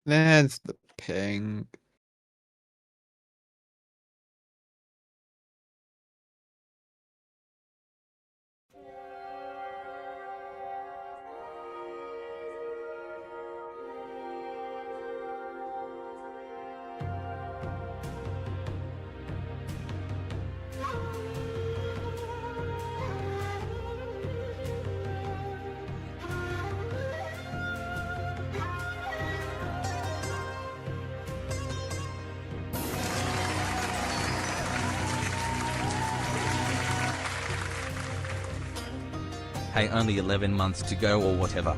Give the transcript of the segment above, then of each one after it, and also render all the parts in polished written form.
That's the ping. Hey, only 11 months to go or whatever.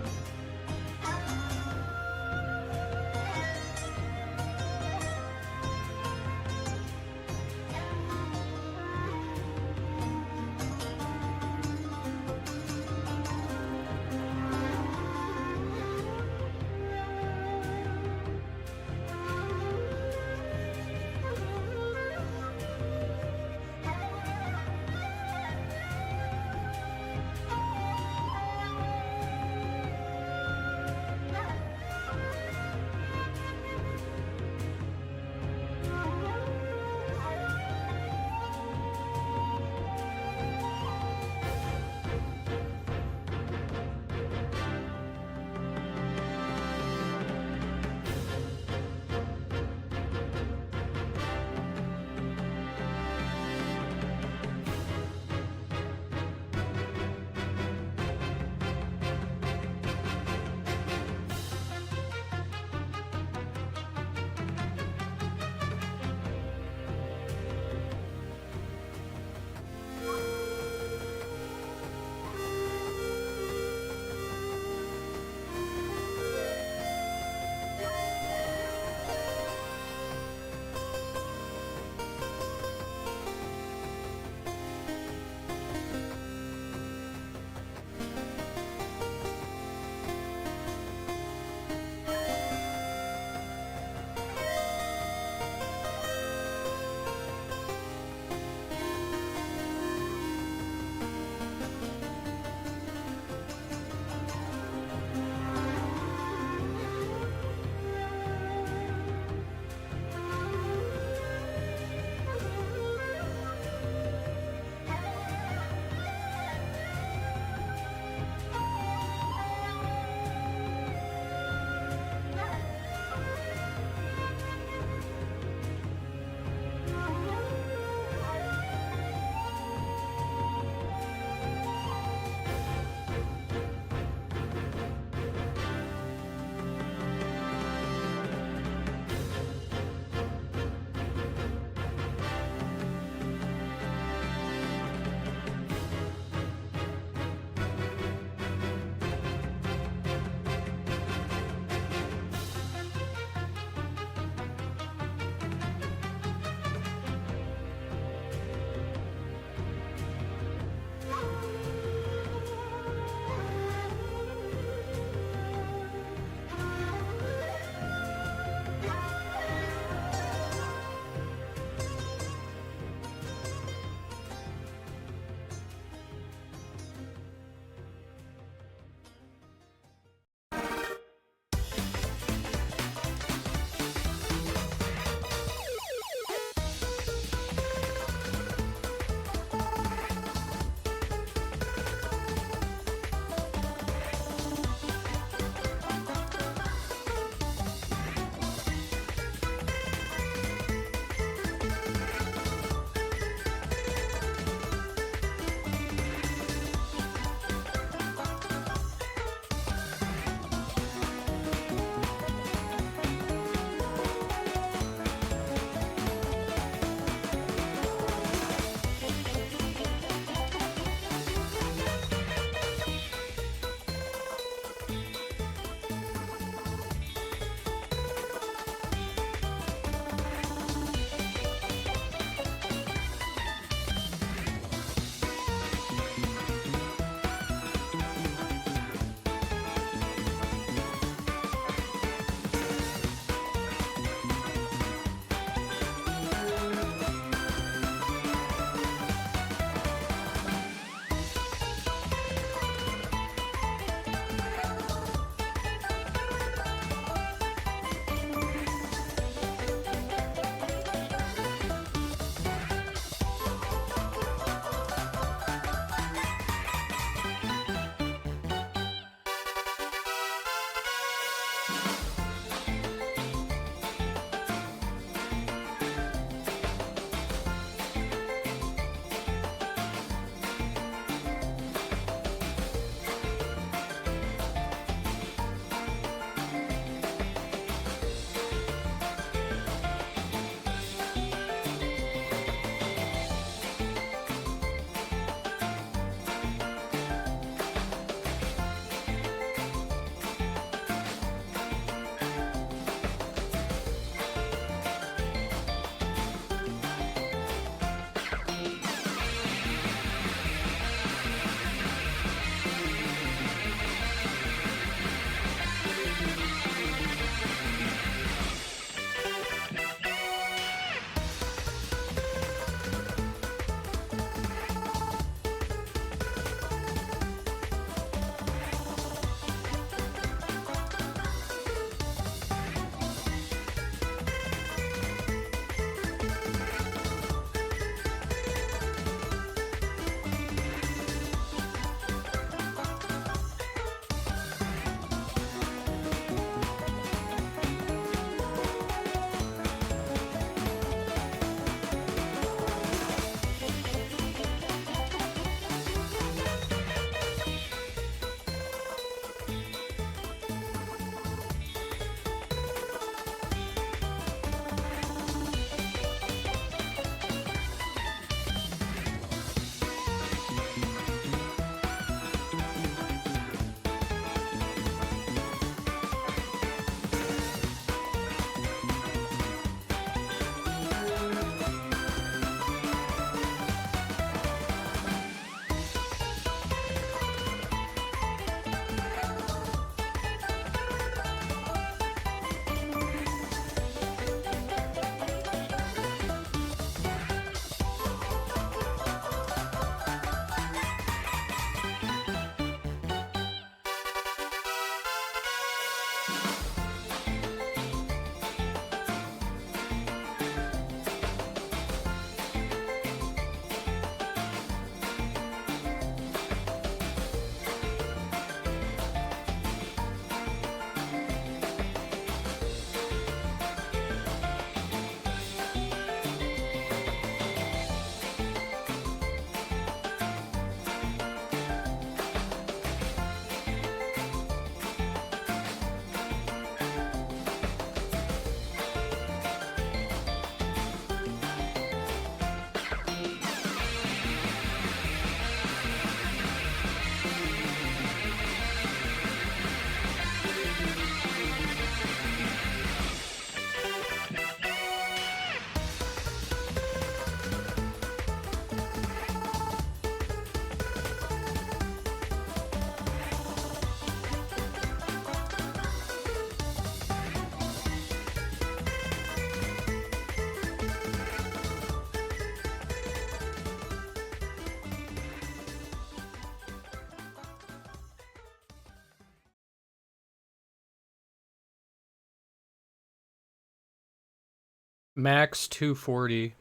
Max 240.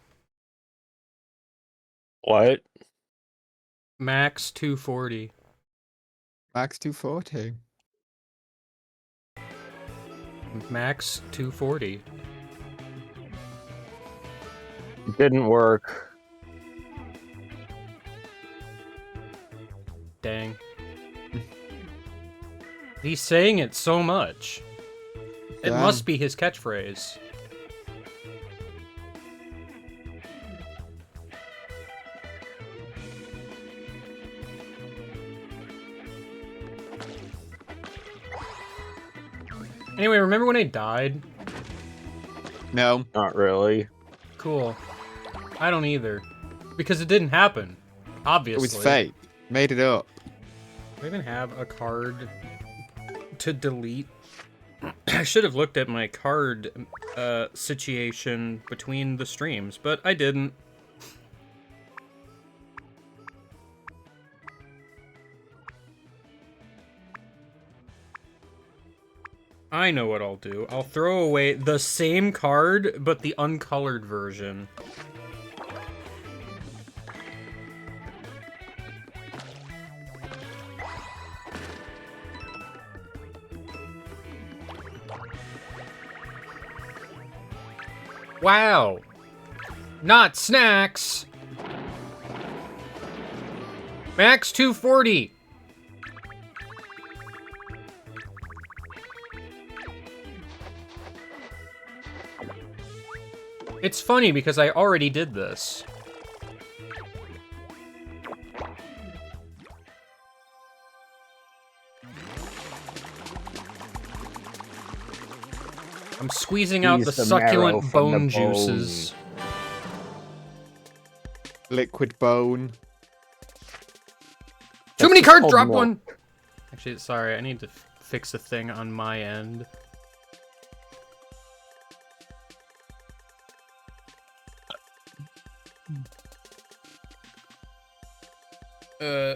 What? Max 240. Max 240. Max 240. Didn't work. Dang. He's saying it so much. It Damn. must be his catchphrase. Anyway, remember when I died? No. Not really. Cool. I don't either. Because it didn't happen. Obviously. It was fake. Made it up. Do I even have a card to delete? I should have looked at my card situation between the streams, but I didn't. I know what I'll do. I'll throw away the same card, but the uncolored version. Wow! Not snacks! Max 240! It's funny because I already did this. I'm squeezing out the Squeeze the marrow succulent from bone the bone. juices. Liquid bone. Too many just cards, called drop milk. one! Actually, sorry, I need to fix a thing on my end.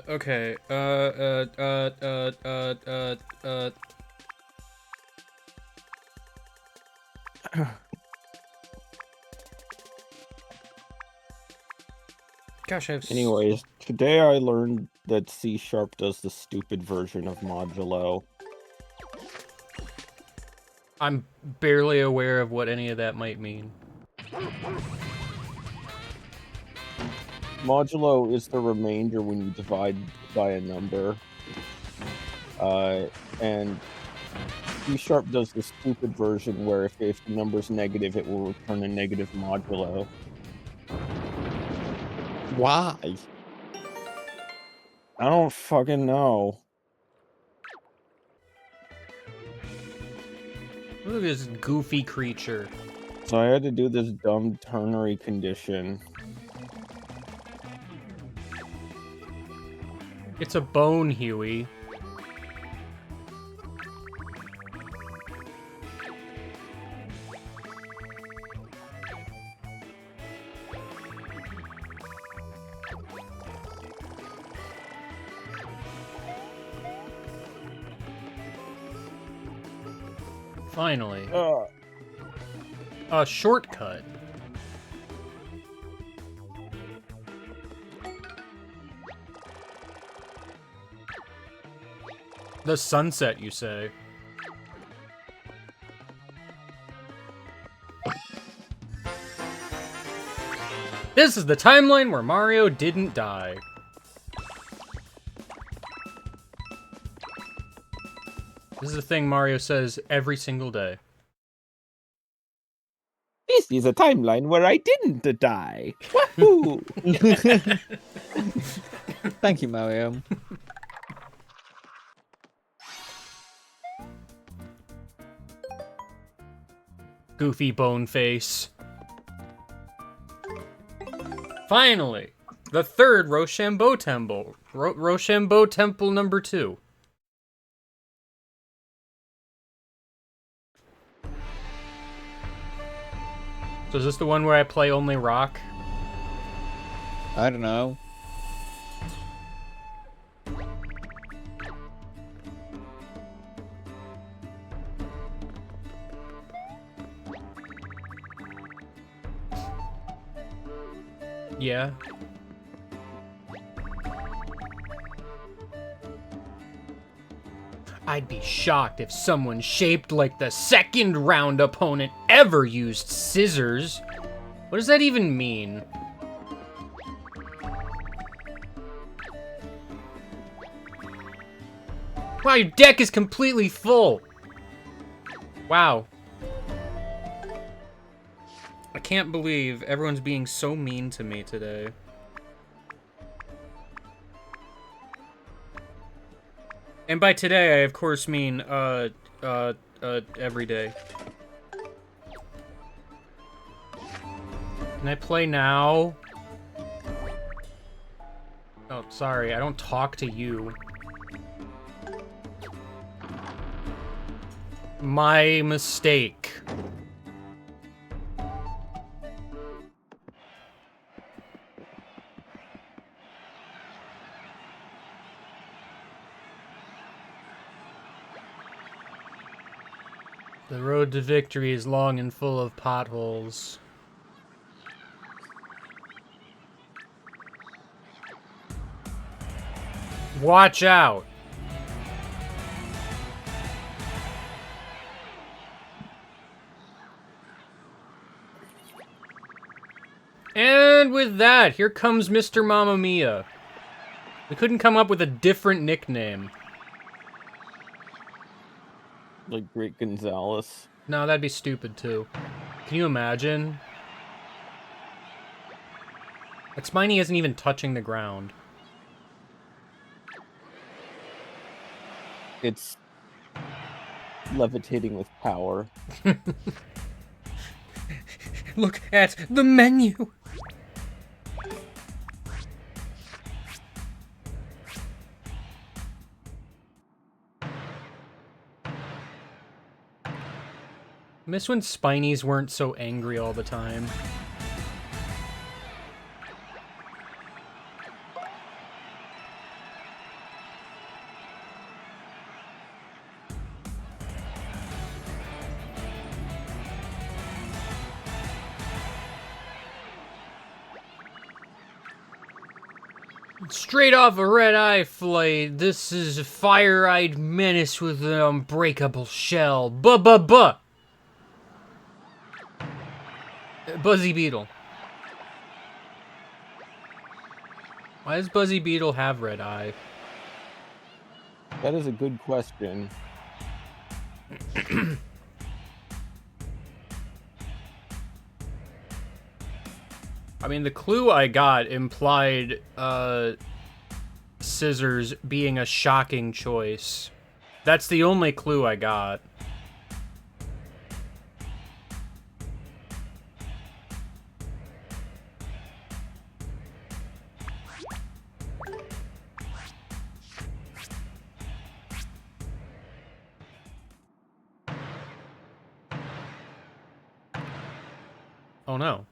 Okay, Gosh, I have Anyways, today I learned that C# does the stupid version of modulo. I'm barely aware of what any of that might mean. Modulo is the remainder when you divide by a number. And C# does the stupid version where if the number's negative, it will return a negative modulo. Why? I don't fucking know. Look at this goofy creature. So I had to do this dumb ternary condition. It's a bone, Huey. Finally. A shortcut. The sunset, you say? This is the timeline where Mario didn't die. This is a thing Mario says every single day. This is a timeline where I didn't die. Wahoo! Thank you, Mario. Goofy bone face. Finally, the third Rochambeau Temple. Rochambeau Temple number 2. So is this the one where I play only rock? I don't know. Yeah. I'd be shocked if someone shaped like the second round opponent ever used scissors. What does that even mean? Wow, your deck is completely full. Wow. I can't believe everyone's being so mean to me today. And by today, I of course mean, every day. Can I play now? Oh, sorry, I don't talk to you. My mistake. The road to victory is long and full of potholes. Watch out! And with that, here comes Mr. Mamma Mia. We couldn't come up with a different nickname. Like Great Gonzalez. No, that'd be stupid too. Can you imagine? That Spiny isn't even touching the ground. It's levitating with power. Look at the menu! I miss when Spinies weren't so angry all the time. Straight off a red-eye flight, this is a fire-eyed menace with an unbreakable shell. Buh-buh-buh! Buzzy Beetle. Why does Buzzy Beetle have red eye? That is a good question. I mean, the clue I got implied scissors being a shocking choice. That's the only clue I got. Oh no.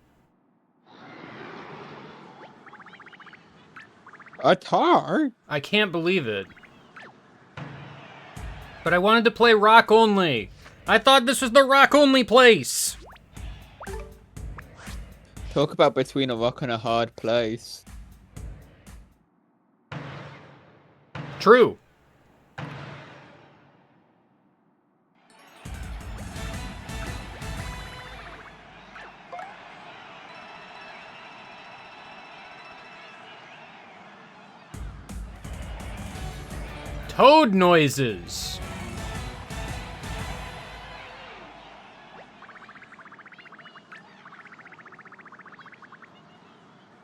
A tar? I can't believe it. But I wanted to play rock only. I thought this was the rock only place. Talk about between a rock and a hard place. True. Toad noises.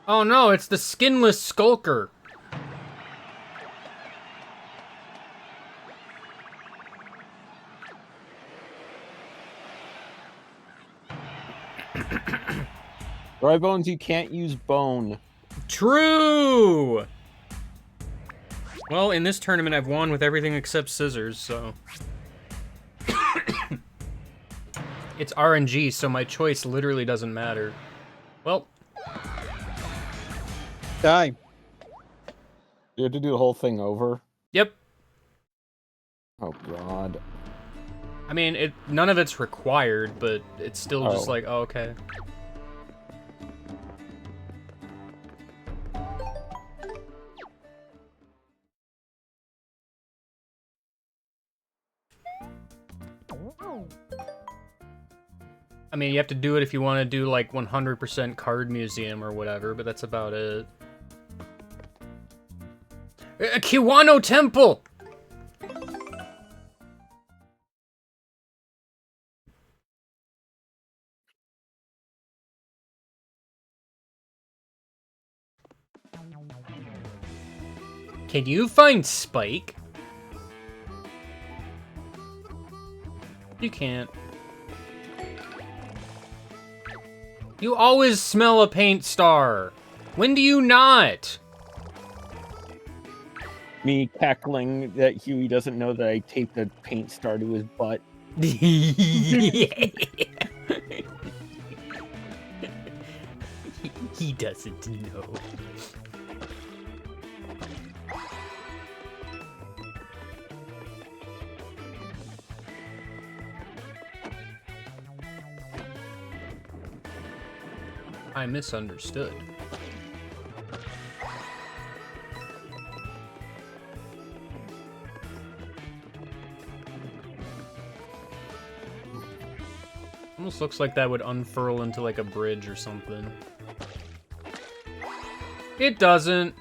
Oh no, it's the skinless skulker. Dry bones, you can't use bone. True! Well, in this tournament, I've won with everything except scissors, so... It's RNG, so my choice literally doesn't matter. Well... Die. You have to do the whole thing over? Yep. Oh, God. I mean, none of it's required, but it's still just Oh. like, oh, okay. I mean, you have to do it if you want to do like 100% card museum or whatever, but that's about it. A Kiwano Temple! Can you find Spike? You can't. You always smell a paint star. When do you not? Me cackling that Huey doesn't know that I taped a paint star to his butt. He doesn't know. I misunderstood. Almost looks like that would unfurl into like a bridge or something. It doesn't.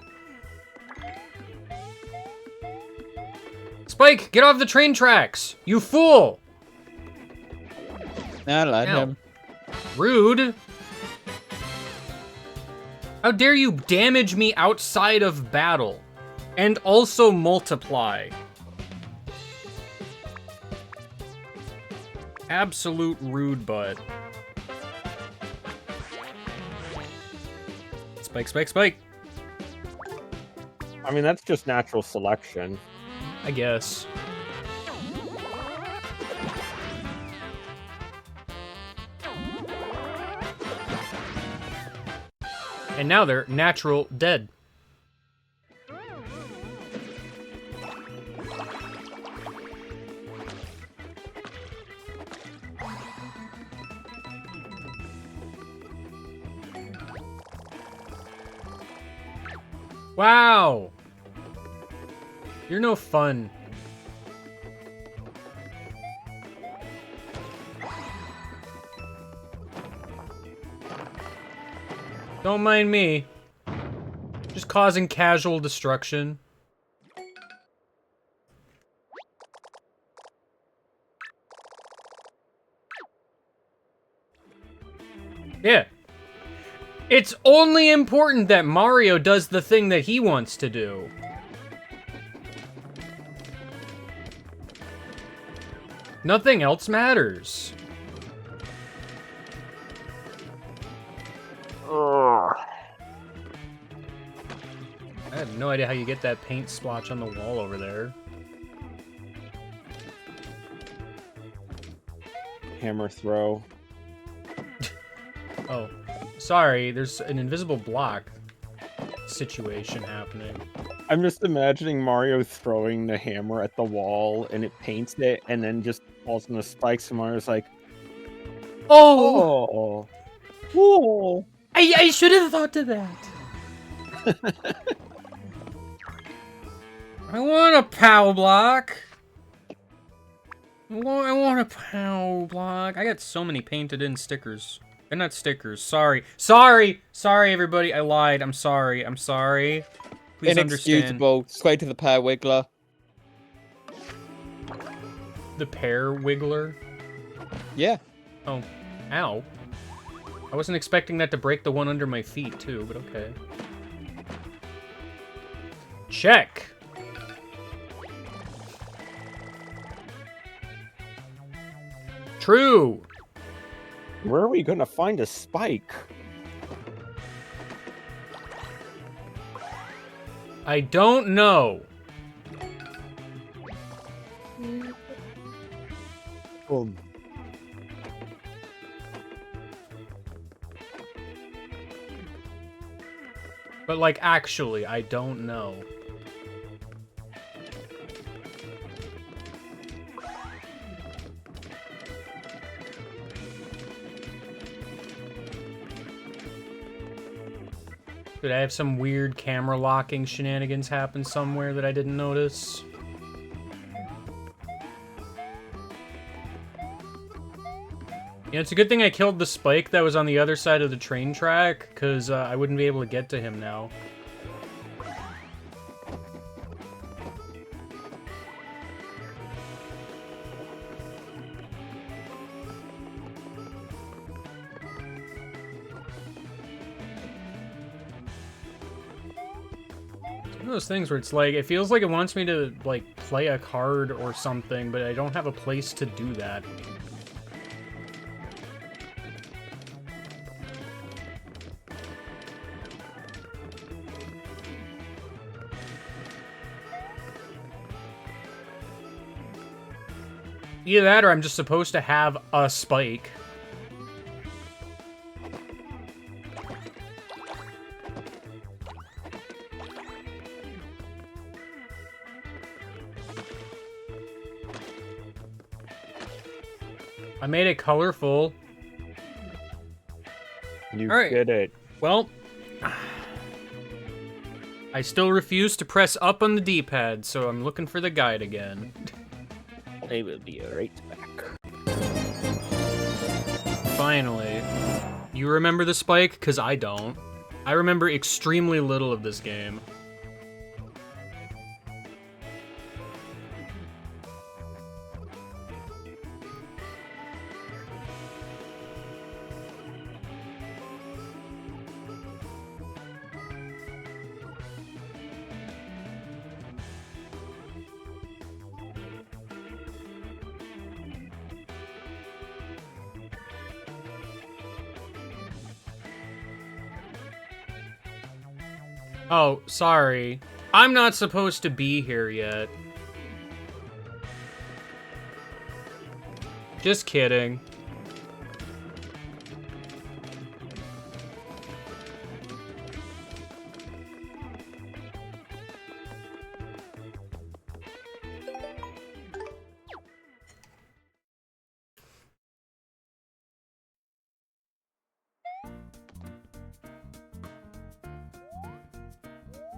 Spike, get off the train tracks! You fool! Nah, let Ow. him. Rude. How dare you damage me outside of battle and also multiply? Absolute rude butt. Spike, spike, spike. I mean, that's just natural selection. I guess. And now they're natural dead. Wow! You're no fun. Don't mind me. Just causing casual destruction. Yeah. It's only important that Mario does the thing that he wants to do. Nothing else matters. Ugh. I have no idea how you get that paint splotch on the wall over there. Hammer throw. Oh, sorry, there's an invisible block situation happening. I'm just imagining Mario throwing the hammer at the wall and it paints it and then just falls in the spikes and Mario's like, Oh! oh, oh. I should have thought of that. I want a POW block. I want a POW block. I got so many painted in stickers. They're not stickers. Sorry. Sorry, everybody. I lied. I'm sorry. Please understand. Inexcusable. Straight to the pear wiggler. The pear wiggler? Yeah. Oh. Ow. I wasn't expecting that to break the one under my feet, too, but okay. Check. True. Where are we gonna find a spike? I don't know. Boom. But, like, actually, I don't know. Did I have some weird camera locking shenanigans happen somewhere that I didn't notice? Yeah, it's a good thing I killed the spike that was on the other side of the train track, because I wouldn't be able to get to him now. One of those things where it's like, it feels like it wants me to, like, play a card or something, but I don't have a place to do that. Either that or I'm just supposed to have a spike. I made it colorful. You All right. did it. Well, I still refuse to press up on the D-pad, so I'm looking for the guide again. I will be right back. Finally. You remember the spike? Because I don't. I remember extremely little of this game. Oh, sorry. I'm not supposed to be here yet. Just kidding.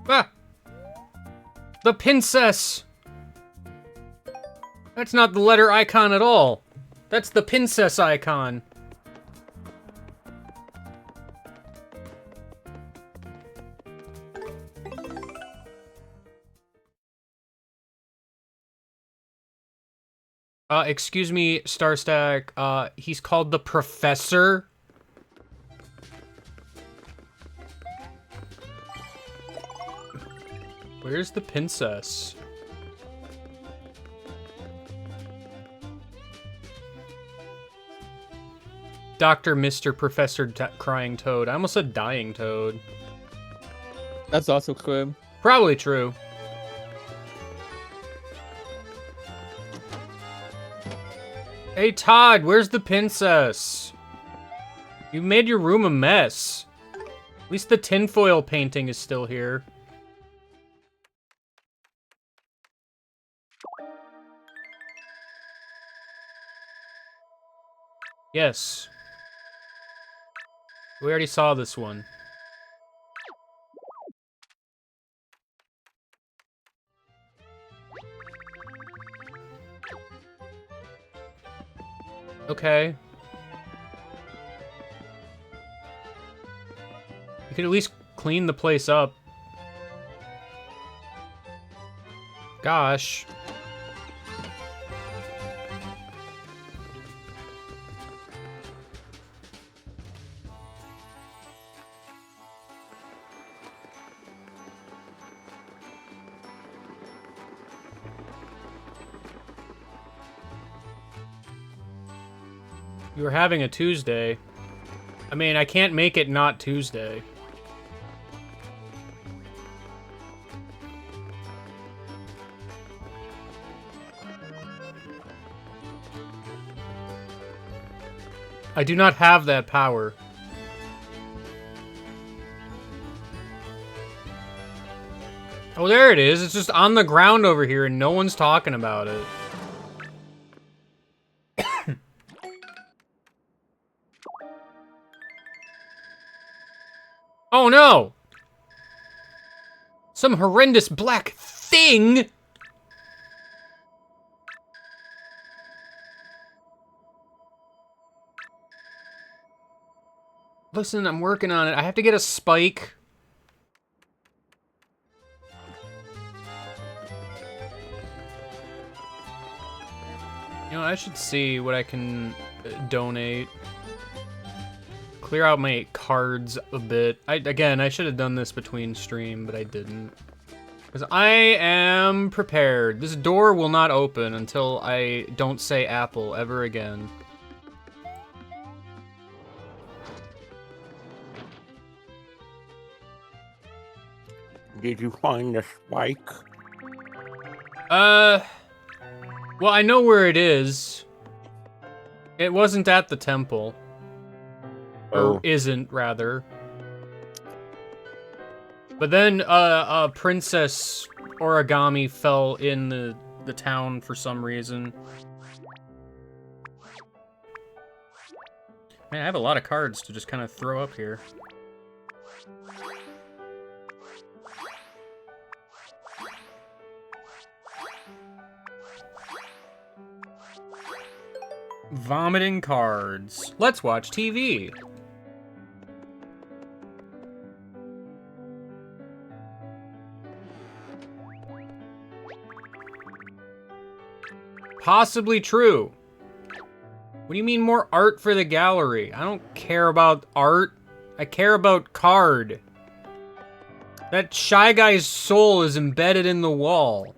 Ah! The princess! That's not the letter icon at all. That's the princess icon. Excuse me, Starstack. He's called the Professor. Where's the princess? Dr. Mr. Professor Crying Toad. I almost said Dying Toad. That's also true. Probably true. Hey Todd, where's the princess? You made your room a mess. At least the tinfoil painting is still here. Yes. We already saw this one. Okay. You could at least clean the place up. Gosh. You were having a Tuesday. I mean, I can't make it not Tuesday. I do not have that power. Oh, there it is. It's just on the ground over here and no one's talking about it. Oh no! Some horrendous black thing! Listen, I'm working on it. I have to get a spike. You know, I should see what I can donate. Clear out my cards a bit. Again, I should have done this between stream, but I didn't. Because I am prepared. This door will not open until I don't say apple ever again. Did you find the spike? Well, I know where it is. It wasn't at the temple. Or isn't, rather. But then, Princess Origami fell in the town for some reason. Man, I have a lot of cards to just kind of throw up here. Vomiting cards. Let's watch TV. Possibly true. What do you mean more art for the gallery? I don't care about art. I care about card. That Shy Guy's soul is embedded in the wall.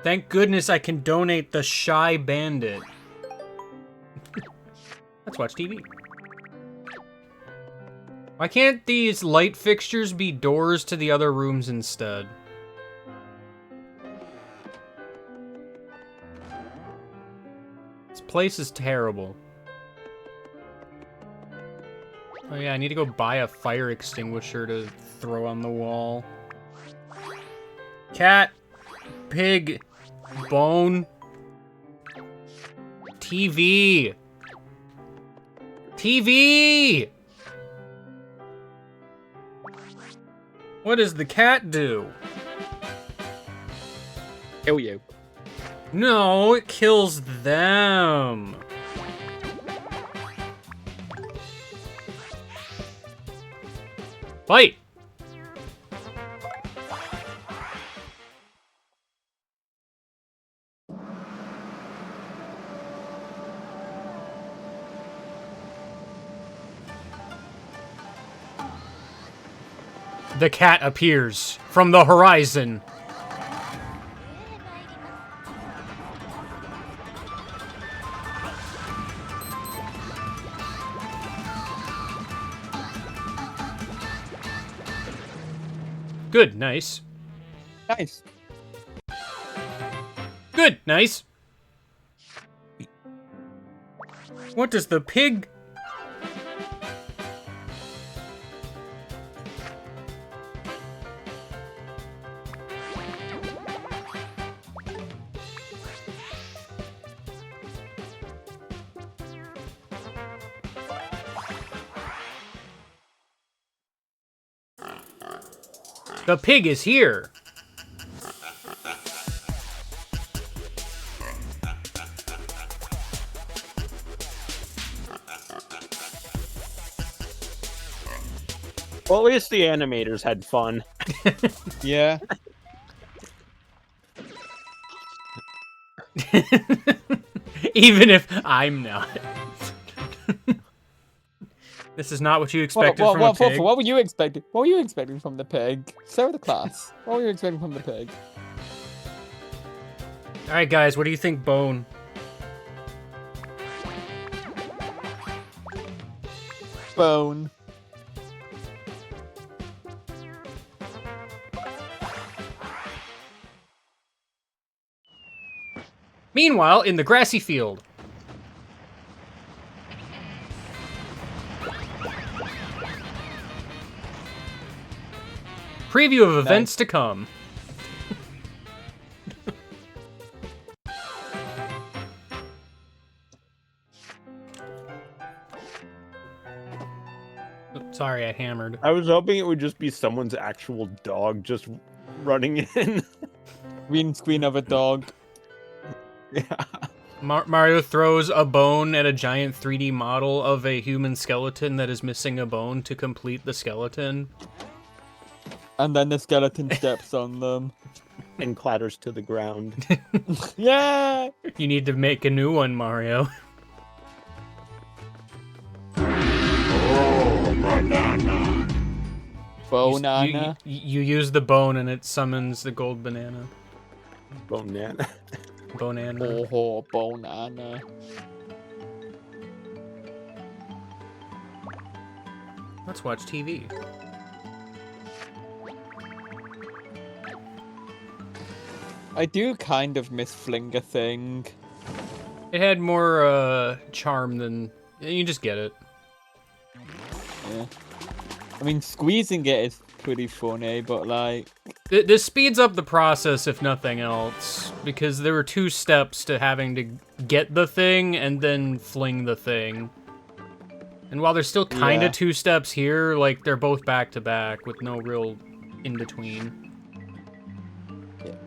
Thank goodness I can donate the Shy Bandit. Let's watch TV. Why can't these light fixtures be doors to the other rooms instead? This place is terrible. Oh yeah, I need to go buy a fire extinguisher to throw on the wall. Cat. Pig. Bone. TV. TV! What does the cat do? Kill you. No, it kills them. Fight! The cat appears from the horizon. Good, nice. Nice. Good, nice. What does the pig... The pig is here. Well, at least the animators had fun. Yeah. Even if I'm not. This is not what you expected from a pig. What were you expecting? What were you expecting from the pig? So the class. What were you expecting from the pig? All right, guys, what do you think, Bone? Bone. Meanwhile, in the grassy field. Preview of events to come. Sorry, I hammered. I was hoping it would just be someone's actual dog just running in. Green screen of a dog. Yeah. Mario throws a bone at a giant 3D model of a human skeleton that is missing a bone to complete the skeleton. And then the skeleton steps on them. And clatters to the ground. Yeah! You need to make a new one, Mario. Bonana. You use the bone and it summons the gold banana. Bonana. Bonana. Oh, bonana. Let's watch TV. I do kind of miss Flinger Thing. It had more charm than... You just get it. Yeah. I mean, squeezing it is pretty funny, but like... This speeds up the process, if nothing else, because there were 2 steps to having to get the thing and then fling the thing. And while there's still kind of 2 steps here, like, they're both back-to-back with no real in-between.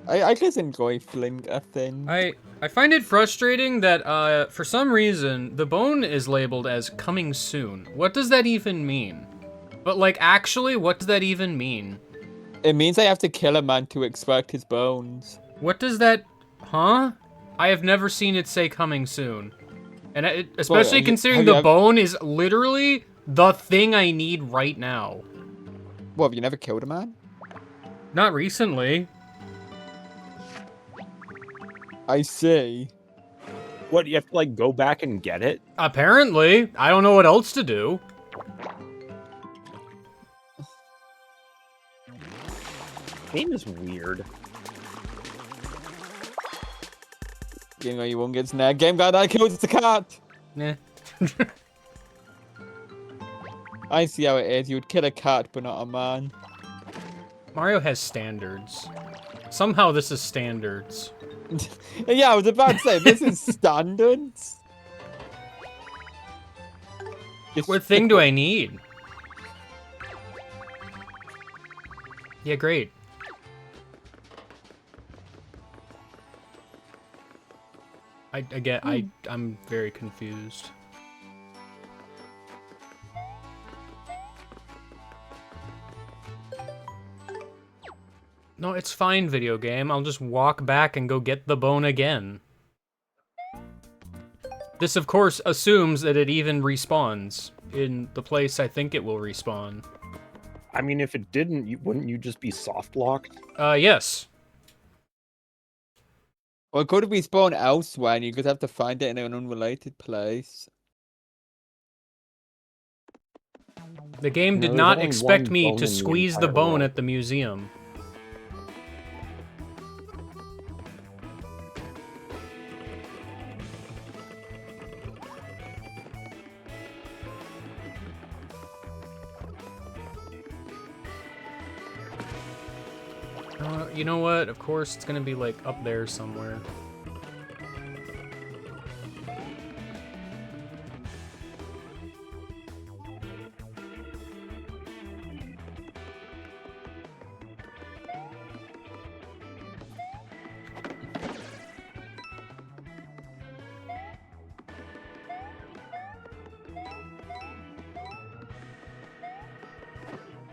I just enjoy Flinger Thing. I find it frustrating that, for some reason, the bone is labeled as coming soon. What does that even mean? But, like, actually, what does that even mean? It means I have to kill a man to extract his bones. What does that... Huh? I have never seen it say coming soon. And especially considering the bone is literally the thing I need right now. What, have you never killed a man? Not recently. I see. What, you have to, like, go back and get it? Apparently. I don't know what else to do. Game is weird. Game guy, you won't get snagged. Game guy that kills the cat! Nah. I see how it is. You would kill a cat, but not a man. Mario has standards. Somehow this is standards. Yeah, I was about to say, this is standards. What thing do I need? Yeah, great. I'm very confused. No, it's fine, video game. I'll just walk back and go get the bone again. This, of course, assumes that it even respawns in the place I think it will respawn. I mean, if it didn't, wouldn't you just be soft locked? Yes. Well, it could respawn elsewhere, and you just have to find it in an unrelated place. The game did there's not only expect one me bone to in the squeeze the entire bone world. at the museum. You know what? Of course, it's gonna be, like, up there somewhere.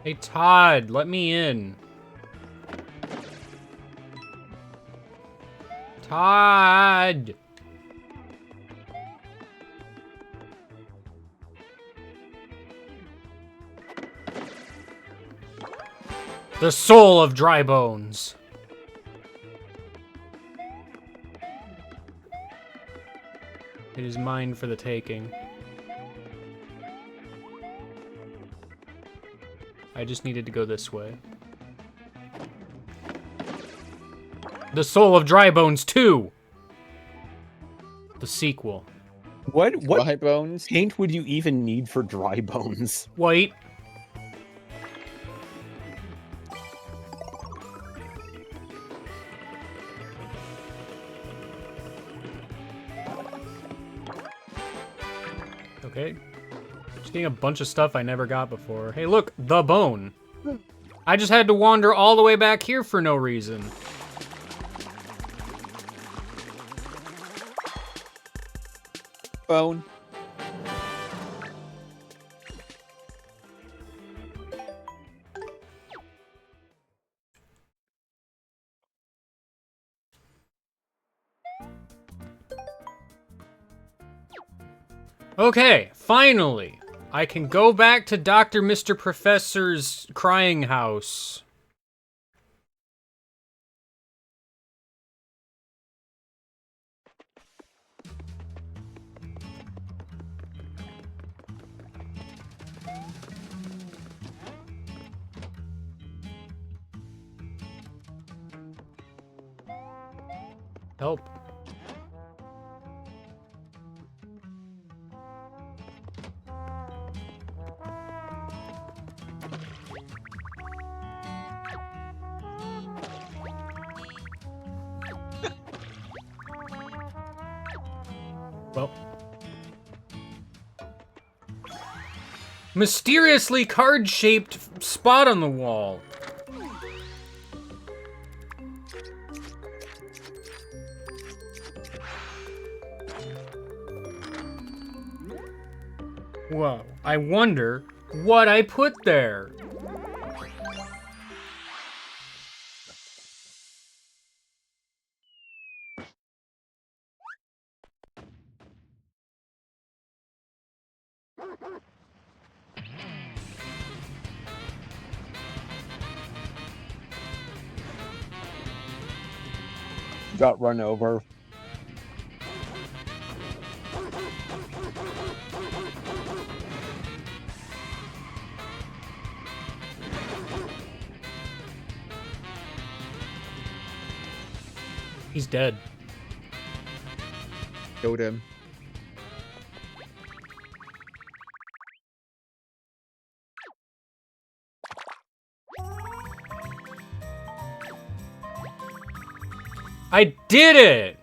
Hey, Todd, let me in. Todd! The soul of dry bones. It is mine for the taking. I just needed to go this way. The Soul of Dry Bones 2! The sequel. What Dry bones? paint would you even need for dry bones? White. Okay. Just getting a bunch of stuff I never got before. Hey, look! The bone! I just had to wander all the way back here for no reason. phone. Okay, finally, I can go back to Dr. Mr. Professor's crying house. Help. Well. Mysteriously card-shaped spot on the wall. Whoa, I wonder what I put there. Got run over. He's dead. Killed him. I did it!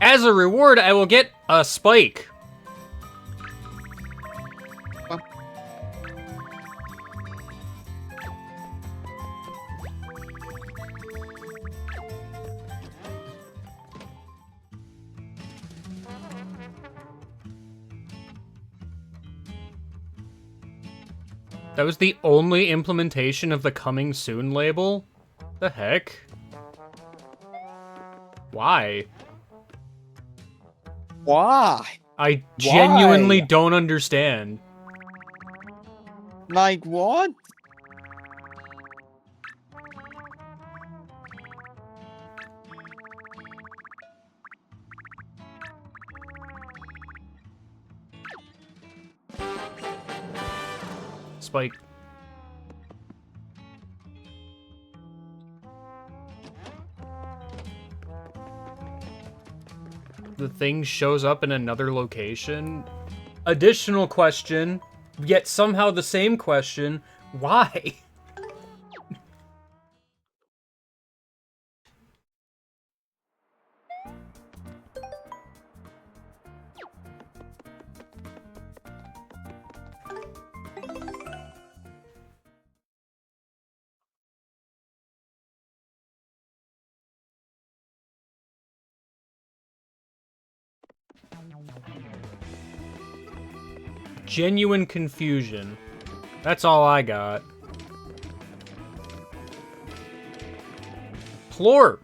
As a reward, I will get a spike. That was the only implementation of the coming soon label? The heck? Why? Why? I genuinely Why? don't understand. Like what? Spike. The thing shows up in another location. Additional question, yet somehow the same question. Why? Genuine confusion. That's all I got. Plorp.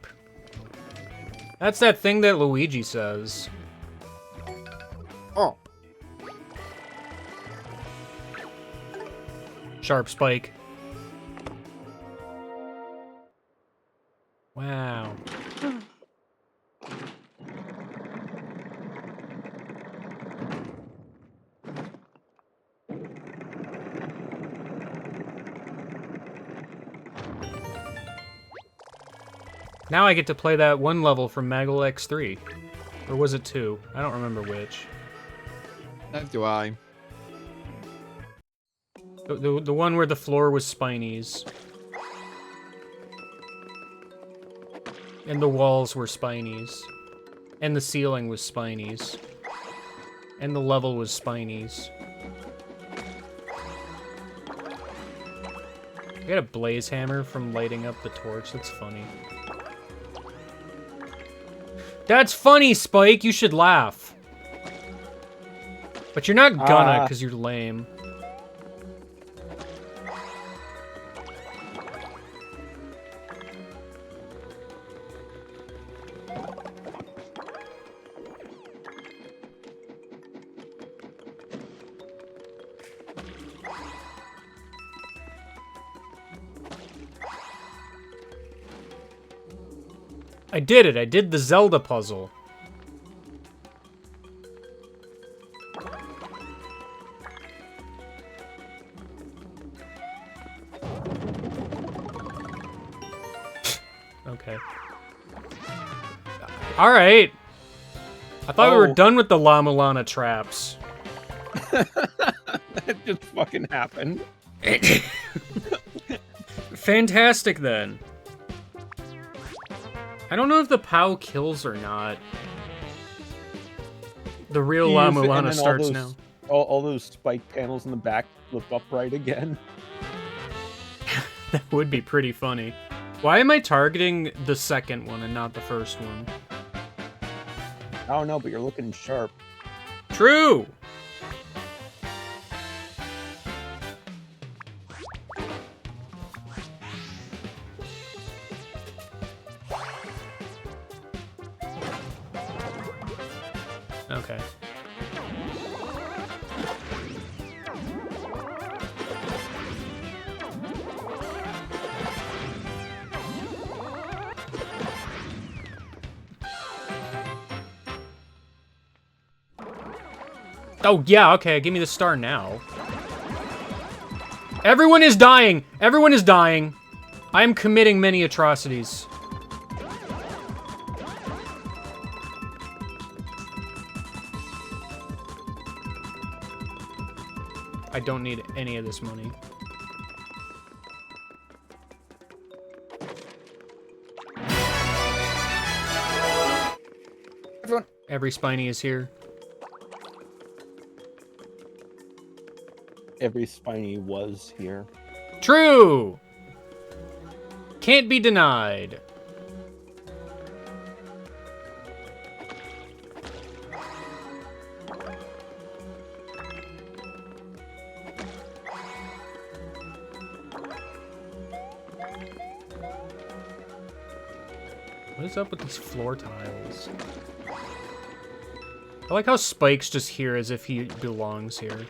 That's that thing that Luigi says. Oh. Sharp spike. Wow. Now I get to play that one level from Maggle X3. Or was it 2? I don't remember which. Neither do I. The one where the floor was spinies. And the walls were spinies. And the ceiling was spinies. And the level was spinies. I got a blaze hammer from lighting up the torch. That's funny. That's funny, Spike. You should laugh. But you're not gonna, because you're lame. I did it. I did the Zelda puzzle. Okay. All right. I thought we were done with the La Mulana traps. That just fucking happened. Fantastic, then. I don't know if the POW kills or not. The real La Mulana starts now. All those spike panels in the back flip upright again. That would be pretty funny. Why am I targeting the second one and not the first one? I don't know, but you're looking sharp. True! Okay. Oh, yeah, okay, give me the star now. Everyone is dying! Everyone is dying! I am committing many atrocities. I don't need any of this money. Everyone. Every Spiny is here. Every Spiny was here. True! Can't be denied. What is up with these floor tiles? I like how Spike's just here as if he belongs here.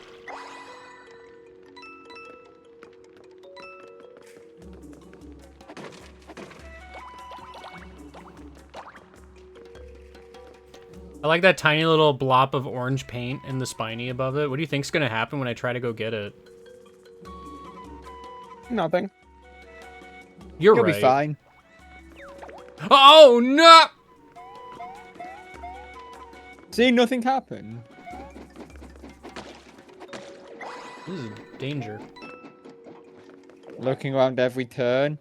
I like that tiny little blob of orange paint and the Spiny above it. What do you think's gonna happen when I try to go get it? Nothing. You're You'll right. be fine. Oh, no! See, nothing happened. This is danger. Looking around every turn.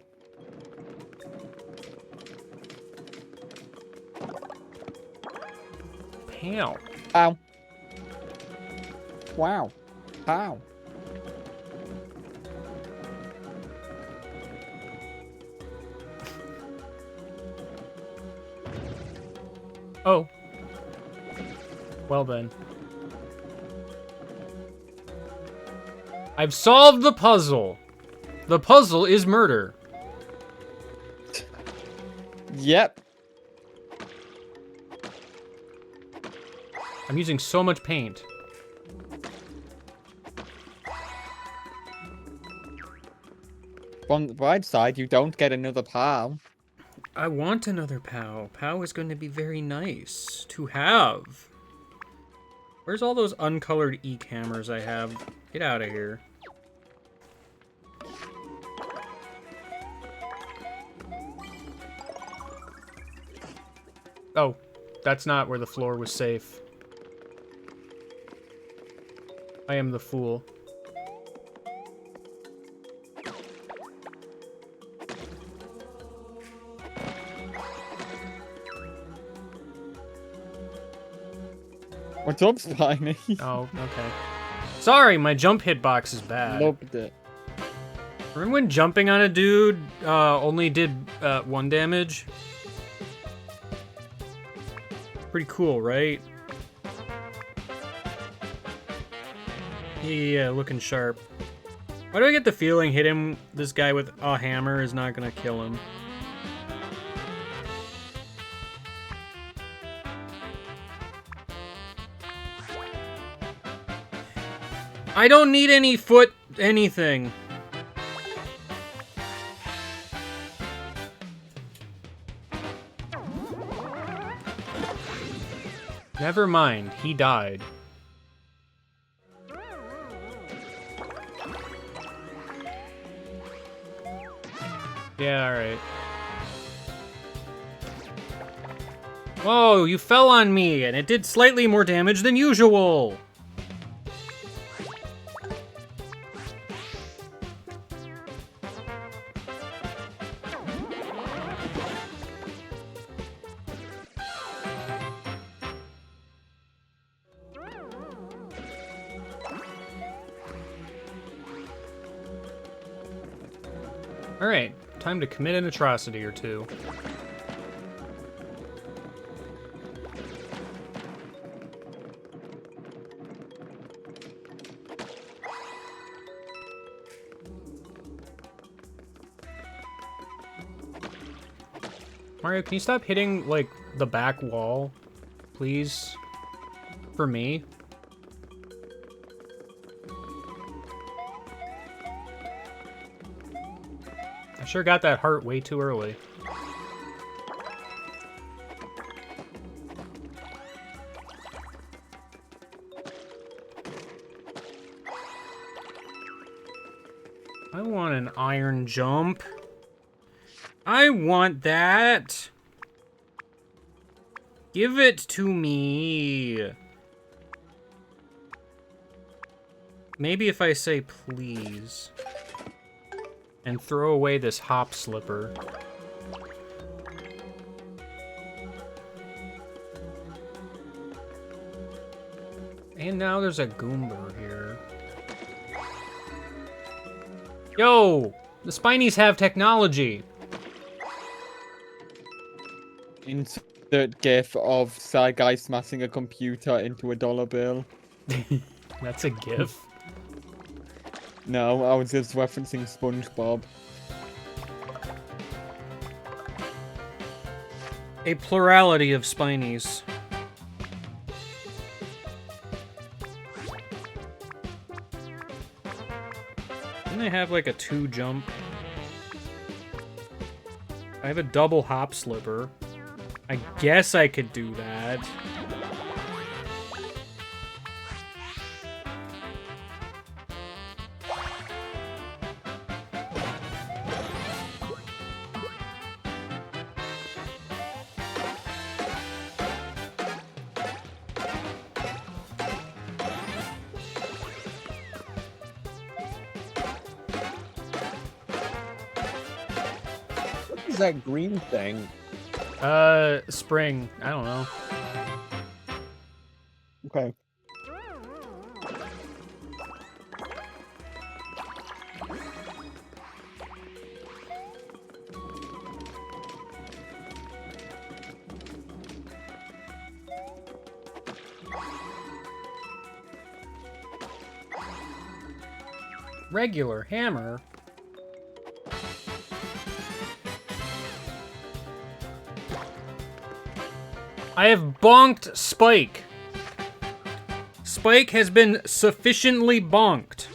Pow. Ow. Wow. Ow. Oh. Well then. I've solved the puzzle. The puzzle is murder. Yep. I'm using so much paint. On the bright side, you don't get another POW. I want another POW. POW is going to be very nice to have. Where's all those uncolored e-cameras I have? Get out of here. Oh, that's not where the floor was safe. I am the fool. What's up, Spiny? Oh, okay. Sorry, my jump hitbox is bad. Loved it. Remember when jumping on a dude only did 1 damage? Pretty cool, right? Yeah, looking sharp. Why do I get the feeling hitting this guy with a hammer is not gonna kill him? I don't need any foot anything. Never mind, he died. Yeah, alright. Whoa, you fell on me, and it did slightly more damage than usual! Alright, time to commit an atrocity or two. Mario, can you stop hitting, like, the back wall? Please? For me? I sure got that heart way too early. I want an iron jump. I want that. Give it to me. Maybe if I say please. And throw away this hop slipper. And now there's a Goomba here. Yo! The Spinies have technology! Insert gif of Side Guy smashing a computer into a dollar bill. That's a gif? No, I was just referencing SpongeBob. A plurality of Spinies. Didn't they have like a 2 jump? I have a double hop slipper. I guess I could do that. What is that green thing? Spring. I don't know. Okay. Regular hammer. I have bonked Spike. Spike has been sufficiently bonked.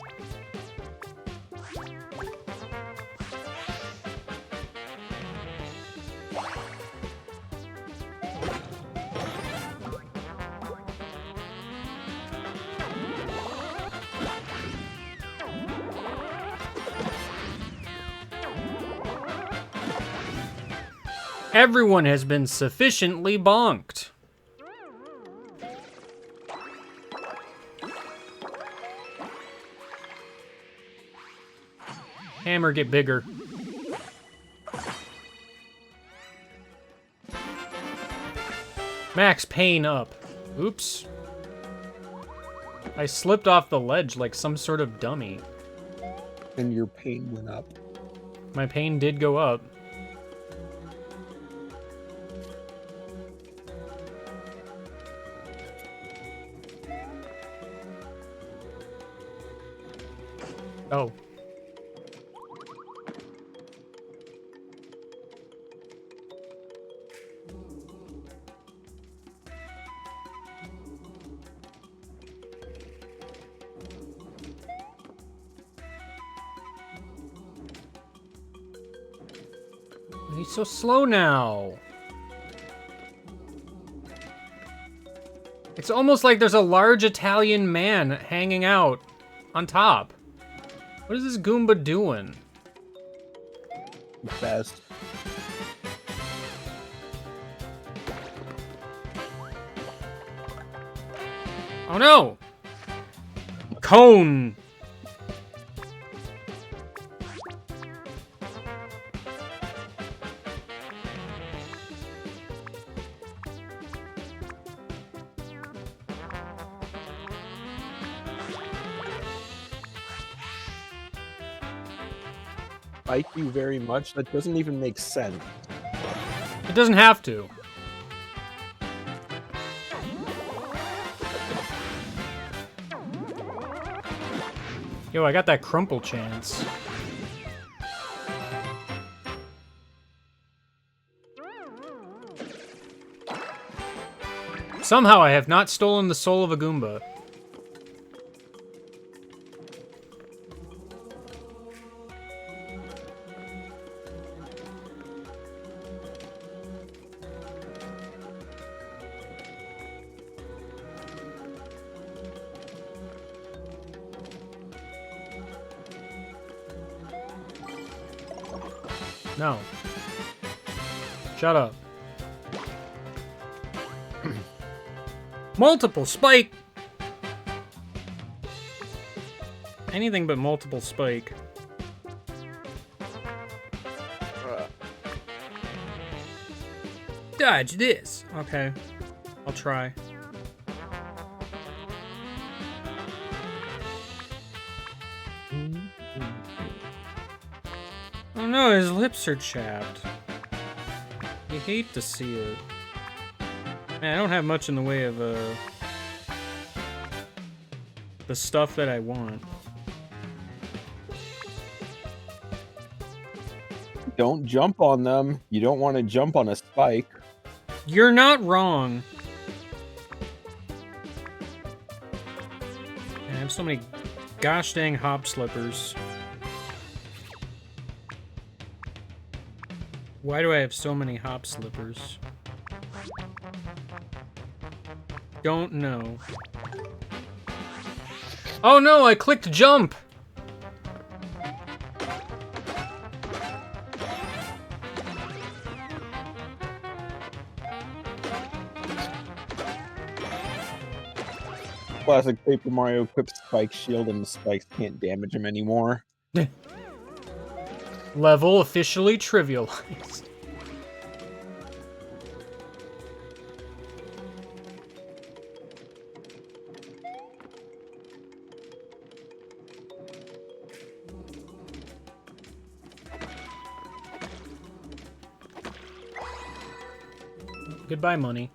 Everyone has been sufficiently bonked. Hammer, get bigger. Max pain up. Oops. I slipped off the ledge like some sort of dummy. And your pain went up. My pain did go up. Oh. He's so slow now. It's almost like there's a large Italian man hanging out on top. What is this Goomba doing? Best. Oh no! Cone! Like you very much. That doesn't even make sense. It doesn't have to. Yo, I got that crumple chance. Somehow I have not stolen the soul of a Goomba. No. Shut up. Multiple spike! Anything but multiple spike. Dodge this! Okay. I'll try. Oh no, his lips are chapped. You hate to see it. Man, I don't have much in the way of, the stuff that I want. Don't jump on them. You don't want to jump on a spike. You're not wrong. Man, I have so many gosh dang hop slippers. Why do I have so many hop slippers? Don't know. Oh no, I clicked jump! Classic Paper Mario equips Spike Shield and the spikes can't damage him anymore. Level officially trivialized. Goodbye, money.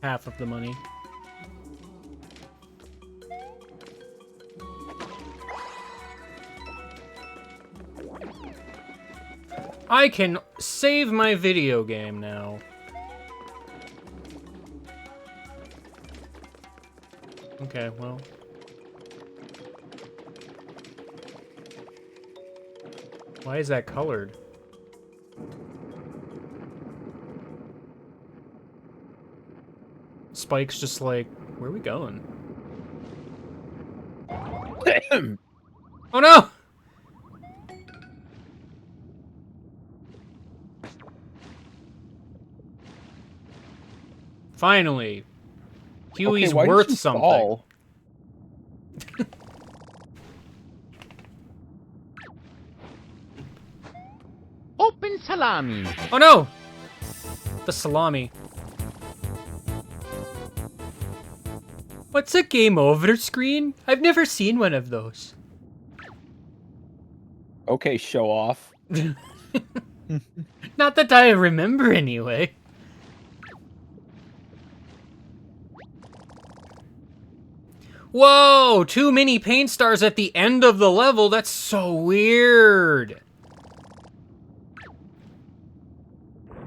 Half of the money. I can save my video game now. Okay, well. Why is that colored? Spike's just like, where are we going? Oh no! Finally. Huey's Okay, why did worth you something. fall? Open salami. Oh no! The salami. What's a game over screen? I've never seen one of those. Okay, show off. Not that I remember anyway. Whoa! Too many paint stars at the end of the level? That's so weird.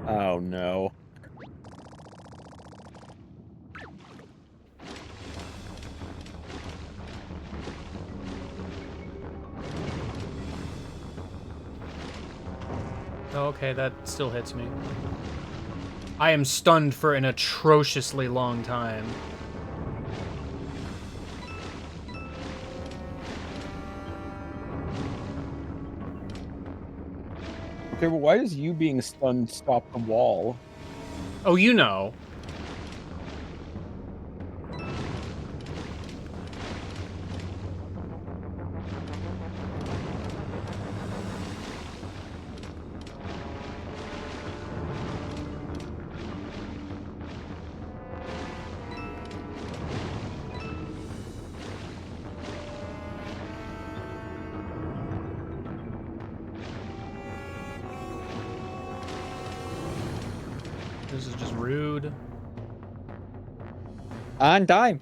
Oh no. Okay, that still hits me. I am stunned for an atrociously long time. Okay, well, why does you being stunned stop the wall? Oh, you know. This is just rude. And time.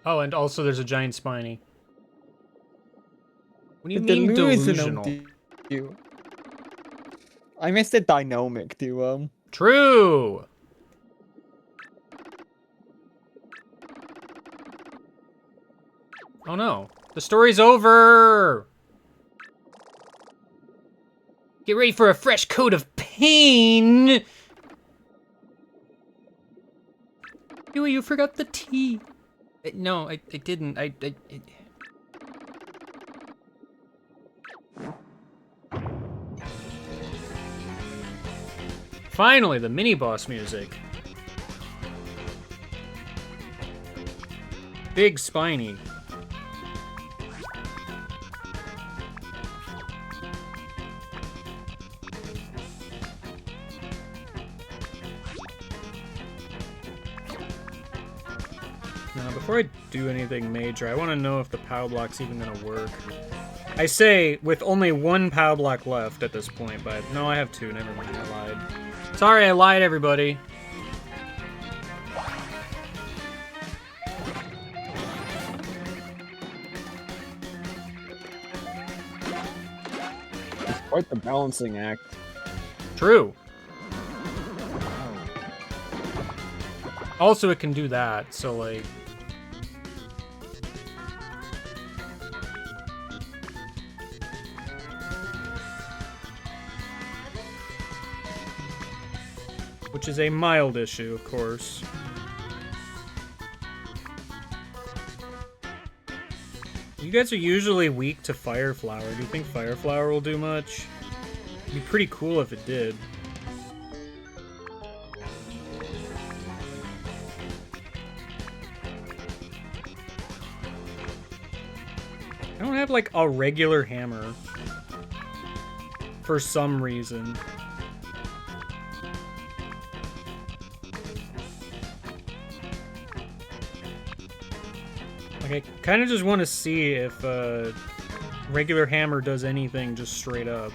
Oh, and also there's a giant spiny. What do you The mean delusional delusional? duo. I missed the dynamic duo. True! Oh no. The story's over! Get ready for a fresh coat of pain! You forgot the tea. No, I didn't. Finally, the mini-boss music. Big Spiny. Now, before I do anything major, I want to know if the POW block's even gonna work. I say, with only one POW block left at this point, but no, I have two. Never mind, I lied. Sorry, I lied, everybody. It's quite the balancing act. True. Also, it can do that, so, like... Which is a mild issue, of course. You guys are usually weak to Fire Flower. Do you think Fire Flower will do much? It'd be pretty cool if it did. I don't have, like, a regular hammer. For some reason. Like, I kind of just want to see if regular hammer does anything just straight up.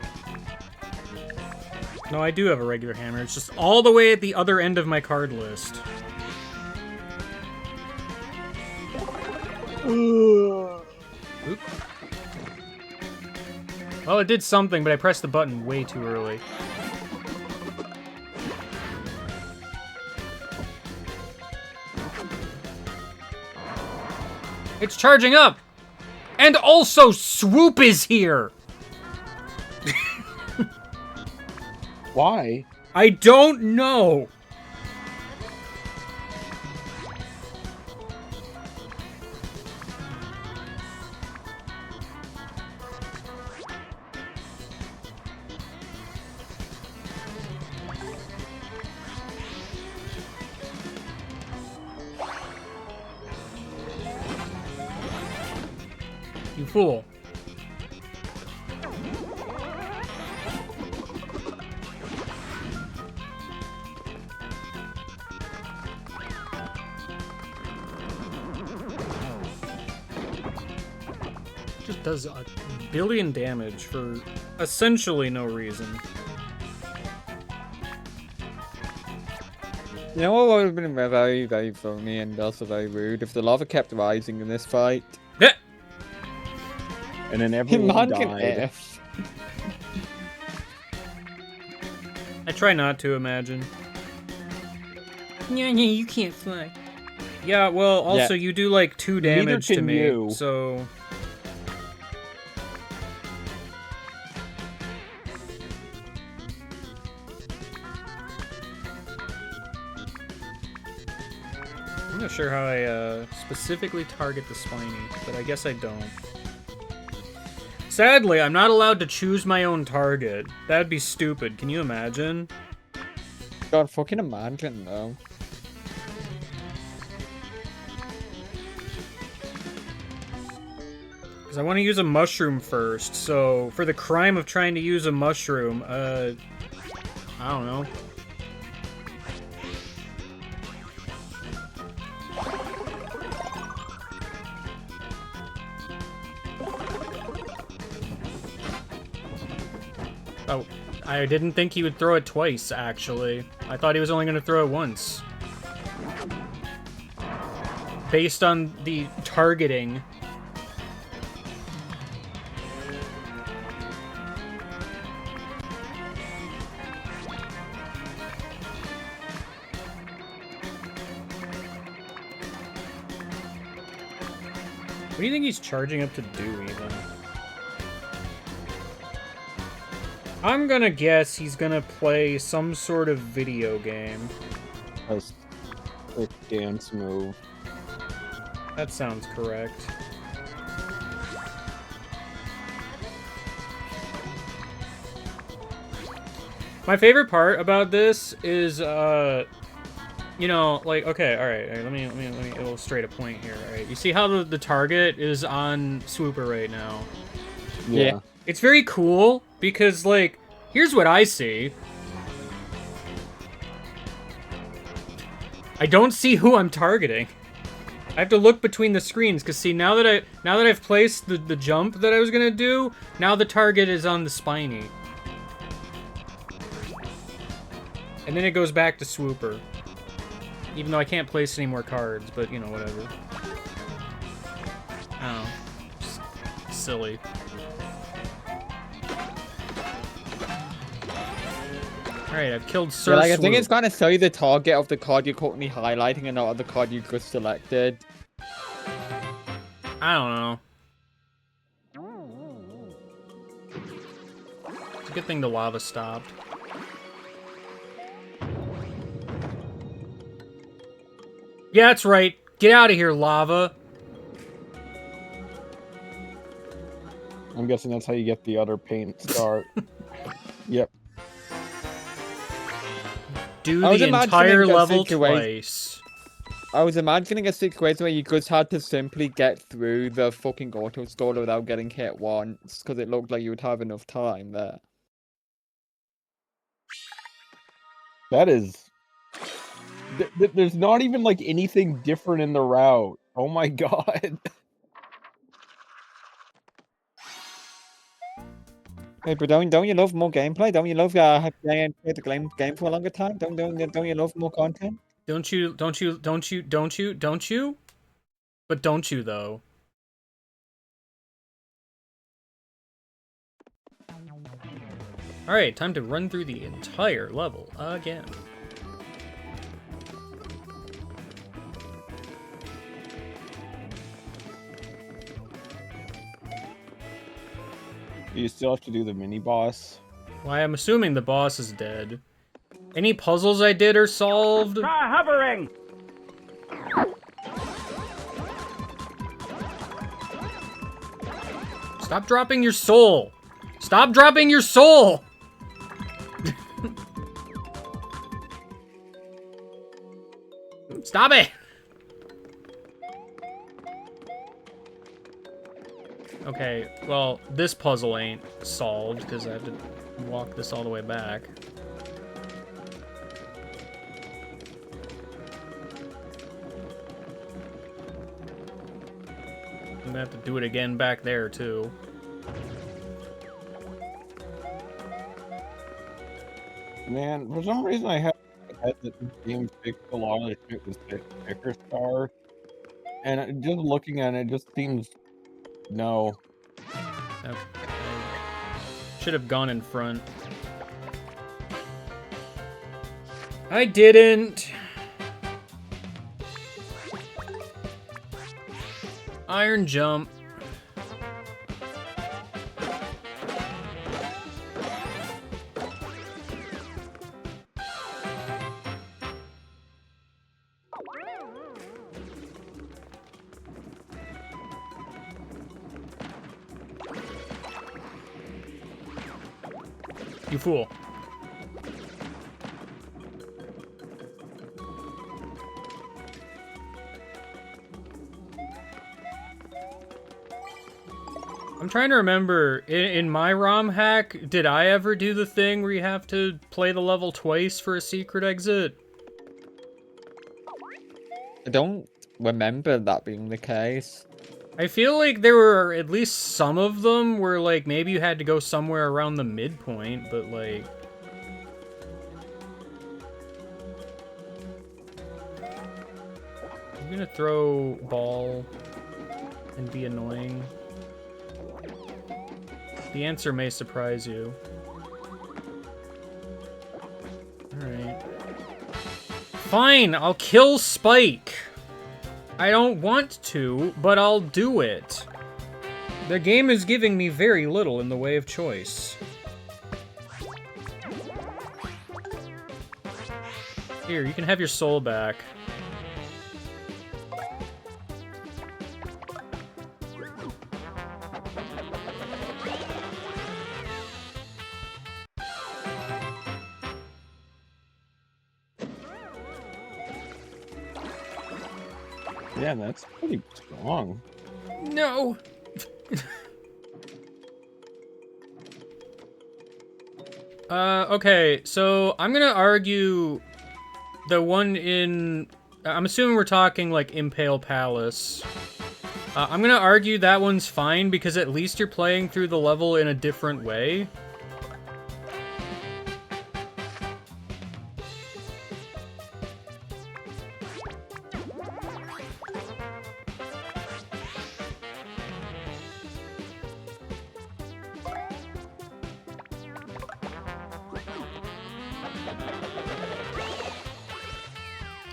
No, I do have a regular hammer. It's just all the way at the other end of my card list. Oop. Well, it did something, but I pressed the button way too early. It's charging up! And also, Swoop is here! Why? I don't know! You fool. Just does a billion damage for essentially no reason. You know what would have been very, very funny and also very rude if the lava kept rising in this fight? Yeah. And then everyone Imagine died. if. I try not to imagine. Yeah, you can't fly. Yeah, well, also you do like 2 damage to can me, you. so... I'm not sure how I specifically target the spiny, but I guess I don't. Sadly, I'm not allowed to choose my own target. That'd be stupid. Can you imagine? God, fucking imagine though. Because I want to use a mushroom first, so for the crime of trying to use a mushroom, I don't know. Oh, I didn't think he would throw it twice, actually. I thought he was only going to throw it once. Based on the targeting. What do you think he's charging up to do, even? I'm gonna guess he's gonna play some sort of video game. A quick dance move. That sounds correct. My favorite part about this is, you know, like, okay, all right, let me illustrate a point here. All right, you see how the target is on Swooper right now? Yeah. It's very cool because, like, here's what I see. I don't see who I'm targeting. I have to look between the screens because see now that I've placed the jump that I was gonna do, now the target is on the spiny, and then it goes back to Swooper. Even though I can't place any more cards, but you know whatever. I don't know. Just silly. Alright, I've killed Sir Yeah, like, I Swoop. think it's gonna show you the target of the card you're currently highlighting and not the card you just selected. I don't know. It's a good thing the lava stopped. Yeah, that's right. Get out of here, lava. I'm guessing that's how you get the other paint start. Yep. Do I was the imagining entire a level situation- twice. I was imagining a situation where you just had to simply get through the fucking auto store without getting hit once, because it looked like you would have enough time there. That is... There's not even, like, anything different in the route. Oh my god. Hey, but don't you love more gameplay? Don't you love playing the game for a longer time? Don't you love more content? Don't you? But don't you, though? Alright, time to run through the entire level again. You still have to do the mini boss. Why, I'm assuming the boss is dead. Any puzzles I did are solved? Try hovering! Stop dropping your soul! Stop dropping your soul! Stop it! Okay, well, this puzzle ain't solved because I have to walk this all the way back. gonna have to do it again back there, too. Man, for some reason I have had that this game fixed a lot of the shit with sticker star, and just looking at it just seems no. Okay. Should have gone in front. I didn't. Iron jump. You fool. I'm trying to remember, in my ROM hack, did I ever do the thing where you have to play the level twice for a secret exit? I don't remember that being the case. I feel like there were at least some of them where, like, maybe you had to go somewhere around the midpoint, but, like... I'm gonna throw ball and be annoying. The answer may surprise you. Alright. Fine, I'll kill Spike! I don't want to, but I'll do it. The game is giving me very little in the way of choice. Here, you can have your soul back. Yeah, that's pretty strong. No! Okay, so I'm gonna argue the one in... I'm assuming we're talking, like, Impale Palace. I'm gonna argue that one's fine, because at least you're playing through the level in a different way.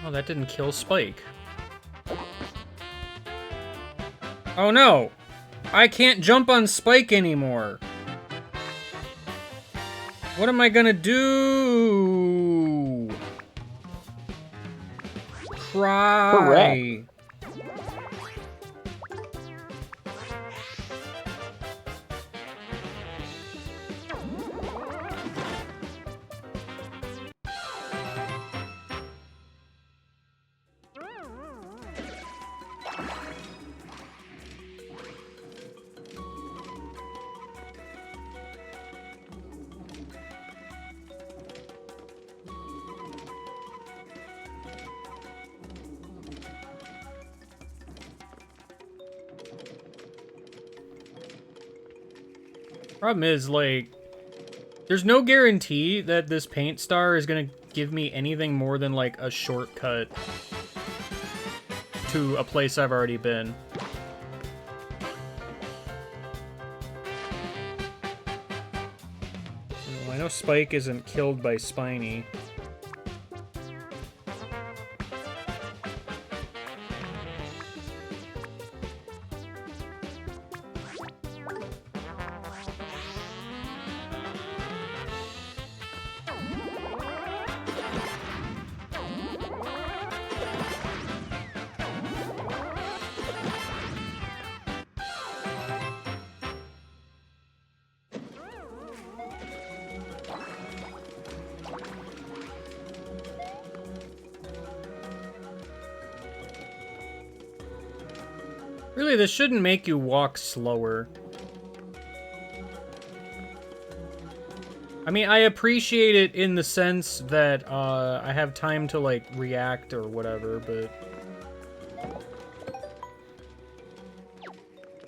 Oh, that didn't kill Spike. Oh no! I can't jump on Spike anymore! What am I gonna do? Cry! Correct. Problem is, like, there's no guarantee that this paint star is gonna give me anything more than, like, a shortcut to a place I've already been. Well, I know Spike isn't killed by Spiny. Really, this shouldn't make you walk slower. I mean, I appreciate it in the sense that I have time to, like, react or whatever, but...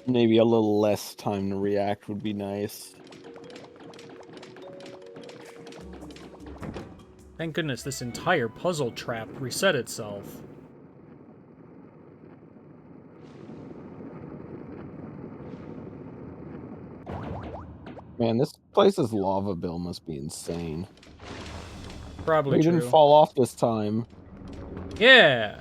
Maybe a little less time to react would be nice. Thank goodness this entire puzzle trap reset itself. Man, this place's lava bill must be insane. Probably He true. didn't fall off this time. Yeah!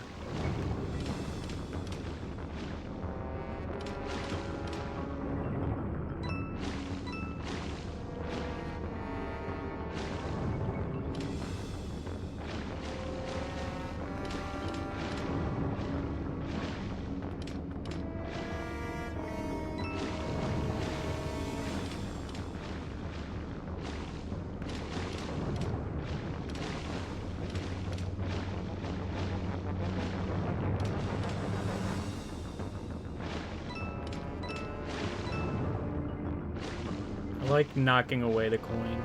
I like knocking away the coin.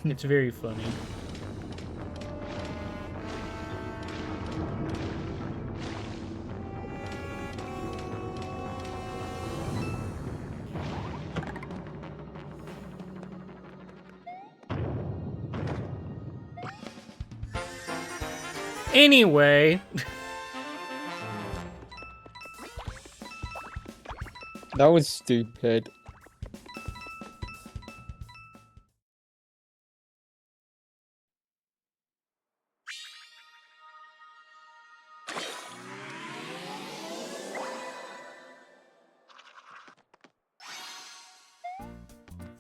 It's very funny. Anyway, That was stupid.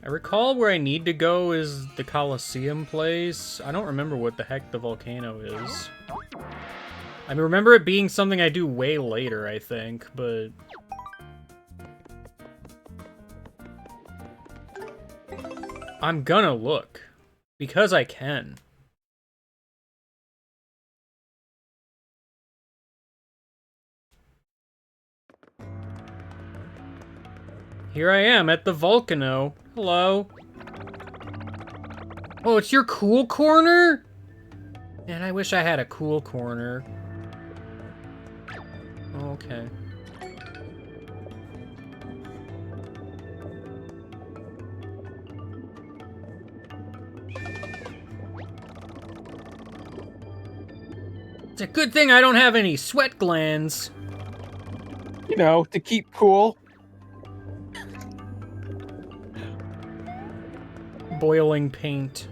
I recall where I need to go is the Colosseum place. I don't remember what the heck the volcano is. I remember it being something I do way later, I think, but... I'm gonna look. Because I can. Here I am at the Volcano. Hello. Oh, it's your cool corner? Man, I wish I had a cool corner. Okay. It's a good thing I don't have any sweat glands. You know, to keep cool. Boiling paint.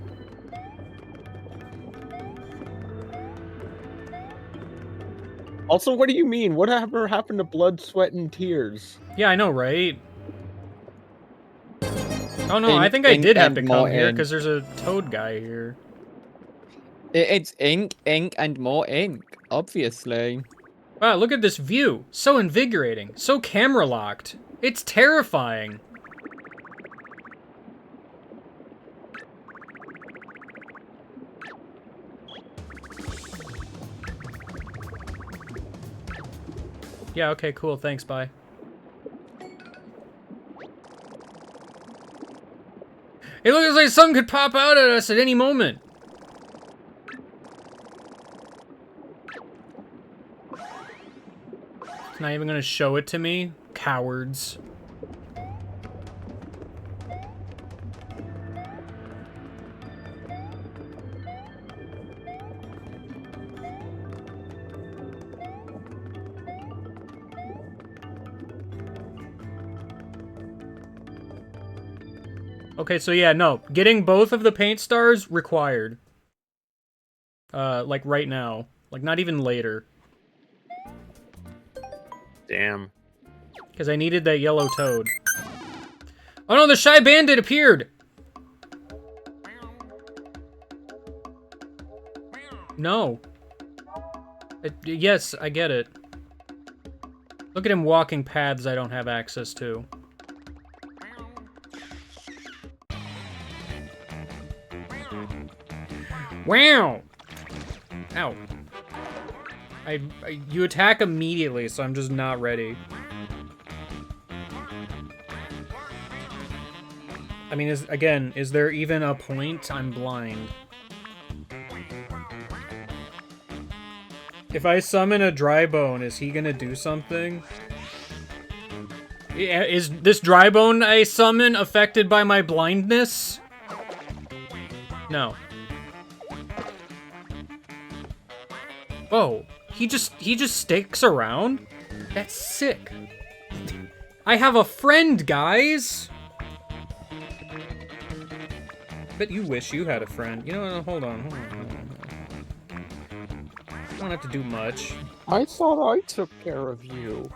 Also, what do you mean? Whatever happened to blood, sweat, and tears? Yeah, I know, right? Oh no, I Ink, think I ink, did have and to more come here ink. because there's a toad guy here. It's ink, ink, and more ink, obviously. Wow, look at this view. So invigorating. So camera locked. It's terrifying. Yeah, okay, cool. Thanks, bye. It looks like something could pop out at us at any moment. It's not even gonna show it to me? Cowards. Okay, so yeah, no. Getting both of the paint stars required. Like right now. Like not even later. Damn. Because I needed that yellow toad. Oh no, the Shy Bandit appeared! No. Yes, I get it. Look at him walking paths I don't have access to. Wow! Ow. You attack immediately, so I'm just not ready. I mean, is there even a point? I'm blind. If I summon a dry bone, is he gonna do something? Is this dry bone I summon affected by my blindness? No. Oh, he just sticks around? That's sick. I have a friend, guys! Bet you wish you had a friend. You know what? Hold on. I don't have to do much. I thought I took care of you.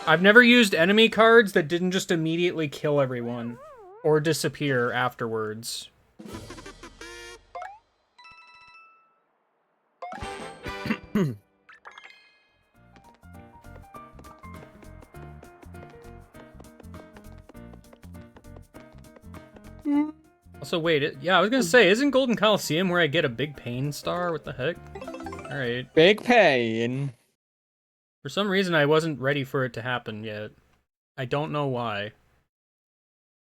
I've never used enemy cards that didn't just immediately kill everyone. Or disappear afterwards. Also, wait, yeah, I was gonna say, isn't Golden Coliseum where I get a big pain star? What the heck? Alright. Big pain. For some reason, I wasn't ready for it to happen yet. I don't know why.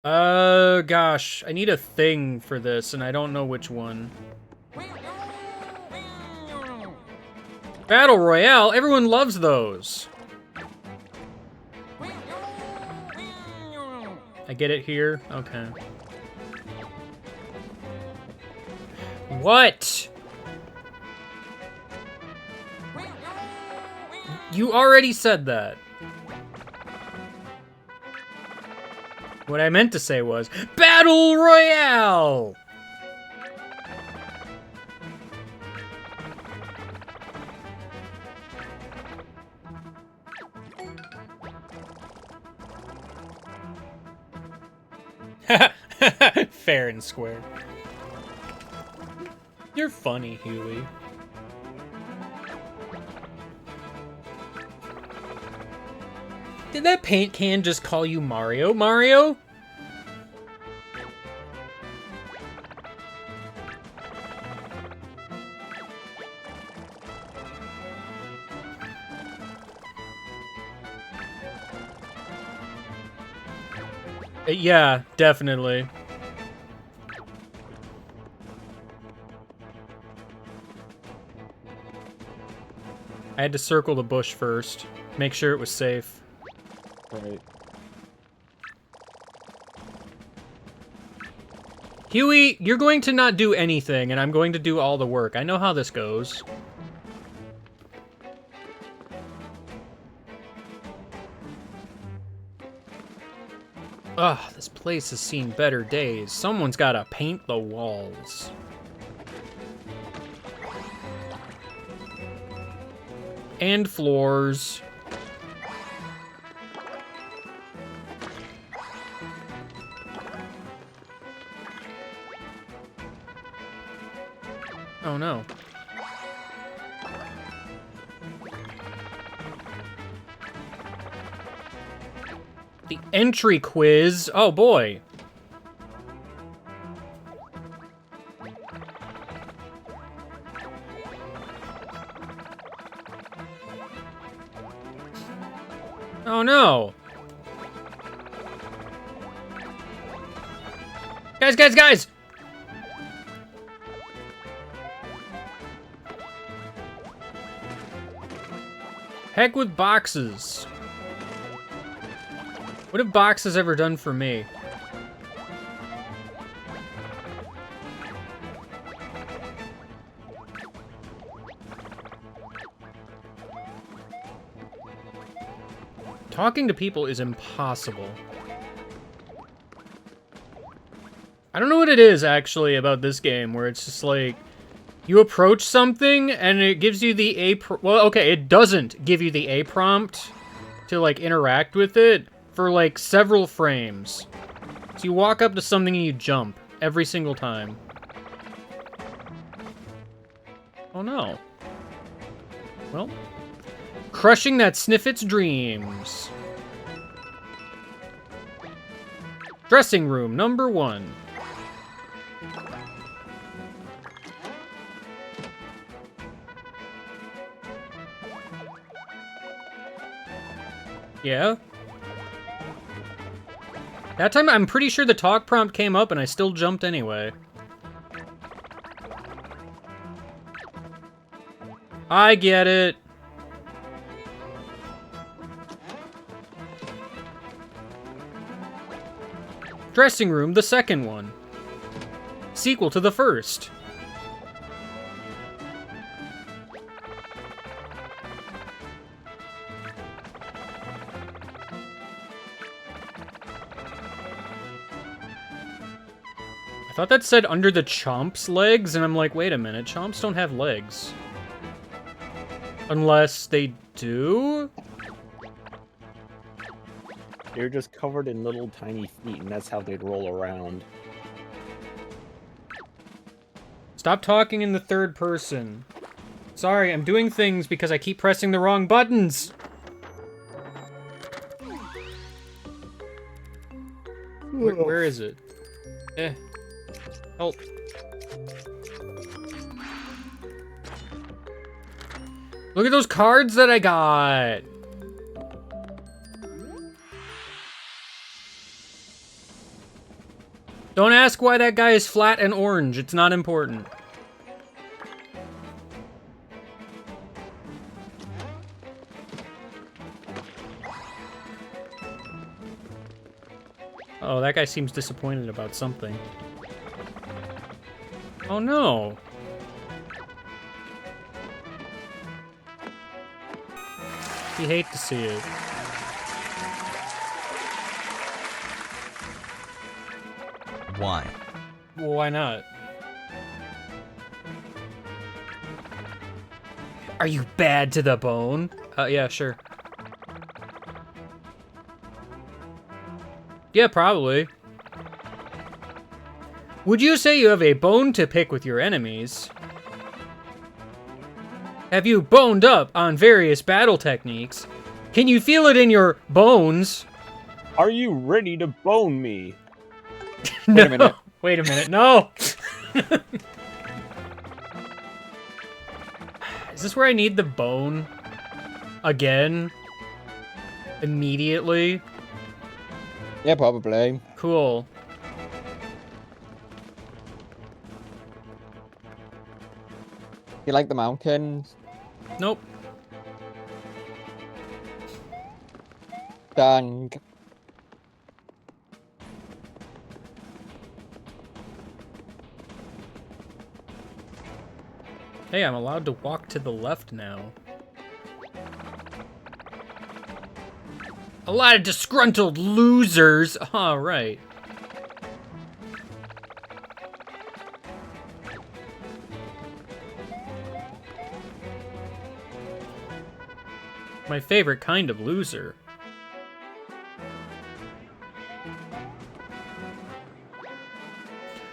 Gosh, I need a thing for this, and I don't know which one. Battle Royale? Everyone loves those! I get it here? Okay. What? You already said that. What I meant to say was, Battle Royale! Fair and square. You're funny, Huey. Did that paint can just call you Mario? Mario? Yeah, definitely. I had to circle the bush first, make sure it was safe. Right. Huey, you're going to not do anything, and I'm going to do all the work. I know how this goes. Ugh, this place has seen better days. Someone's gotta paint the walls. And floors. Oh no. The entry quiz. Oh boy. Oh no. Guys! Heck with boxes. What have boxes ever done for me? Talking to people is impossible. I don't know what it is, actually, about this game, where it's just like, you approach something, and it gives you the well, okay, it doesn't give you the A prompt to, like, interact with it for, like, several frames. So you walk up to something and you jump every single time. Oh, no. Well, crushing that Sniffit's dreams. Dressing room number 1. Yeah? That time, I'm pretty sure the talk prompt came up and I still jumped anyway. I get it. Dressing room, the second one. Sequel to the first. I thought that said under the chomp's legs, and I'm like, wait a minute, chomps don't have legs. Unless they do? They're just covered in little tiny feet, and that's how they'd roll around. Stop talking in the third person. Sorry, I'm doing things because I keep pressing the wrong buttons. Where is it? Help. Look at those cards that I got. Don't ask why that guy is flat and orange. It's not important. Oh, that guy seems disappointed about something. Oh no. You hate to see it. Why? Well, why not? Are you bad to the bone? Yeah, sure. Yeah, probably. Would you say you have a bone to pick with your enemies? Have you boned up on various battle techniques? Can you feel it in your bones? Are you ready to bone me? Wait a minute. Wait a minute, no! Is this where I need the bone? Again? Immediately? Yeah, probably. Cool. You like the mountains? Nope. Dang. Hey, I'm allowed to walk to the left now. A lot of disgruntled losers. All right. My favorite kind of loser.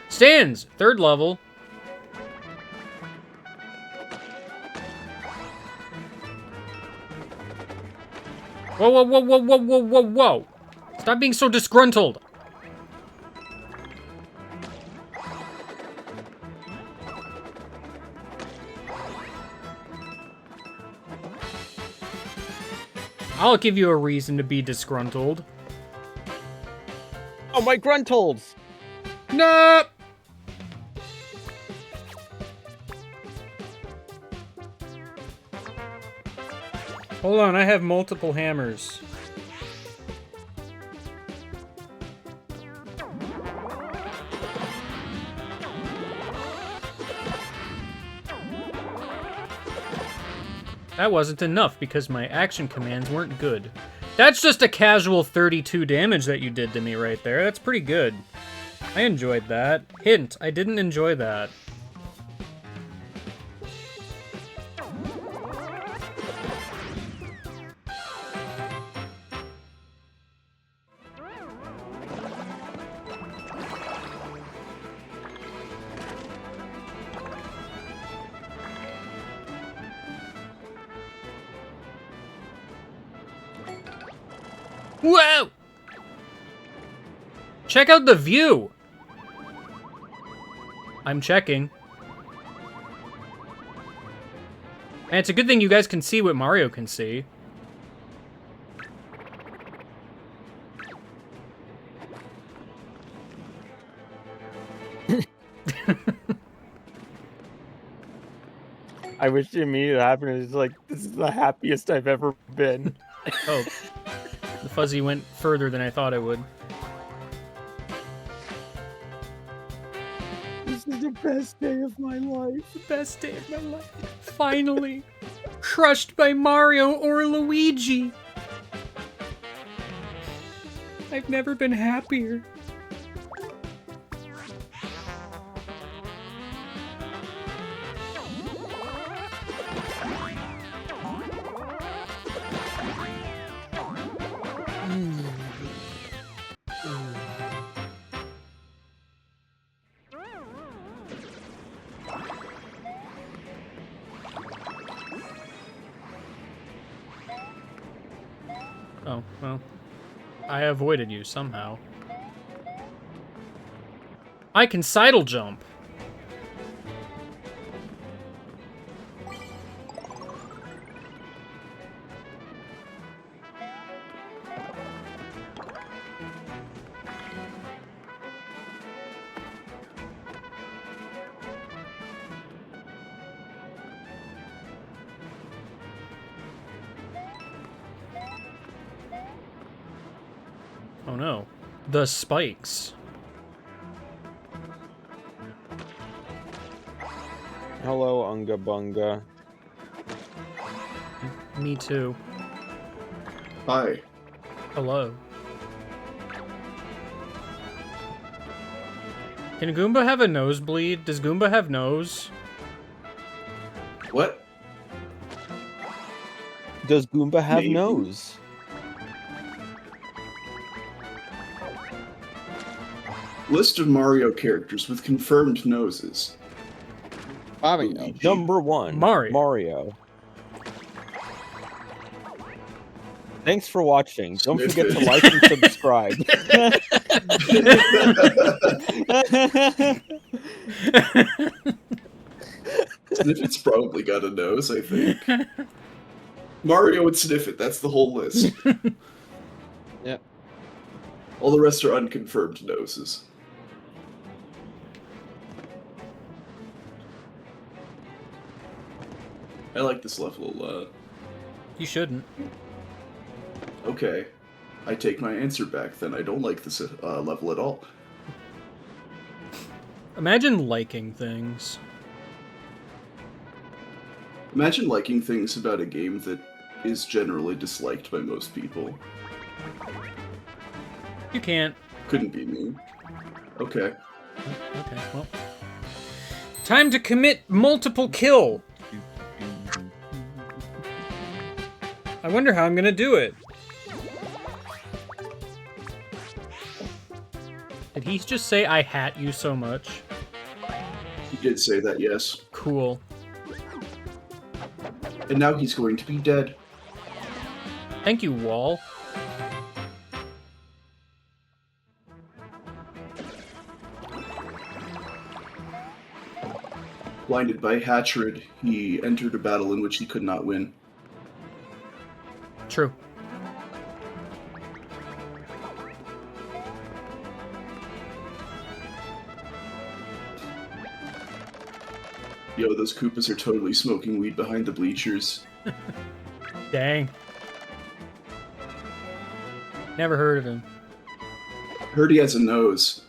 Stands, third level. Whoa, whoa, whoa, whoa, whoa, whoa, whoa, whoa. Stop being so disgruntled. I'll give you a reason to be disgruntled. Oh, my gruntles! No. Hold on, I have multiple hammers. That wasn't enough because my action commands weren't good. That's just a casual 32 damage that you did to me right there. That's pretty good. I enjoyed that. Hint, I didn't enjoy that. Whoa! Check out the view! I'm checking. And it's a good thing you guys can see what Mario can see. I wish it immediately happened. It's like, this is the happiest I've ever been. Oh, the fuzzy went further than I thought it would. This is the best day of my life. The best day of my life. Finally. Crushed by Mario or Luigi. I've never been happier. Oh, well. I avoided you somehow. I can sidle jump. Oh no. The spikes. Hello, Unga Bunga. Me too. Hi. Hello. Can Goomba have a nosebleed? Does Goomba have nose? What? Does Goomba have Maybe. nose? List of Mario characters with confirmed noses. Mario. Luigi. Number 1. Mario. Thanks for watching. Don't Sniff forget to it. like and subscribe. Sniffet's probably got a nose, I think. Mario and Sniffet, that's the whole list. Yep. All the rest are unconfirmed noses. I like this level a lot. You shouldn't. Okay. I take my answer back then. I don't like this level at all. Imagine liking things. Imagine liking things about a game that is generally disliked by most people. You can't. Couldn't be me. Okay. Okay, well. Time to commit multiple kill. I wonder how I'm gonna do it. Did he just say I hat you so much? He did say that, yes. Cool. And now he's going to be dead. Thank you, Wall. Blinded by hatred, he entered a battle in which he could not win. True. Yo, those Koopas are totally smoking weed behind the bleachers. Dang. Never heard of him. Heard he has a nose.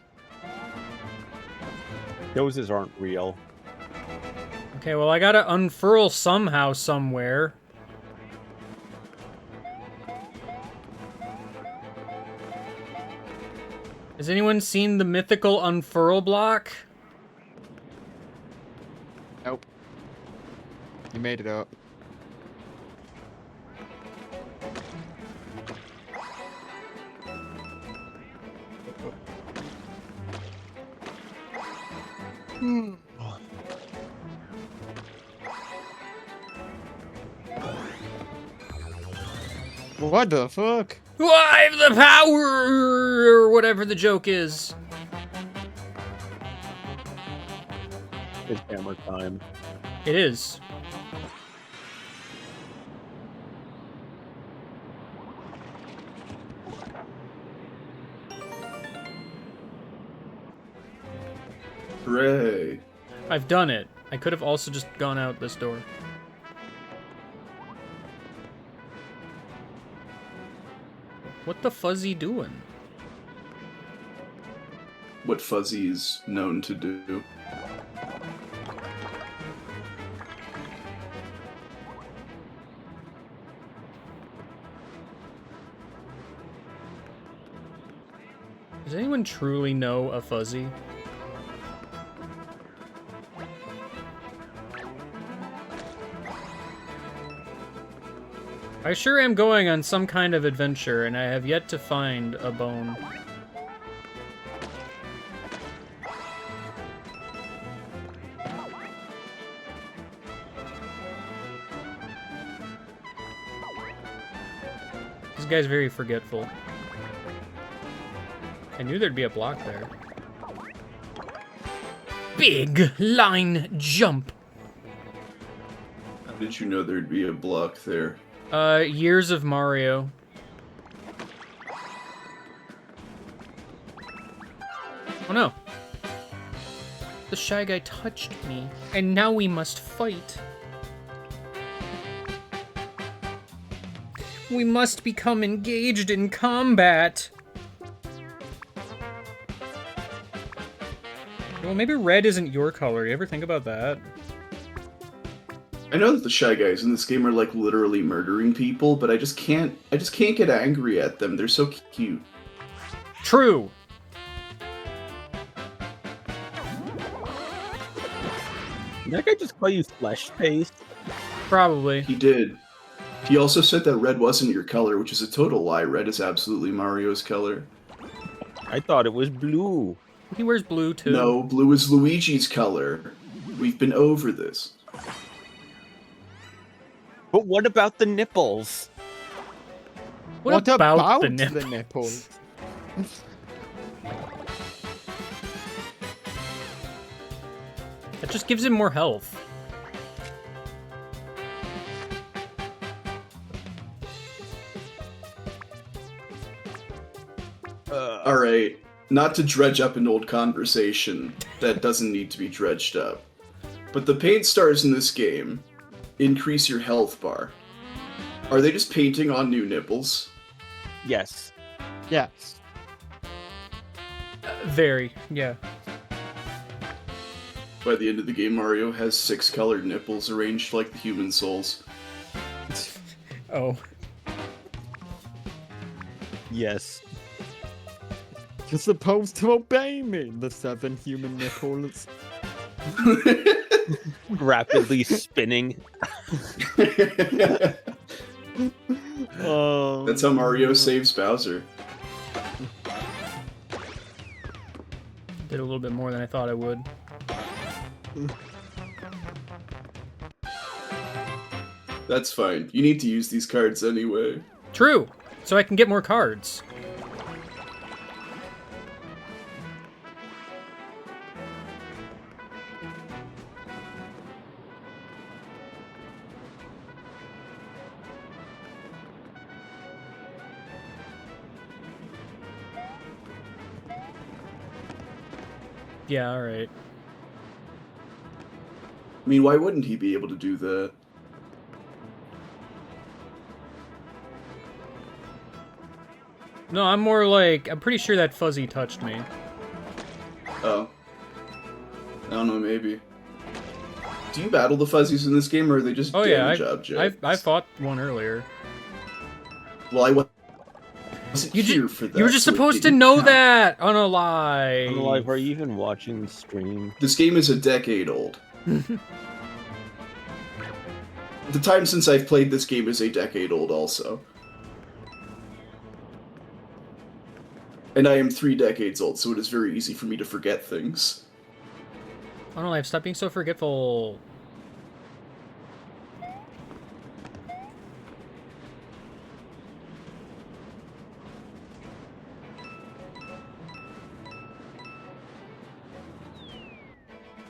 Noses aren't real. Okay, well, I gotta unfurl somehow, somewhere. Has anyone seen the mythical unfurl block? Nope. You made it up. What the fuck? I have the power, or whatever the joke is. It's hammer time. It is. Hooray. I've done it. I could have also just gone out this door. What the fuzzy doing? What Fuzzy is known to do. Does anyone truly know a fuzzy? I sure am going on some kind of adventure, and I have yet to find a bone. This guy's very forgetful. I knew there'd be a block there. Big line jump. How did you know there'd be a block there? Years of Mario. Oh no. The Shy Guy touched me, and now we must fight. We must become engaged in combat. Well, maybe red isn't your color. You ever think about that? I know that the Shy Guys in this game are like literally murdering people, but I just can't get angry at them. They're so cute. True. Did that guy just call you flesh paste? Probably. He did. He also said that red wasn't your color, which is a total lie. Red is absolutely Mario's color. I thought it was blue. He wears blue too. No, blue is Luigi's color. We've been over this. But what about the nipples? What about the nip? the nipples? That just gives him more health. Alright, not to dredge up an old conversation that doesn't need to be dredged up, but the paint stars in this game increase your health bar. Are they just painting on new nipples? Yes. Yes. Very, yeah. By the end of the game, Mario has 6 colored nipples arranged like the human souls. Oh. Yes. You're supposed to obey me, the 7 human nipples. Rapidly spinning. That's how Mario saves Bowser. Did a little bit more than I thought I would. That's fine. You need to use these cards anyway. True! So I can get more cards. Yeah, alright. I mean, why wouldn't he be able to do that? No, I'm more like, I'm pretty sure that fuzzy touched me. Oh. I don't know, maybe. Do you battle the fuzzies in this game, or are they just Oh yeah, damage objects? I fought one earlier. Well, I wasn't You here for that. You were just so it supposed to didn't know count. that on a lie. I'm alive. Are you even watching the stream? This game is a decade old. The time since I've played this game is a decade old also. And I am 3 decades old, so it is very easy for me to forget things. Oh no, I've stopped being so forgetful.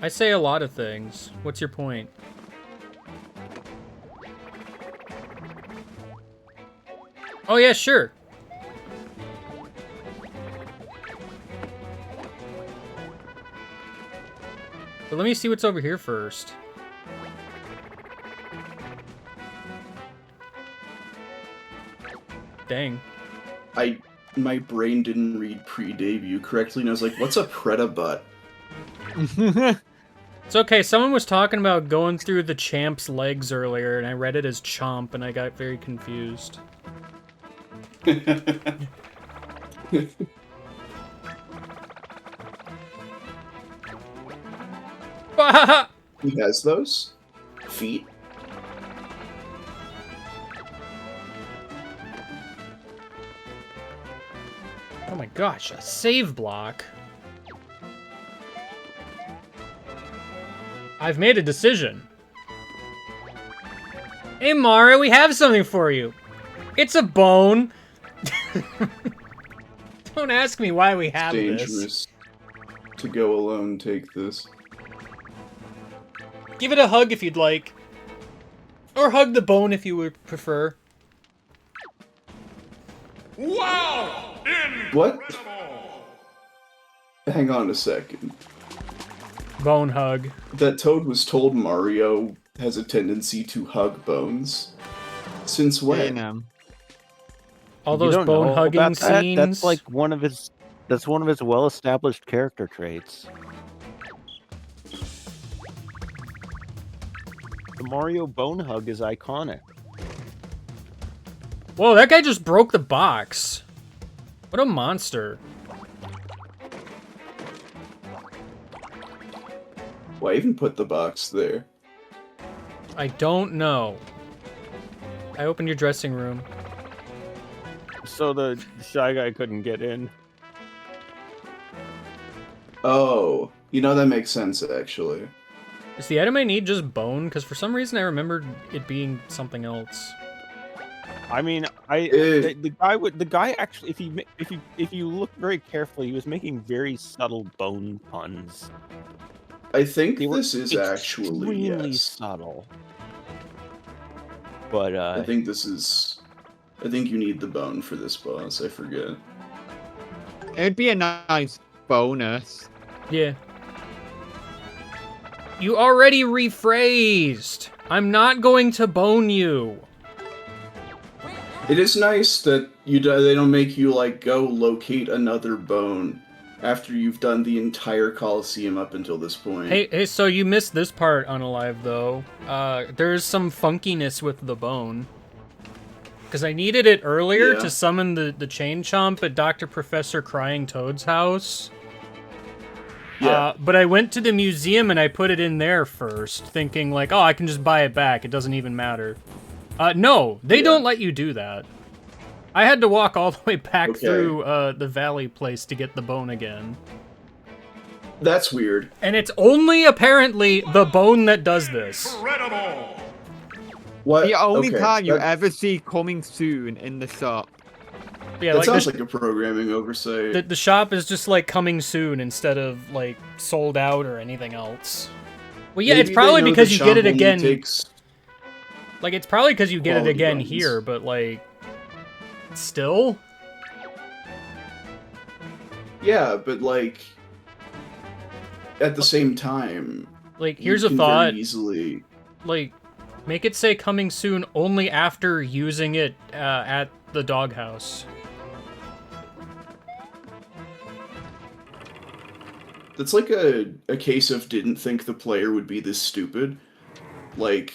I say a lot of things. What's your point? Oh yeah, sure. But let me see what's over here first. Dang. My brain didn't read pre-debut correctly, and I was like, "What's a Predabutt?" It's okay, someone was talking about going through the champ's legs earlier, and I read it as chomp, and I got very confused. He has those feet. Oh my gosh, a save block. I've made a decision. Hey Mario, we have something for you. It's a bone. Don't ask me why we have this. Dangerous to go alone. Take this. Give it a hug if you'd like. Or hug the bone if you would prefer. Wow! What? Hang on a second. Bone hug. That Toad was told Mario has a tendency to hug bones. Since when? All You those don't bone know hugging about that? scenes. That's like one of his. That's one of his well-established character traits. The Mario bone hug is iconic. Whoa, that guy just broke the box. What a monster. Why even put the box there? I don't know. I opened your dressing room. So the Shy Guy couldn't get in. Oh, you know, that makes sense, actually. Is the item I need just bone? Because for some reason I remembered it being something else. I mean, the guy actually, if you look very carefully, he was making very subtle bone puns. I think They were this is actually, extremely yes. subtle. But I think this is... I think you need the bone for this boss, I forget. It'd be a nice bonus. Yeah. You already rephrased. I'm not going to bone you. It is nice that they don't make you, like, go locate another bone after you've done the entire Coliseum up until this point. Hey, so you missed this part, Unalive, though. There's some funkiness with the bone. Because I needed it earlier to summon the Chain Chomp at Dr. Professor Crying Toad's house. Yeah. But I went to the museum and I put it in there first, thinking like, oh, I can just buy it back. It doesn't even matter. No, they don't let you do that. I had to walk all the way back through the valley place to get the bone again. That's weird. And it's only apparently the bone that does this. Incredible! What? The only Okay, time you that- ever see coming soon in the shop. Yeah, that like sounds like a programming oversight. the shop is just like coming soon instead of like sold out or anything else. Well, yeah, Maybe it's they probably know because the you get it shop only again. takes- Like it's probably because you get it quality again bones. here, but like still. Yeah, but like at the same time, Like you here's a can thought. very easily. Like make it say coming soon only after using it at the doghouse. That's like a case of didn't think the player would be this stupid. Like,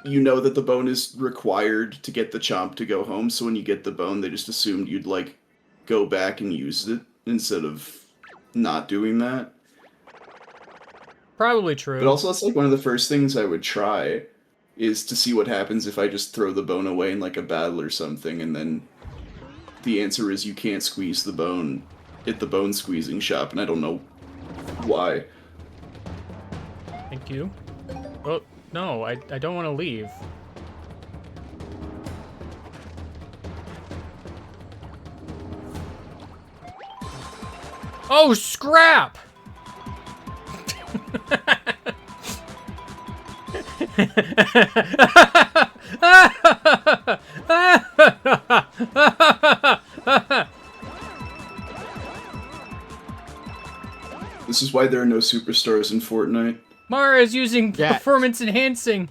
you know that the bone is required to get the chomp to go home, so when you get the bone, they just assumed you'd, like, go back and use it instead of not doing that. Probably true. But also, that's like one of the first things I would try, is to see what happens if I just throw the bone away in, like, a battle or something, and then the answer is you can't squeeze the bone at the bone squeezing shop, and I don't know why. Thank you. Oh, no, I don't want to leave. Oh, scrap! This is why there are no superstars in Fortnite. Mara's using Get. performance enhancing.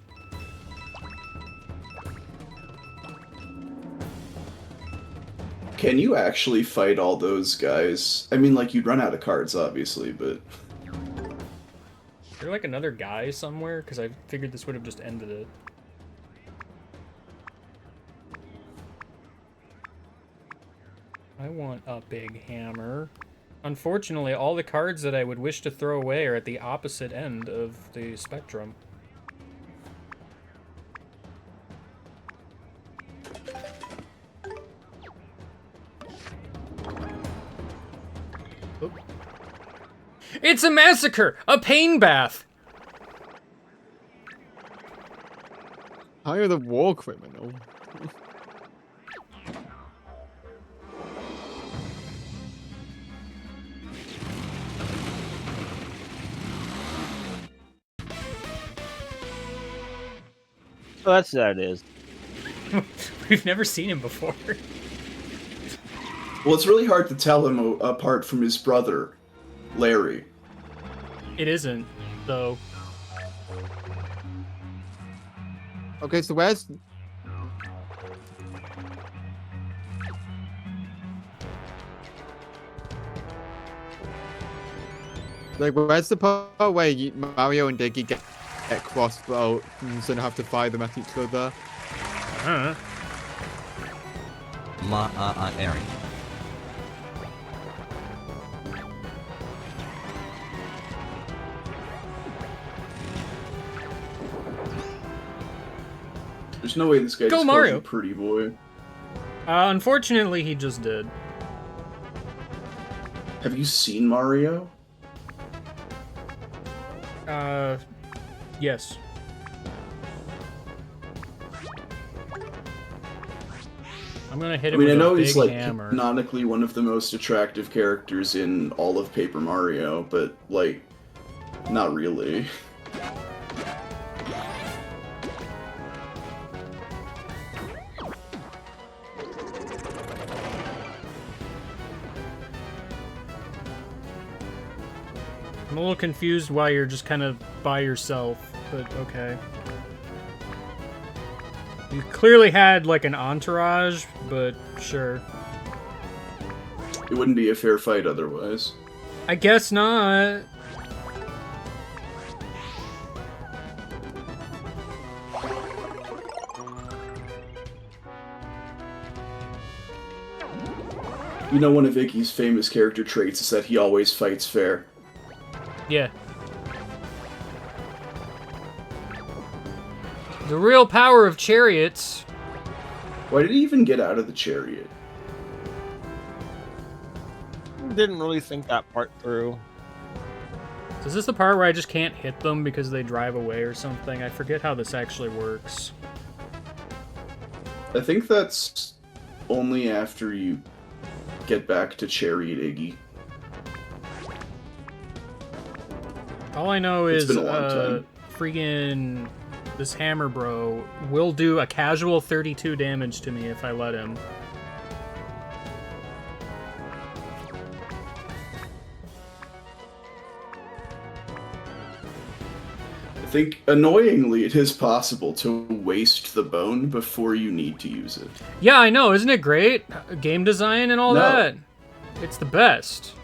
Can you actually fight all those guys? I mean, like, you'd run out of cards, obviously, but... Is there like another guy somewhere? Because I figured this would have just ended it. I want a big hammer. Unfortunately, all the cards that I would wish to throw away are at the opposite end of the spectrum. Oop. It's a massacre! A pain bath! Hire the war criminal. So that's that it is. We've never seen him before. Well, it's really hard to tell him apart from his brother, Larry. It isn't, though. Okay, so where's... Like, where's the part where Mario and Diggy get crossbows and have to fire them at each other? Aaron. There's no way this guy Go just Mario. calls you pretty boy. Unfortunately, he just did. Have you seen Mario? Yes. I'm gonna hit I him mean, I with know a big he's like hammer. canonically one of the most attractive characters in all of Paper Mario, but like, not really. I'm a little confused why you're just kind of by yourself, but okay. You clearly had like an entourage, but sure. It wouldn't be a fair fight otherwise. I guess not. You know, one of Iggy's famous character traits is that he always fights fair. Yeah. The real power of chariots. Why did he even get out of the chariot? Didn't really think that part through. So is this the part where I just can't hit them because they drive away or something? I forget how this actually works. I think that's only after you get back to Chariot Iggy. All I know It's is, been a long time. freaking this hammer bro will do a casual 32 damage to me if I let him. I think, annoyingly, it is possible to waste the bone before you need to use it. Yeah, I know, isn't it great? Game design and all No. that. It's the best.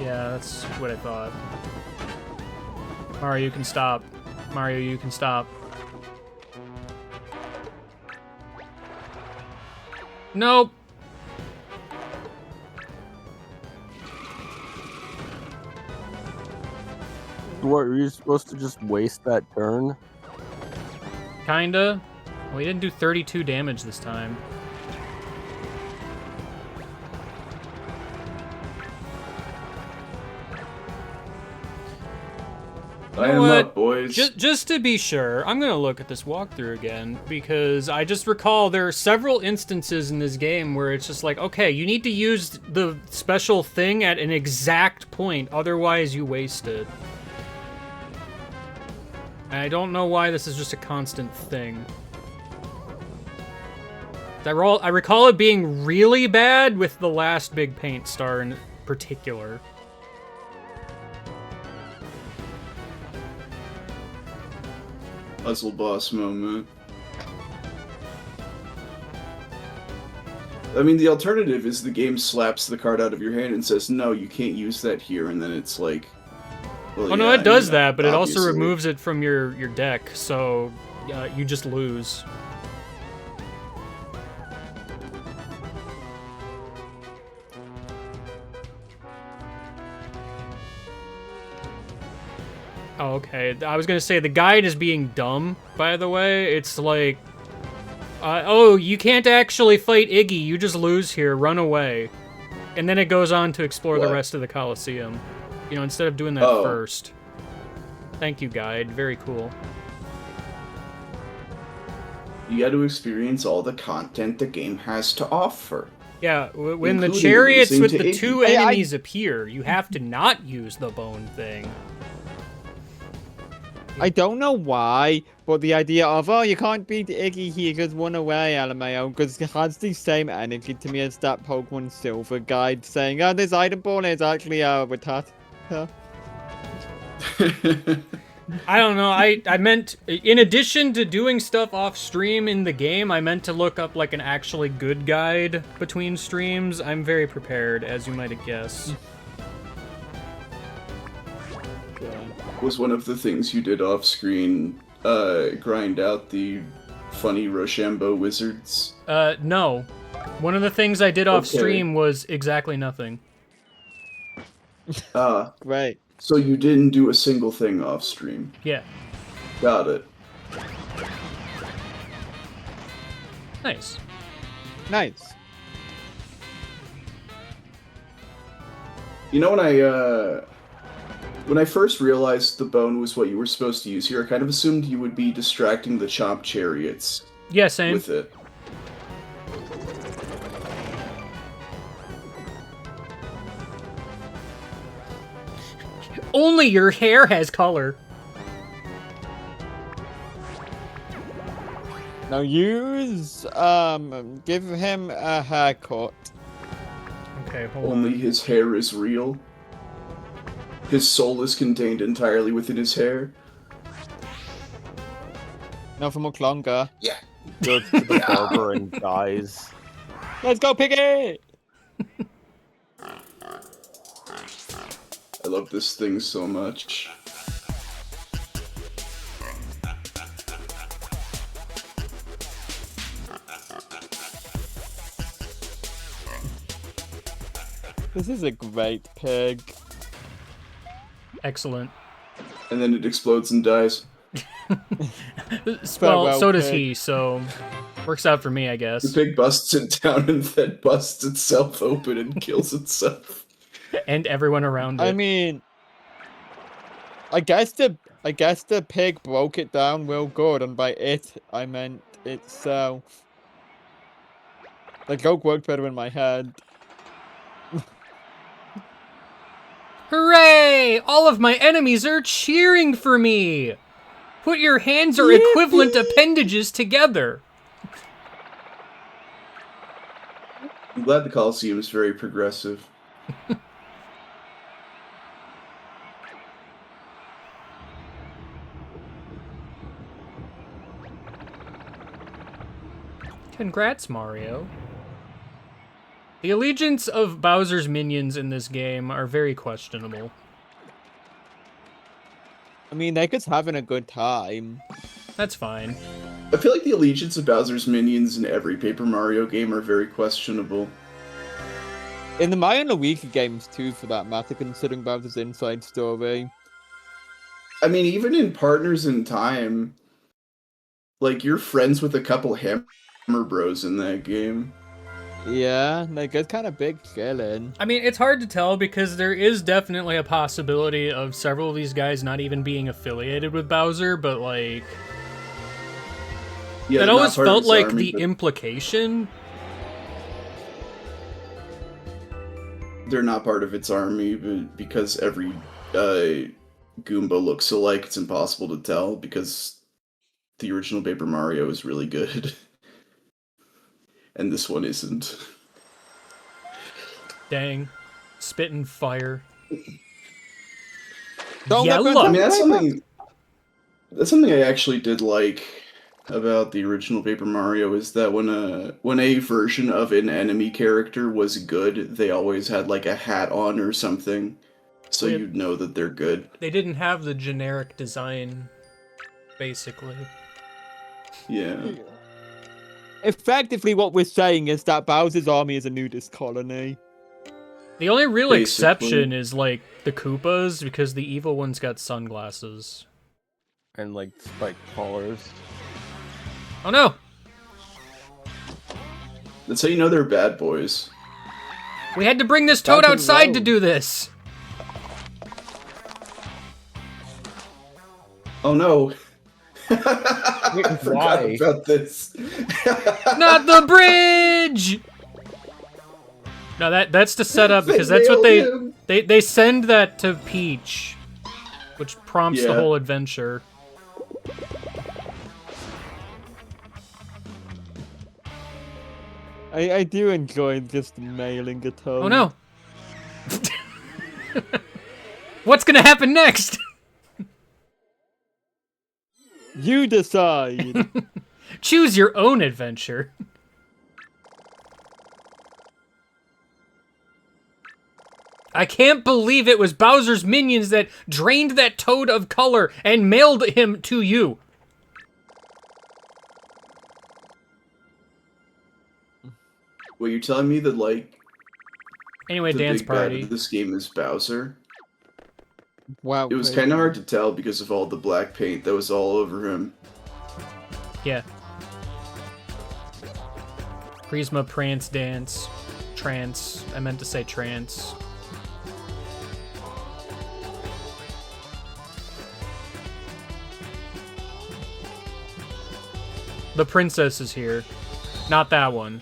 Yeah, that's what I thought. Mario, you can stop. Mario, you can stop. Nope. What, were you supposed to just waste that turn? Kinda. Well, he didn't do 32 damage this time. I know am what? up, boys. Just to be sure, I'm gonna look at this walkthrough again because I just recall there are several instances in this game where it's just like, okay, you need to use the special thing at an exact point, otherwise you waste it. And I don't know why this is just a constant thing. I recall it being really bad with the last big paint star in particular. Puzzle boss moment. I mean, the alternative is the game slaps the card out of your hand and says, no, you can't use that here, and then it's like... Well, Oh no, yeah, it does I mean, that, but it also obviously. removes it from your deck, so you just lose. Oh, okay. I was gonna say, the guide is being dumb, by the way. It's like, oh, you can't actually fight Iggy, you just lose here, run away. And then it goes on to explore the What? rest of the Colosseum. You know, instead of doing that Oh. first. Thank you, guide. Very cool. You got to experience all the content the game has to offer. Yeah, when the Including chariots losing with to the Iggy. two enemies appear, you have to not use the bone thing. I don't know why, but the idea of, oh, you can't beat Iggy here, just run away, LMAO, because it has the same energy to me as that Pokemon Silver guide saying, oh, this item ball is actually a Rattata. I don't know, I meant, in addition to doing stuff off stream in the game, I meant to look up like an actually good guide between streams. I'm very prepared, as you might guess. Was one of the things you did off screen grind out the funny Rochambeau wizards? No. One of the things I did off Okay. stream was exactly nothing. Great. So you didn't do a single thing off stream. Yeah. Got it. Nice. Nice. You know, when I first realized the bone was what you were supposed to use here, I kind of assumed you would be distracting the chomp chariots Yeah, same. with it. Only your hair has color. Now use, give him a haircut. Okay, hold Only on. his hair is real. His soul is contained entirely within his hair. Not for much longer. Goes to the barber and dies. Let's go, Piggy! I love this thing so much. This is a great pig. Excellent. And then it explodes and dies. Well, Farewell, so does pig. he, so works out for me, I The guess. pig busts it down and then busts itself open and kills itself. And everyone around it. I mean, I guess the pig broke it down real good, and by it I meant itself. The joke worked better in my head. Hooray! All of my enemies are cheering for me! Put your hands or equivalent appendages together. I'm glad the Colosseum is very progressive. Congrats, Mario. The allegiance of Bowser's minions in this game are very questionable. I mean, they're just having a good time. That's fine. I feel like the allegiance of Bowser's minions in every Paper Mario game are very questionable. In the Mario and Luigi games too, for that matter, considering Bowser's inside story. I mean, even in Partners in Time, like, you're friends with a couple Hammer Bros in that game. Yeah, they get kind of big chillin'. I mean, it's hard to tell because there is definitely a possibility of several of these guys not even being affiliated with Bowser, but like... Yeah, That they're not always part of felt his like army, the but implication. they're not part of its army, but because every Goomba looks alike, it's impossible to tell, because the original Paper Mario is really good. and this one isn't. Dang. Spitting fire. Don't let Yellow. I mean, that's something I actually did like about the original Paper Mario is that when a version of an enemy character was good, they always had like a hat on or something, so Yeah. you'd know that they're good. They didn't have the generic design, basically. Yeah. Effectively, what we're saying is that Bowser's army is a nudist colony. The only real Basically. exception is, like, the Koopas, because the evil one's got sunglasses. And like spiked collars. Oh no! That's how you know they're bad boys. We had to bring this toad Back in outside to road. do this! Oh no. Wait, I forgot why? about this. Not the bridge! No, that's to set up, because that's what nailed him. they send that to Peach, which prompts the Yeah. whole adventure. I do enjoy just mailing a toad. Oh no! What's gonna happen next? You decide. Choose your own adventure. I can't believe it was Bowser's minions that drained that toad of color and mailed him to you. Wait, you're telling me that like Anyway, the dance big bad party. of this game is Bowser? Wow. It was kind of hard to tell because of all the black paint that was all over him. Yeah. Prisma, prance, dance, trance. I meant to say trance. The princess is here. Not that one.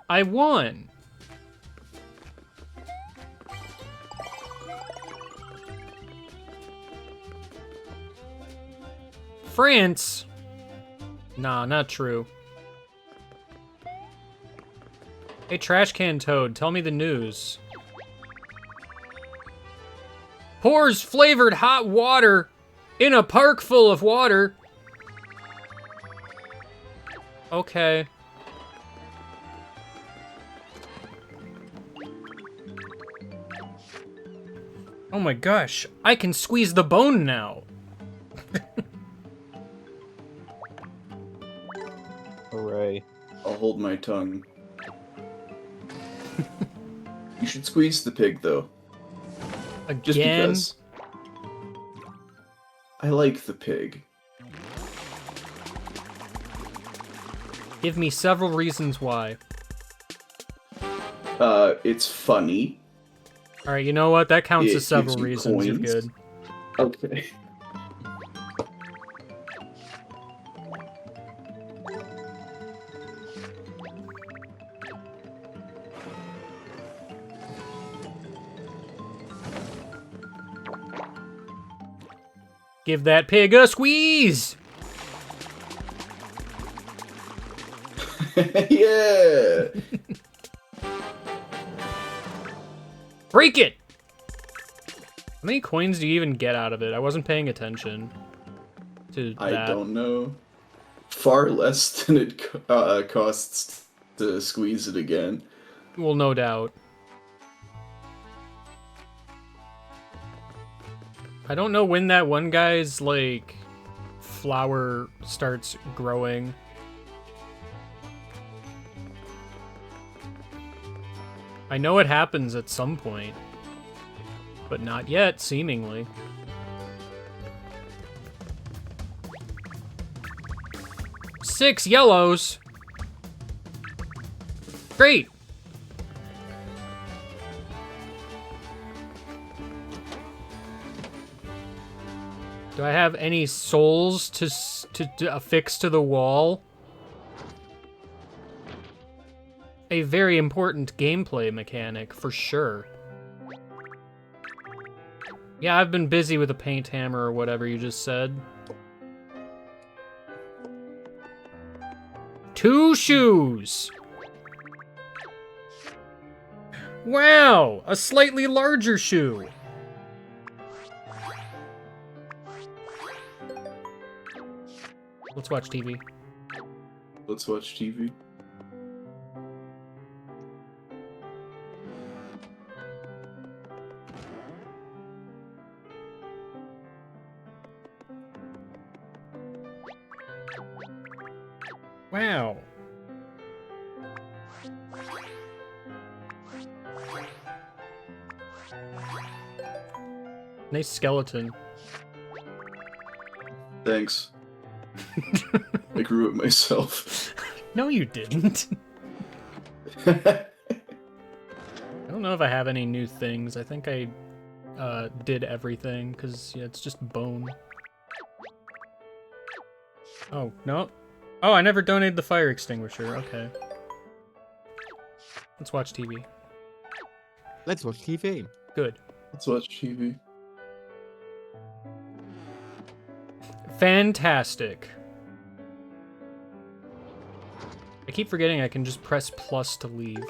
I won. France? Nah, not true. Hey, Trash Can Toad, tell me the news. Pours flavored hot water in a park full of water. Okay. Oh my gosh, I can squeeze the bone now. Hooray. I'll hold my tongue. You should squeeze the pig, though. Just Again? because. I like the pig. Give me several reasons why. It's funny. Alright, you know what? That counts It as several gives you reasons. You're coins. good. Okay. Give that pig a squeeze! Yeah! Break it! How many coins do you even get out of it? I wasn't paying attention to that. I don't know. Far less than it costs to squeeze it again. Well, no doubt. I don't know when that one guy's, like, flower starts growing. I know it happens at some point. But not yet, seemingly. Six yellows! Great! Do I have any souls to affix to the wall? A very important gameplay mechanic, for sure. Yeah, I've been busy with a paint hammer or whatever you just said. 2 shoes! Wow! A slightly larger shoe! Let's watch TV. Let's watch TV. Wow. Nice skeleton. Thanks. I grew it myself. No, you didn't. I don't know if I have any new things. I think I did everything, because yeah, it's just bone. Oh, no. Oh, I never donated the fire extinguisher. Okay. Let's watch TV. Let's watch TV. Good. Let's watch TV. Fantastic. I keep forgetting I can just press plus to leave.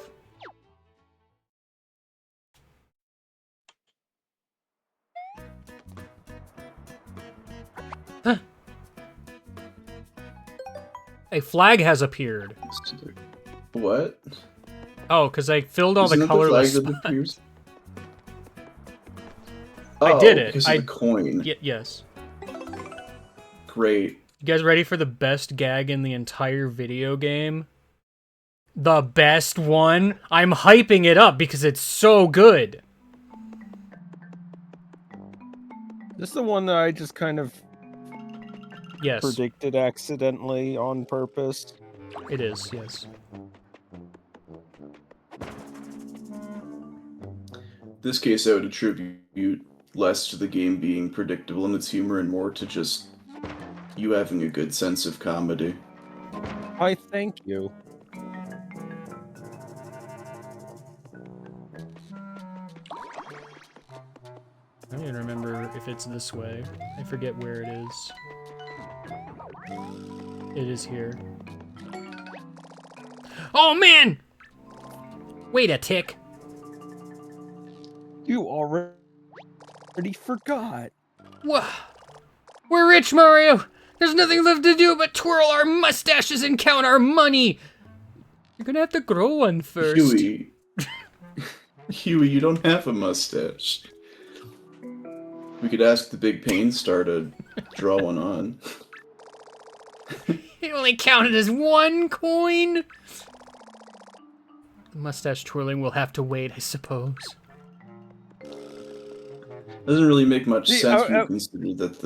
Huh. A flag has appeared. What? Oh, because I filled all Isn't the that flag colorless that spots. appears? I did it. Because I- of the coin. Yes. Great. You guys ready for the best gag in the entire video game? The best one? I'm hyping it up because it's so good. This is the one that I just kind of Yes, predicted accidentally on purpose. it is, yes. This case, I would attribute less to the game being predictable in its humor and more to just you having a good sense of comedy. I thank you. I don't even remember if it's this way. I forget where it is. It is here. Oh, man! Wait a tick. You already forgot. Wha- We're rich, Mario! There's nothing left to do but twirl our mustaches and count our money! You're gonna have to grow one first. Huey. Huey, you don't have a mustache. We could ask the Big Pain Star to draw one on. It only counted as 1 coin? The mustache twirling will have to wait, I suppose. Doesn't really make much See, sense I- when you consider that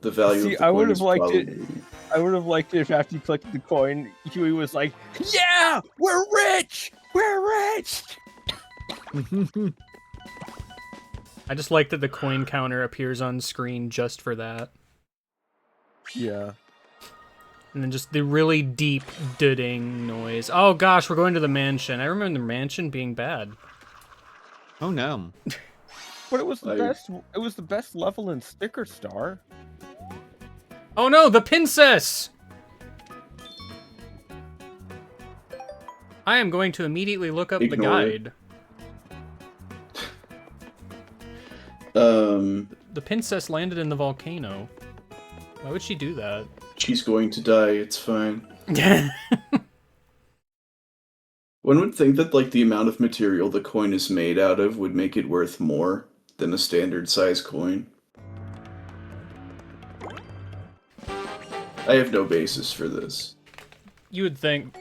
the value See, of the I coin would is have liked it. probably... I would have liked it if after you collected the coin, Huey was like, "Yeah, we're rich! We're rich!" I just like that the coin counter appears on screen just for that. Yeah. And then just the really deep dudding noise. Oh gosh, we're going to the mansion. I remember the mansion being bad. Oh no. But it was the I- best. It was the best level in Sticker Star. Oh no, the princess! I am going to immediately look up the Ignore it. guide. The princess landed in the volcano. Why would she do that? She's going to die, it's fine. One would think that, like, the amount of material the coin is made out of would make it worth more than a standard size coin. I have no basis for this. You would think.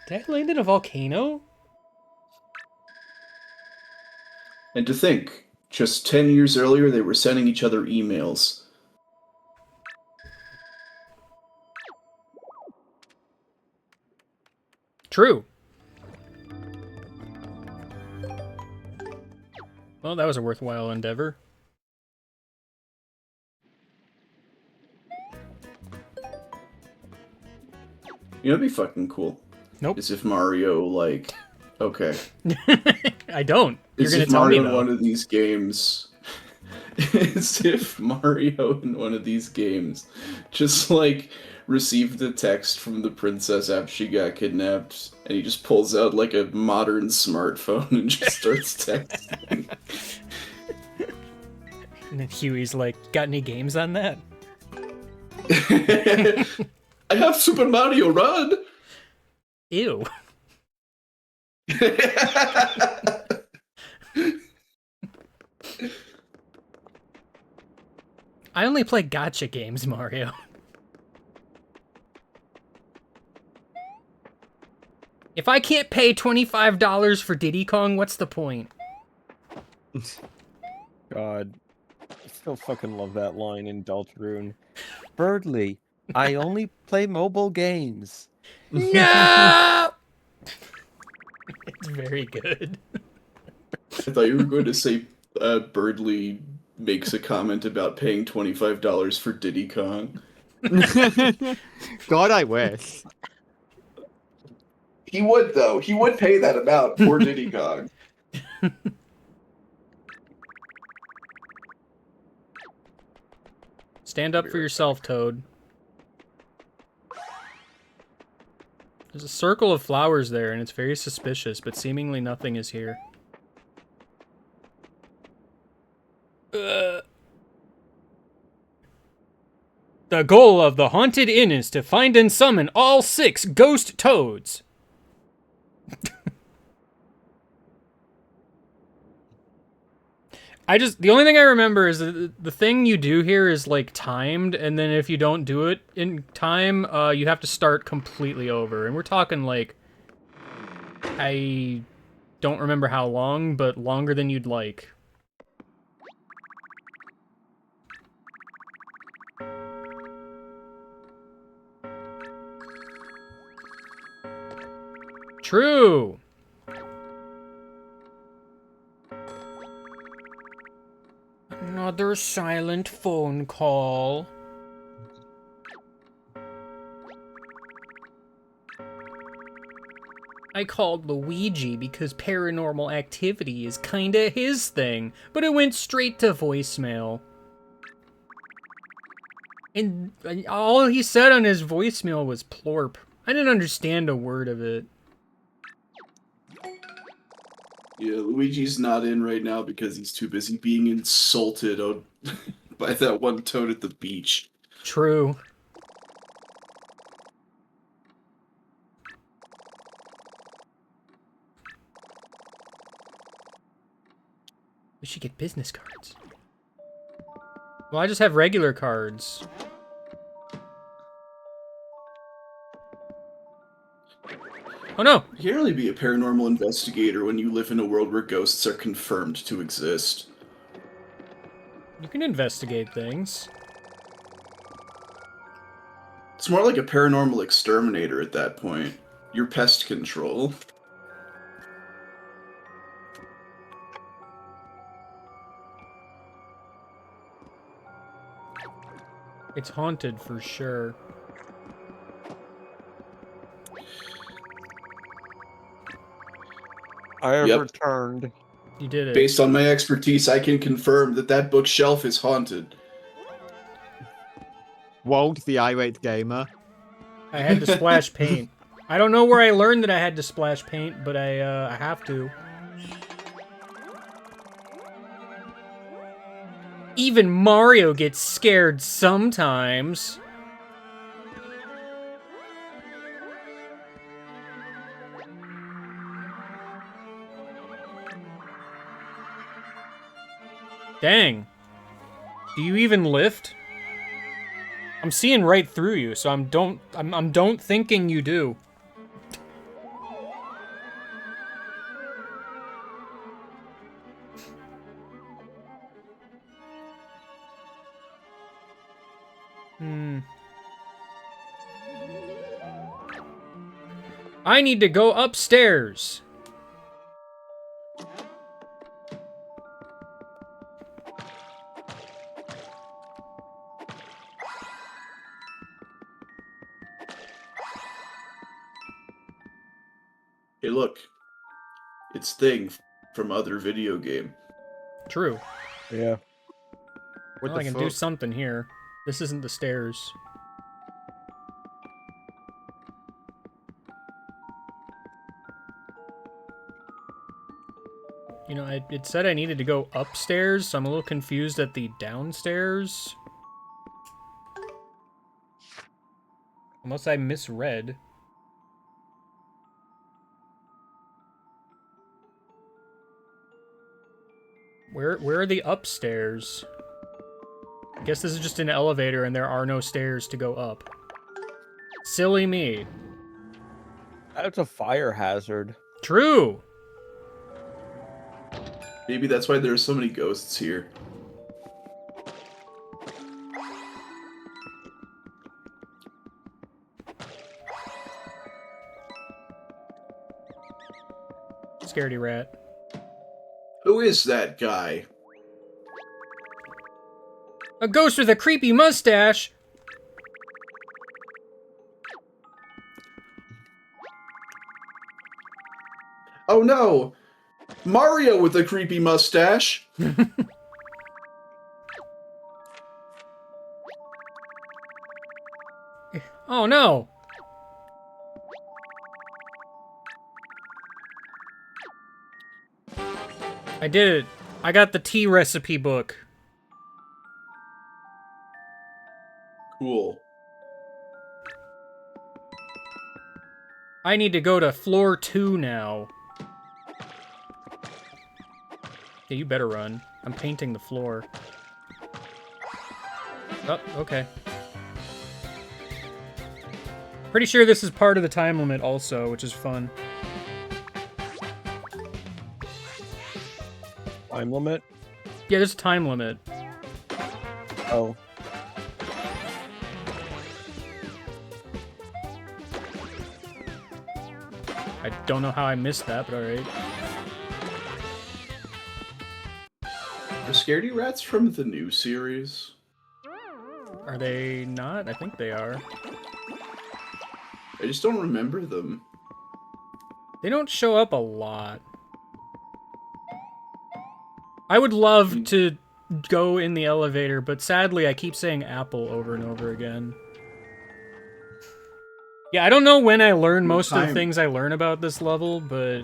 Did I land in a volcano? And to think, just 10 years earlier they were sending each other emails. True. Well, that was a worthwhile endeavor. You know, it'd be fucking cool. Nope. Is if Mario, like... Okay. I don't. You're Is gonna if tell me Mario in though. one of these games. Is if Mario in one of these games just like received a text from the princess after she got kidnapped, and he just pulls out like a modern smartphone and just starts texting. And then Huey's like, "Got any games on that?" I have Super Mario Run. Ew. I only play gotcha games, Mario. If I can't pay $25 for Diddy Kong, what's the point? God, I still fucking love that line in Deltarune. Birdly, I only play mobile games. No! It's very good. I thought you were going to say Birdley makes a comment about paying $25 for Diddy Kong. God, I wish. He would, though. He would pay that amount for Diddy Kong. Stand up for yourself, Toad. There's a circle of flowers there, and it's very suspicious, but seemingly nothing is here. The goal of the Haunted Inn is to find and summon all 6 ghost toads. The only thing I remember is the thing you do here is like timed, and then if you don't do it in time, you have to start completely over. And we're talking like, I don't remember how long, but longer than you'd like. True. Another silent phone call. I called Luigi because paranormal activity is kinda his thing, but it went straight to voicemail. And all he said on his voicemail was plorp. I didn't understand a word of it. Yeah, Luigi's not in right now because he's too busy being insulted by that one toad at the beach. True. We should get business cards. Well, I just have regular cards. Oh no! You can't really be a paranormal investigator when you live in a world where ghosts are confirmed to exist. You can investigate things. It's more like a paranormal exterminator at that point. You're pest control. It's haunted for sure. I have Yep. returned. You did it. Based on my expertise, I can confirm that that bookshelf is haunted. Walt, the irate gamer. I had to splash paint. I don't know where I learned that I had to splash paint, but I have to. Even Mario gets scared sometimes. Dang. Do you even lift? I'm seeing right through you, so I'm don't thinking you do. I need to go upstairs. Hey, look. It's Thing from other video game. True. Yeah. What Well, the I can fuck? do something here. This isn't the stairs. You know, it said I needed to go upstairs, so I'm a little confused at the downstairs. Unless I misread. Where are the upstairs? I guess this is just an elevator and there are no stairs to go up. Silly me. That's a fire hazard. True! Maybe that's why there are so many ghosts here. Scaredy rat. Who is that guy? A ghost with a creepy mustache! Oh no! Mario with a creepy mustache! Oh no! I did it. I got the tea recipe book. Cool. I need to go to floor 2 now. Yeah, you better run. I'm painting the floor. Oh, okay. Pretty sure this is part of the time limit also, which is fun. Time limit? Yeah, there's a time limit. Oh. I don't know how I missed that, but alright. Are Scaredy Rats from the new series? Are they not? I think they are. I just don't remember them. They don't show up a lot. I would love to go in the elevator, but sadly I keep saying apple over and over again. Yeah, I don't know when I learn most of the things I learn about this level, but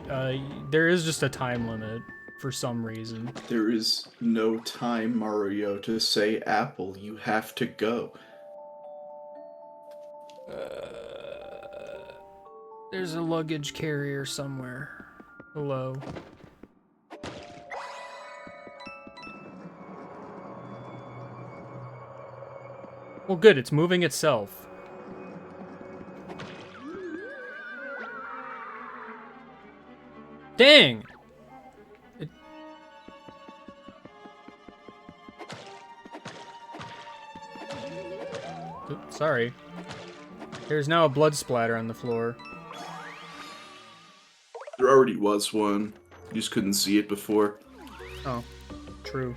there is just a time limit for some reason. There is no time, Mario, to say apple. You have to go. There's a luggage carrier somewhere. Hello. Well, good, it's moving itself. Dang! Oops, sorry. There's now a blood splatter on the floor. There already was one. You just couldn't see it before. Oh, true.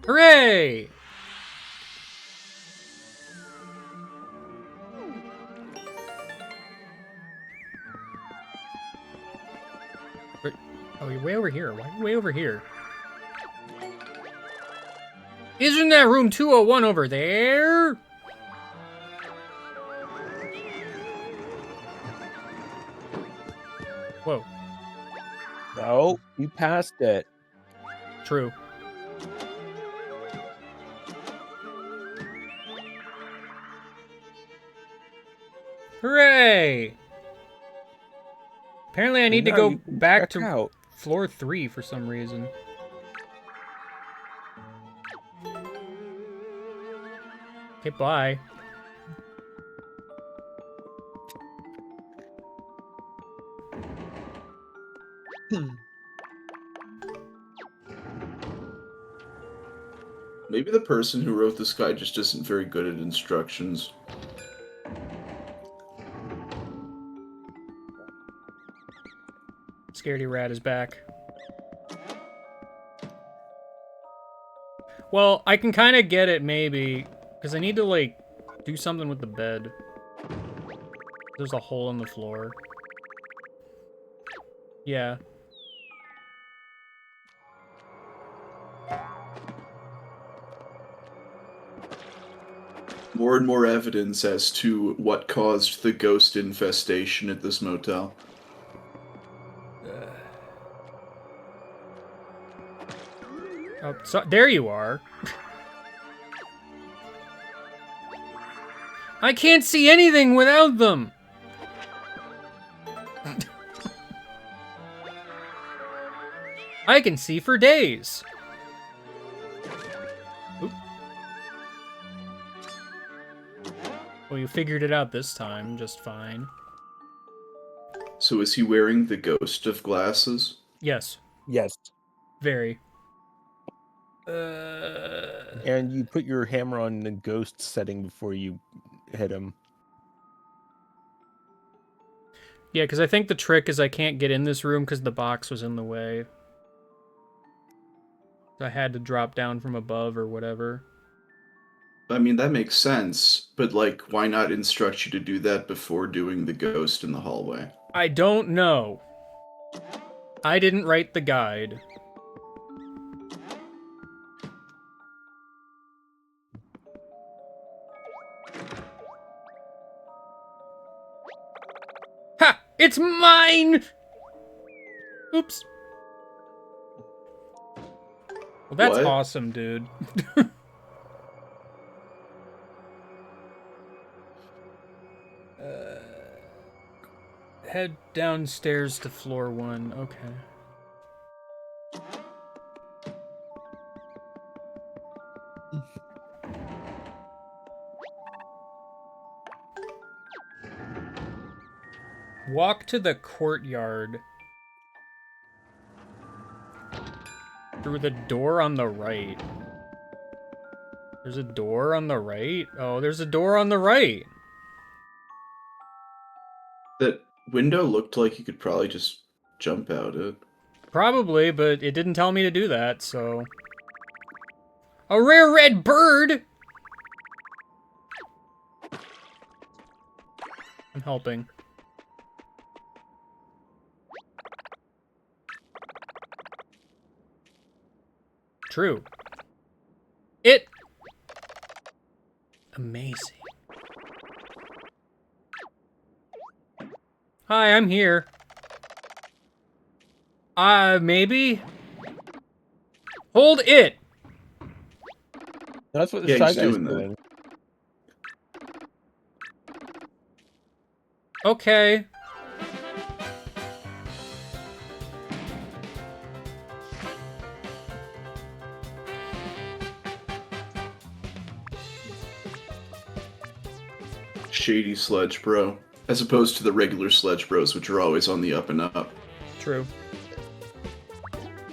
Hooray! Oh, you're way over here. Why are you way over here? Isn't that room 201 over there? Whoa. No, you passed it. True. Hooray! Apparently I need to Now go you can back check to out. floor 3 for some reason. Okay, bye. Maybe the person who wrote this guide just isn't very good at instructions. Scaredy Rat is back. Well, I can kind of get it, maybe, because I need to, like, Do something with the bed. There's a hole in the floor. Yeah. More and more evidence as to what caused the ghost infestation at this motel. Oh, so there you are. I can't see anything without them. I can see for days. Oop. Well, you figured it out this time just fine. So is he wearing the ghost of glasses? Yes, Yes. very. And you put your hammer on the ghost setting before you hit him. Yeah, because I think the trick is I can't get in this room because the box was in the way. I had to drop down from above or whatever. I mean, that makes sense, but like, why not instruct you to do that before doing the ghost in the hallway? I don't know. I didn't write the guide. Ha! It's mine! Oops. Well, that's What? awesome, dude. Head downstairs to floor 1. Okay. Walk to the courtyard. Through the door on the right. There's a door on the right? Oh, there's a door on the right. That window looked like you could probably just jump out it. Probably, but it didn't tell me to do that, so... A rare red bird! I'm helping. True. It... Amazing. Hi, I'm here. Maybe? Hold it! That's what the Yeah, shy he's guy's doing that. doing. Okay. Shady Sledge Bro. As opposed to the regular Sledge Bros, which are always on the up and up. True.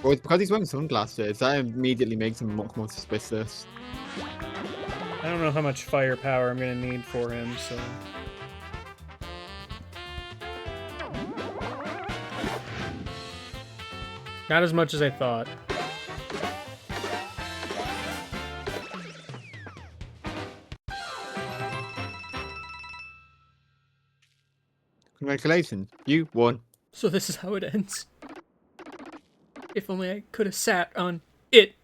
Well, because he's wearing sunglasses, that immediately makes him much more suspicious. I don't know how much firepower I'm gonna need for him, so... Not as much as I thought. Congratulations, you won. So this is how it ends. If only I could have sat on it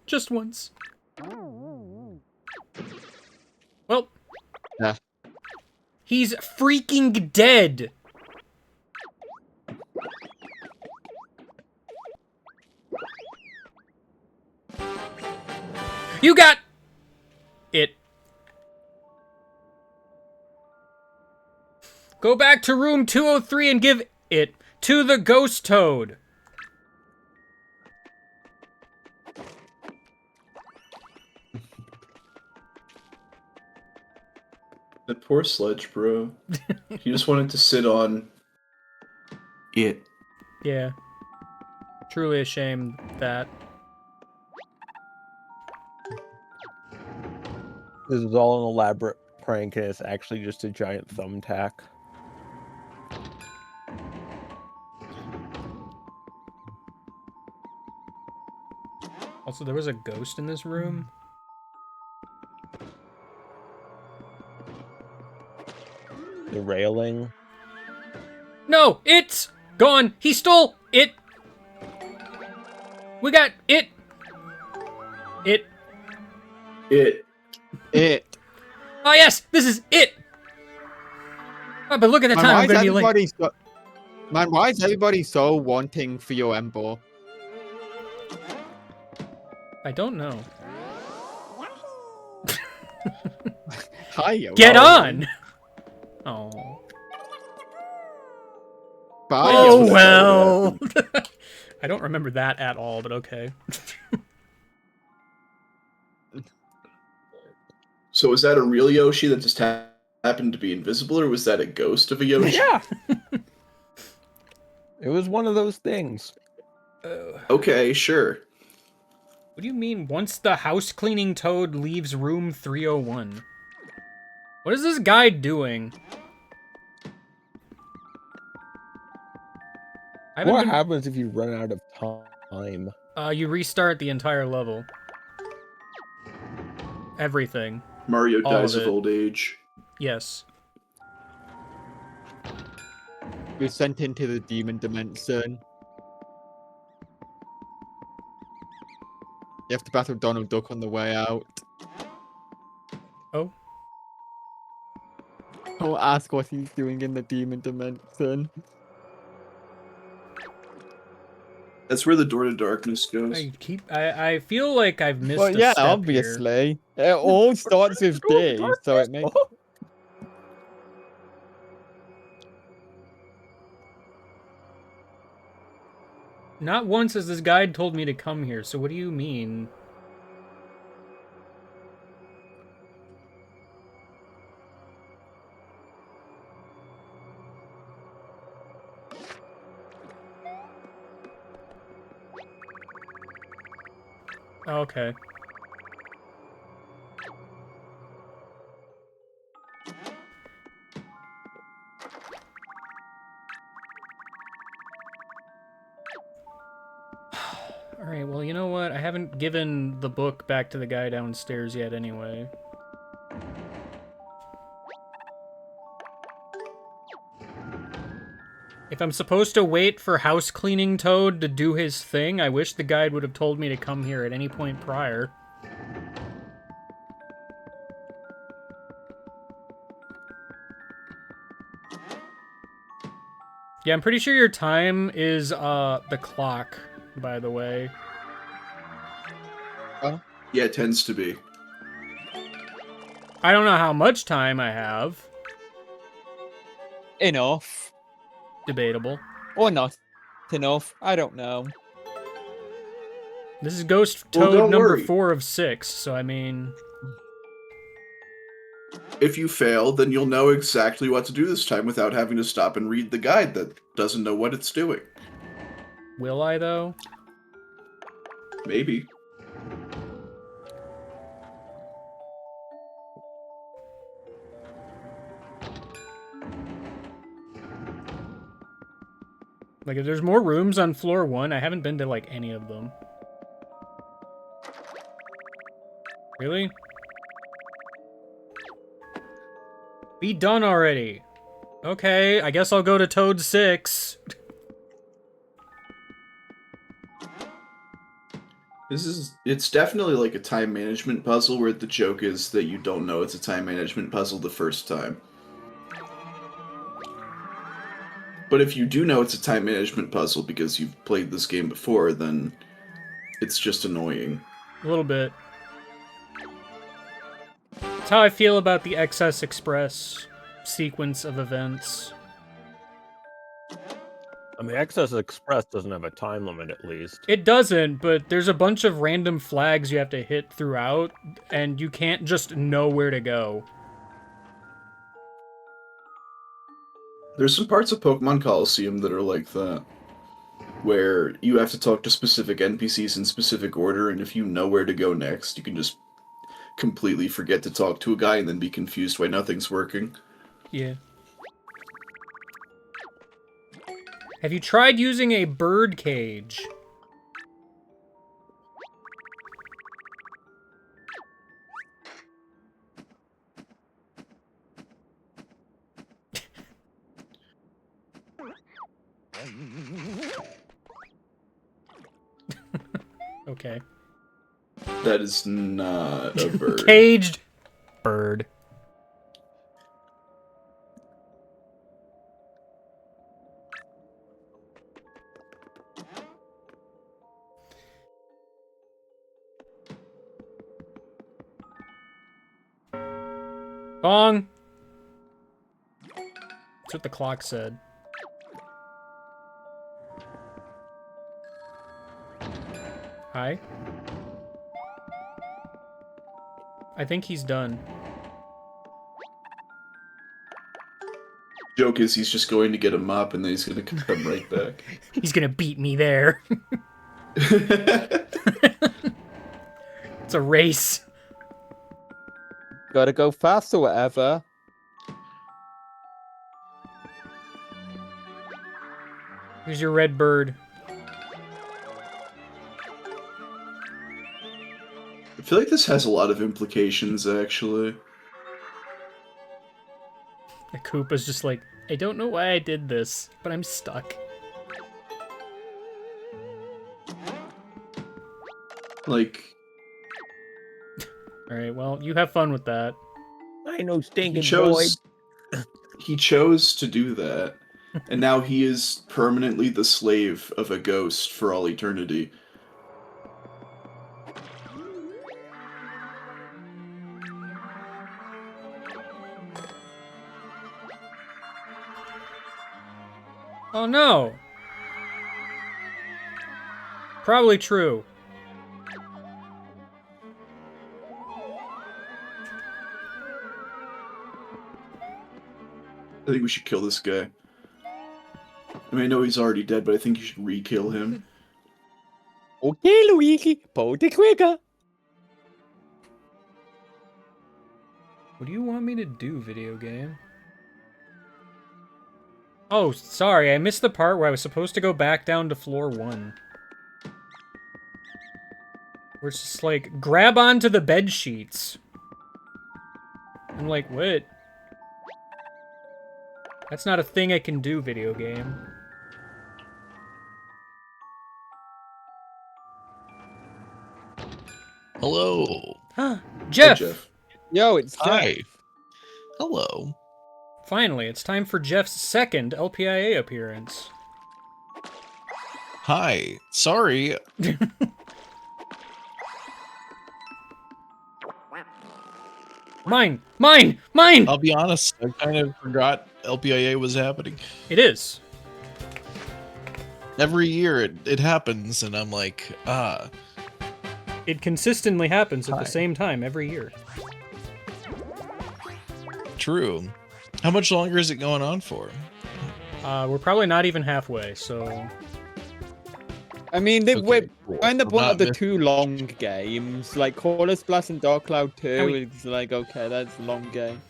just once. Well, Yeah. he's freaking dead. You got it. Go back to room 203 and give it to the ghost toad. That poor Sledge Bro. He just wanted to sit on it. Yeah. Truly a shame that. This is all an elaborate prank, and it's actually just a giant thumbtack. Also, there was a ghost in this room. the railing. No, it's gone. He stole it. We got it. It. It. Oh yes, this is it. Oh, but look at the Man, time. why I'm is gonna be late. everybody so... Man, why is everybody so wanting for your Embo? I don't know. Hi, Get Yoshi. on. Oh. Bye, Oh Yoshi. well. I don't remember that at all, but okay. So was that a real Yoshi that just happened to be invisible, or was that a ghost of a Yoshi? Yeah. It was one of those things. Okay, sure. What do you mean, once the house cleaning toad leaves room 301? What is this guy doing? What happens if you run out of time? You restart the entire level. Everything. Mario All dies of of it. old age. Yes. You're sent into the demon dimension. You have to battle Donald Duck on the way out. Oh. Don't ask what he's doing in the demon dimension. That's where the door to darkness goes. I feel like I've missed Well, a yeah, step here. obviously. It all starts with D, so it makes... Not once has this guide told me to come here, so what do you mean? Okay. Alright, well, you know what? I haven't given the book back to the guy downstairs yet anyway. If I'm supposed to wait for house cleaning Toad to do his thing, I wish the guide would have told me to come here at any point prior. Yeah, I'm pretty sure your time is, the clock, by the way. Yeah, it tends to be. I don't know how much time I have. Enough. Debatable. Or not enough. I don't know. This is Ghost Well, Toad don't number worry. 4 of 6, so I mean... If you fail, then you'll know exactly what to do this time without having to stop and read the guide that doesn't know what it's doing. Will I, though? Maybe. Like, if there's more rooms on floor 1, I haven't been to, like, any of them. Really? Be done already. Okay, I guess I'll go to Toad 6. It's definitely like a time management puzzle where the joke is that you don't know it's a time management puzzle the first time. But if you do know it's a time management puzzle because you've played this game before, then it's just annoying. A little bit. That's how I feel about the XS Express sequence of events. I mean, Excess Express doesn't have a time limit, at least. It doesn't, but there's a bunch of random flags you have to hit throughout, and you can't just know where to go. There's some parts of Pokemon Coliseum that are like that, where you have to talk to specific NPCs in specific order, and if you know where to go next, you can just completely forget to talk to a guy and then be confused why nothing's working. Yeah. Have you tried using a bird cage? Okay. That is not a bird. Caged bird. Bong. That's what the clock said. Hi. I think he's done. Joke is he's just going to get a mop and then he's going to come right back. He's gonna beat me there. It's a race. Gotta go fast or whatever. Here's your red bird. I feel like this has a lot of implications, actually. The Koopa's just like, I don't know why I did this, but I'm stuck. Like, Alright, well, you have fun with that. I know, he stinking chose to do that, and now he is permanently the slave of a ghost for all eternity. Oh no! Probably true. I think we should kill this guy. I mean, I know he's already dead, but I think you should re-kill him. Okay, Luigi, pull the trigger. What do you want me to do, video game? Oh, sorry, I missed the part where I was supposed to go back down to floor 1. Where it's just like, grab onto the bed sheets. I'm like, what? That's not a thing I can do, video game. Hello. Jeff! Hey, Jeff. Yo, it's Hi. Jeff. Hello. Finally, it's time for Jeff's second LPIA appearance. Hi. Sorry. Mine! Mine! Mine! I'll be honest. I kind of forgot LPIA was happening. It is. Every year it happens, and I'm like, ah. It consistently happens at Hi. the same time every year. True. How much longer is it going on for? We're probably not even halfway, so... I mean, Okay, we're cool. in the We're one not of the miss- two long games. Like, Color Splash and Dark Cloud 2 And we- is like, okay, that's a long game.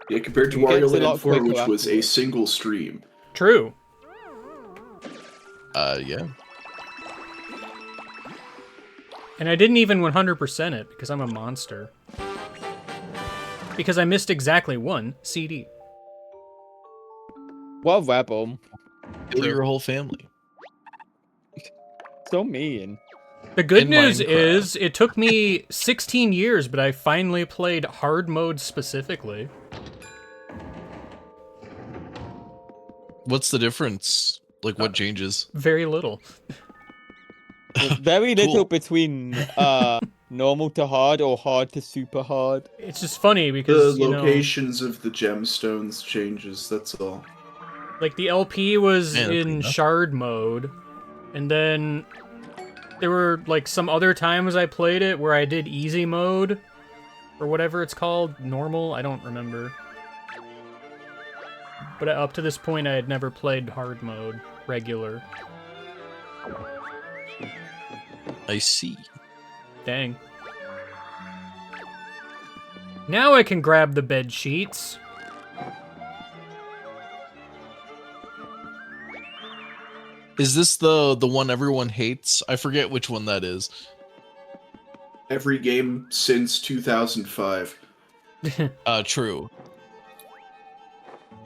Yeah, compared to It gets a Wario lot Land 4, quicker which was a afterwards. single stream. True. Yeah. And I didn't even 100% it, because I'm a monster. Because I missed exactly one CD. What a rebel. Kill your whole family. So mean. The good In news Minecraft. is, it took me 16 years, but I finally played hard mode specifically. What's the difference? Like, what changes? Very little. There's very little Cool. between normal to hard or hard to super hard. It's just funny The because, you know, locations of the gemstones changes, that's all. like the LP was Yeah, that's in enough. shard mode, and then there were like some other times I played it where I did easy mode, or whatever it's called, normal, I don't remember. But up to this point I had never played hard mode, regular. I see. Dang. Now I can grab the bed sheets. Is this the one everyone hates? I forget which one that is. Every game since 2005. True.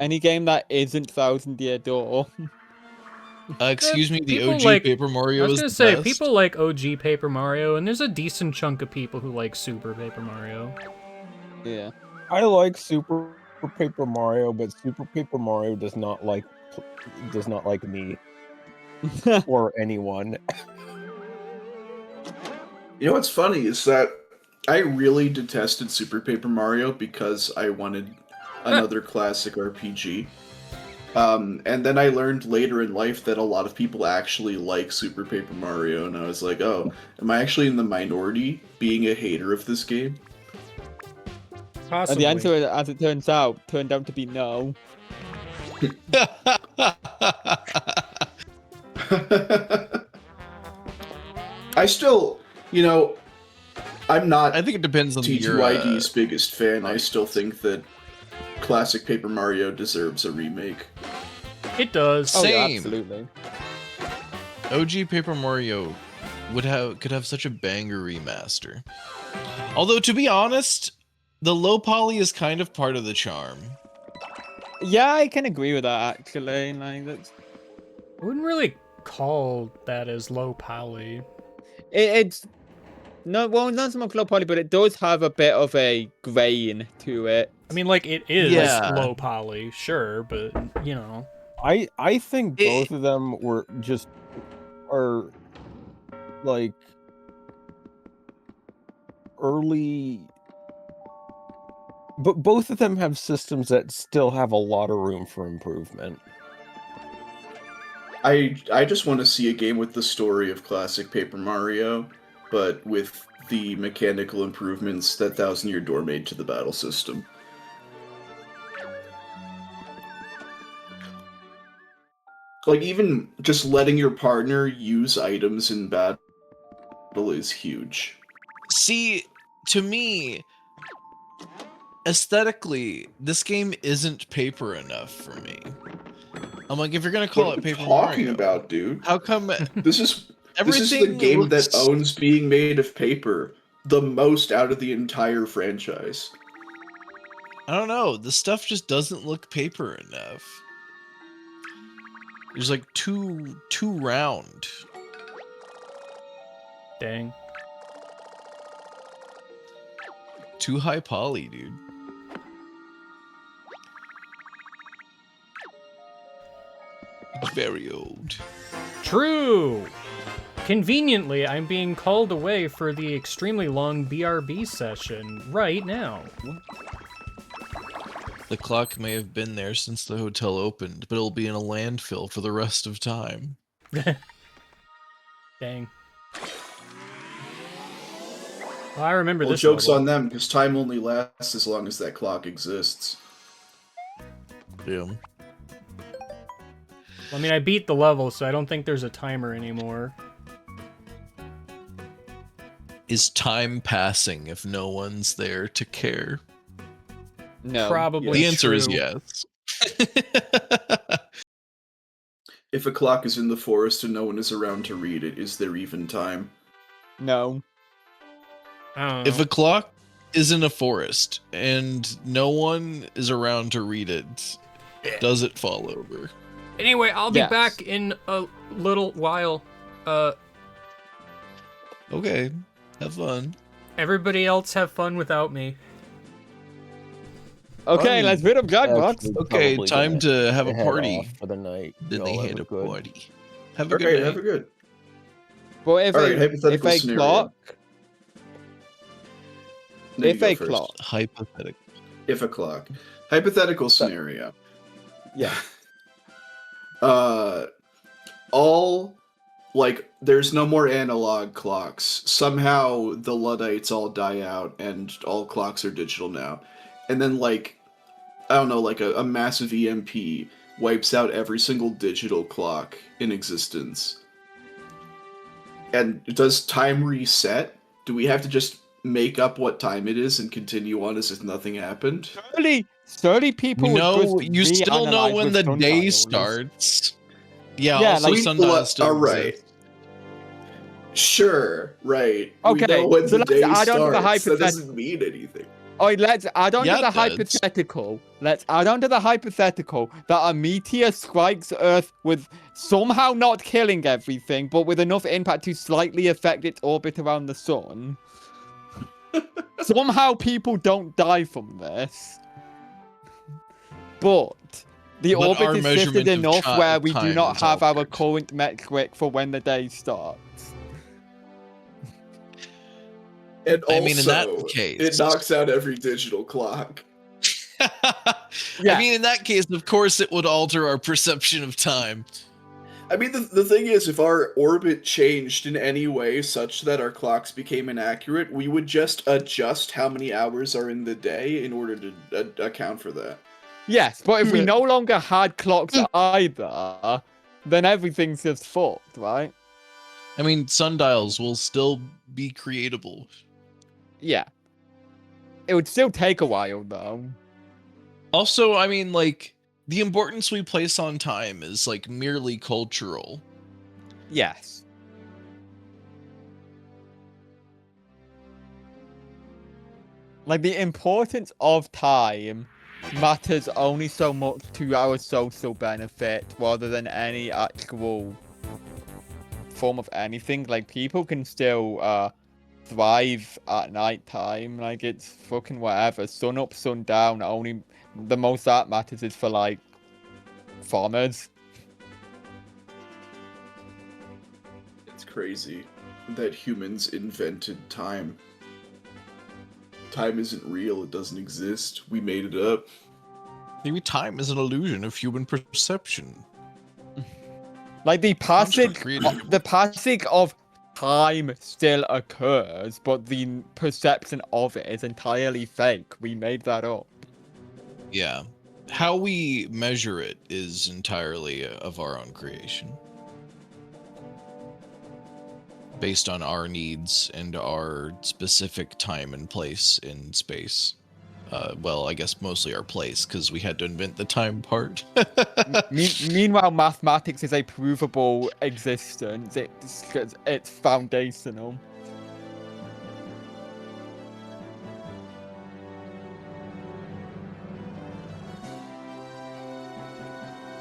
Any game that isn't Thousand Year Door. Excuse me, the People OG like- Paper I Mario was is gonna the say, best. people like OG Paper Mario, and there's a decent chunk of people who like Super Paper Mario. Yeah. I like Super Paper Mario, but Super Paper Mario does not like me or anyone. You know what's funny is that I really detested Super Paper Mario because I wanted another classic RPG. And then I learned later in life that a lot of people actually like Super Paper Mario, and I was like, oh, am I actually in the minority being a hater of this game? And Possibly. the answer, as it turns out, turned out to be no. I still, I'm not I think it depends on your. T2ID's biggest fan. I still think that classic Paper Mario deserves a remake. It does. Oh, yeah, Same. absolutely. OG Paper Mario could have such a banger remaster. Although to be honest, the low poly is kind of part of the charm. Yeah, I can agree with that, actually. Like, that's... I wouldn't really call that as low poly. It's... No, well, not so much low poly, but it does have a bit of a grain to it. I mean, like, it is Yeah. low poly, sure, but, you know. I think both of them are like early, but both of them have systems that still have a lot of room for improvement. I just want to see a game with the story of classic Paper Mario, but with the mechanical improvements that Thousand Year Door made to the battle system. Like, even just letting your partner use items in battle is huge. See, to me, aesthetically, this game isn't paper enough for me. I'm like, if you're gonna call What it are you Paper talking Mario, about, dude? how come This is the everything game that looks- owns being made of paper the most out of the entire franchise. I don't know. The stuff just doesn't look paper enough. There's like too round. Dang. Too high poly, dude. It's very old. True! Conveniently, I'm being called away for the extremely long BRB session right now. The clock may have been there since the hotel opened, but it'll be in a landfill for the rest of time. Dang. Well, I remember Well, this joke's level. on them, because time only lasts as long as that clock exists. Yeah. I mean, I beat the level, so I don't think there's a timer anymore. Is time passing if no one's there to care? No. Probably The answer is true. yes. If a clock is in the forest and no one is around to read it, is there even time? No. I don't know. If a clock is in a forest and no one is around to read it, does it fall over? Anyway, I'll be Yes. back in a little while. Okay, have fun. Everybody else have fun without me. Okay, I'm let's hit up Jackbox. actually Okay, probably time gonna to have a head party. off for the night. Then they Y'all hit have a good- party. Have a good Alright, night. have a good. But if Alright, a hypothetical if a scenario. clock, No, you if go a first. clock, Hypothetical. If a clock. Hypothetical scenario. yeah, All, like, there's no more analog clocks. Somehow the Luddites all die out and all clocks are digital now. And then, like, I don't know, like a massive EMP wipes out every single digital clock in existence. And does time reset? Do we have to just make up what time it is and continue on as if nothing happened? 30 people You would know, just you still know reanalyze when with the day sundials. starts. Yeah, Yeah, also like- sundials still Alright. exist. Sure, right. Okay, We know when so the let's day add on to the starts. That hypothet- doesn't mean anything. Alright, let's add on Yeah, to the it does. hypothetical. Let's add on to the hypothetical that a meteor strikes Earth with somehow not killing everything, but with enough impact to slightly affect its orbit around the sun. Somehow people don't die from this. But the But our orbit is shifted measurement of enough where we do time not is have our altered. current metric for when the day starts. And also, I mean, in that case- it knocks out every digital clock. Yeah. I mean, in that case, of course, it would alter our perception of time. I mean, the thing is, if our orbit changed in any way such that our clocks became inaccurate, we would just adjust how many hours are in the day in order to account for that. Yes, but if we no longer had clocks either, then everything's just fucked, right? I mean, sundials will still be creatable. Yeah. It would still take a while, though. Also, I mean, like, the importance we place on time is, like, merely cultural. Yes. Like, the importance of time matters only so much to our social benefit rather than any actual form of anything. Like, people can still thrive at night time. Like, it's fucking whatever. Sun up, sun down. Only the most that matters is for, like, farmers. It's crazy that humans invented time. Time isn't real, it doesn't exist. We made it up. Maybe time is an illusion of human perception. Like, the passage created. the passage of time still occurs, but the perception of it is entirely fake. We made that up. Yeah. How we measure it is entirely of our own creation. Based on our needs and our specific time and place in space. Well, I guess mostly our place, because we had to invent the time part. Meanwhile, mathematics is a provable existence. It's foundational.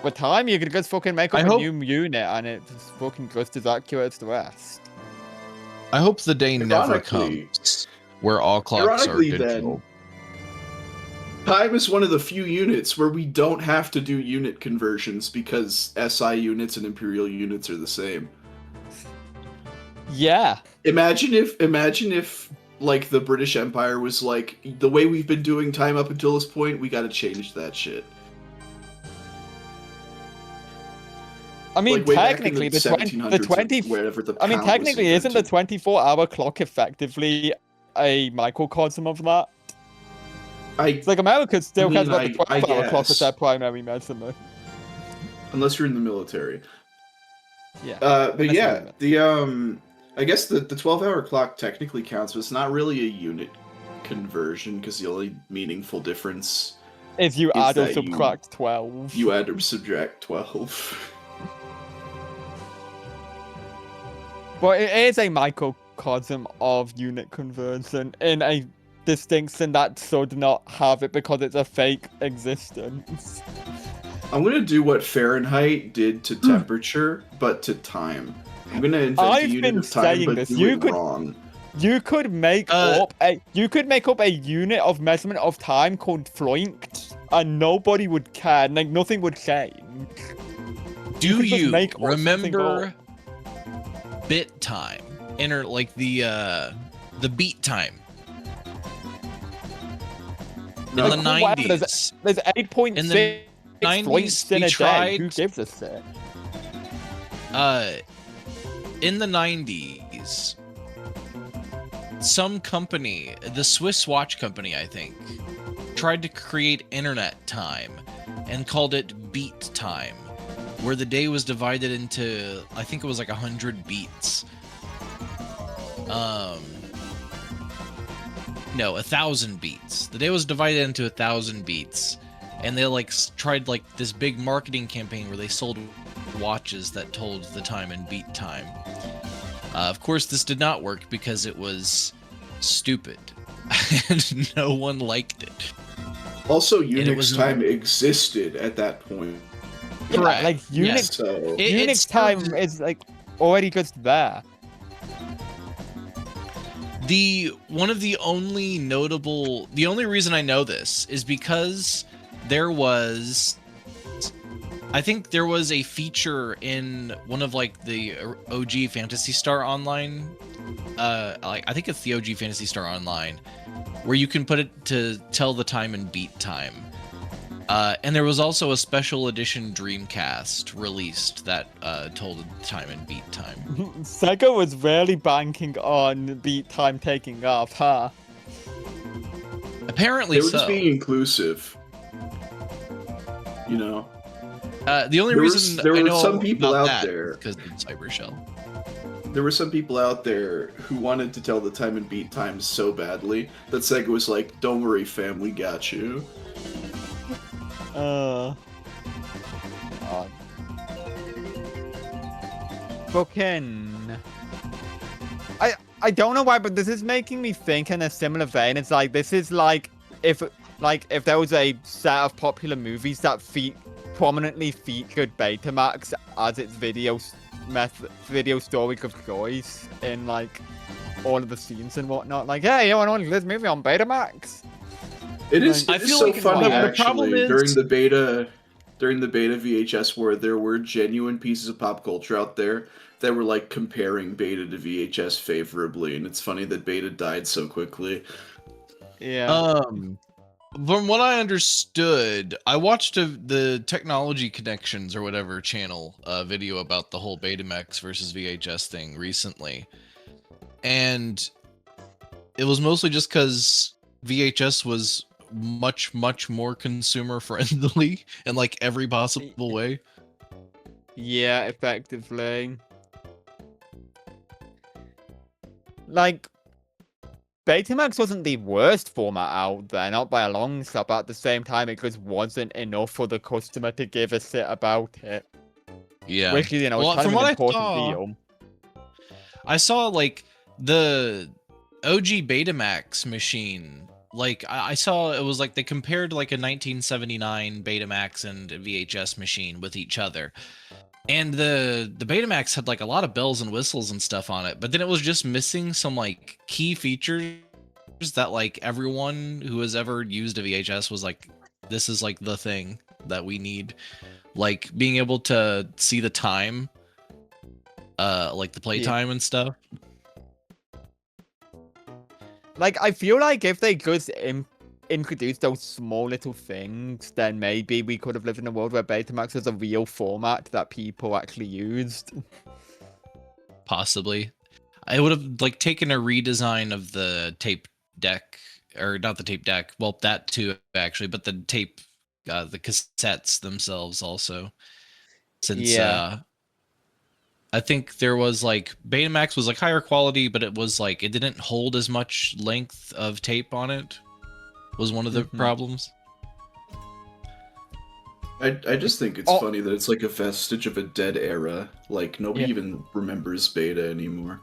With time, you can just fucking make up I a hope- new unit, and it's fucking just as accurate as the rest. I hope the day never Ironically- comes where all clocks are Ironically, digital. Time is one of the few units where we don't have to do unit conversions because SI units and imperial units are the same. Yeah. Imagine if like the British Empire was like, the way we've been doing time up until this point, we gotta change that shit. I mean, Like, way back in technically, the the 1700s, 20. wherever the I mean, pound was technically, isn't the invented. 24-hour clock effectively a microcosm of that? It's like America still I has mean, about the I 12-hour clock as guess. their primary measurement. Unless you're in the military. Yeah. But Unless you're yeah, in the I guess the 12-hour clock technically counts, but it's not really a unit conversion because the only meaningful difference If you is add or that you- subtract 12. you add or subtract 12. But it is a microcosm of unit conversion in a distinction that should not have it because it's a fake existence. I'm gonna do what Fahrenheit did to temperature, but to time. I'm gonna invent I've a unit been of time, saying but this. do You it could- wrong. You could make up a unit of measurement of time called Floinkt, and nobody would care. Like, nothing would change. Do could just you make up something remember bit time? Like the beat time. In No. the Like, whatever, 90s. There's 8.6 In the 90s, Floinks in we a day. Who tried- gives a shit? In the 90s, some company, the Swiss watch company, I think, tried to create internet time and called it beat time, where the day was divided into, I think it was like 100 beats. No, 1,000 beats. The day was divided into 1,000 beats, and they like tried like this big marketing campaign where they sold watches that told the time in beat time. Of course, this did not work because it was stupid. and no one liked it. Also, it was Unix time existed at that point. Yeah, Correct. like Unix, Yes. So It Unix time is like already just there. The only reason I know this is because I think there was a feature in one of like the OG Phantasy Star Online, like I think it's the OG Phantasy Star Online, where you can put it to tell the time and beat time. And there was also a special edition Dreamcast released that told the time and beat time. Sega was really banking on beat time taking off, huh? Apparently they were so. just being inclusive. You know, The only there reason were I know some people about out that there- is because of Cyber Shell. there were some people out there who wanted to tell the time and beat times so badly that Sega was like, "Don't worry, fam, we got you." God. Fucking. I don't know why, but this is making me think in a similar vein. It's like this is like if there was a set of popular movies that prominently featured Betamax as its video storage of choice in like all of the scenes and whatnot. Like, hey, you want to watch this movie on Betamax? It is. I It is feel so like funny the problem actually. is- During the beta VHS, where there were genuine pieces of pop culture out there that were like comparing beta to VHS favorably, and it's funny that beta died so quickly. Yeah. From what I understood, I watched the Technology Connections or whatever channel video about the whole Betamax versus VHS thing recently, and it was mostly just because VHS was much more consumer friendly in like every possible way. Yeah, effectively. Like, Betamax wasn't the worst format out there, not by a long shot, but at the same time, it just wasn't enough for the customer to give a shit about it. Yeah. Which, you know, Well, is kind from of an what I important saw- deal. I saw like the OG Betamax machine. Like I saw it was like they compared like a 1979 Betamax and a VHS machine with each other. And the Betamax had like a lot of bells and whistles and stuff on it, but then it was just missing some like key features that like everyone who has ever used a VHS was like, this is like the thing that we need. Like being able to see the time, like the playtime and stuff. Like, I feel like if they just introduced those small little things, then maybe we could have lived in a world where Betamax was a real format that people actually used. Possibly. I would have like taken a redesign of the tape deck, or not the tape deck. Well, that too actually, but the tape, the cassettes themselves also. Since I think there was like Betamax was like higher quality, but it was like it didn't hold as much length of tape on it. Was one of the problems. I just think it's funny that it's like a vestige of a dead era. Like nobody even remembers beta anymore.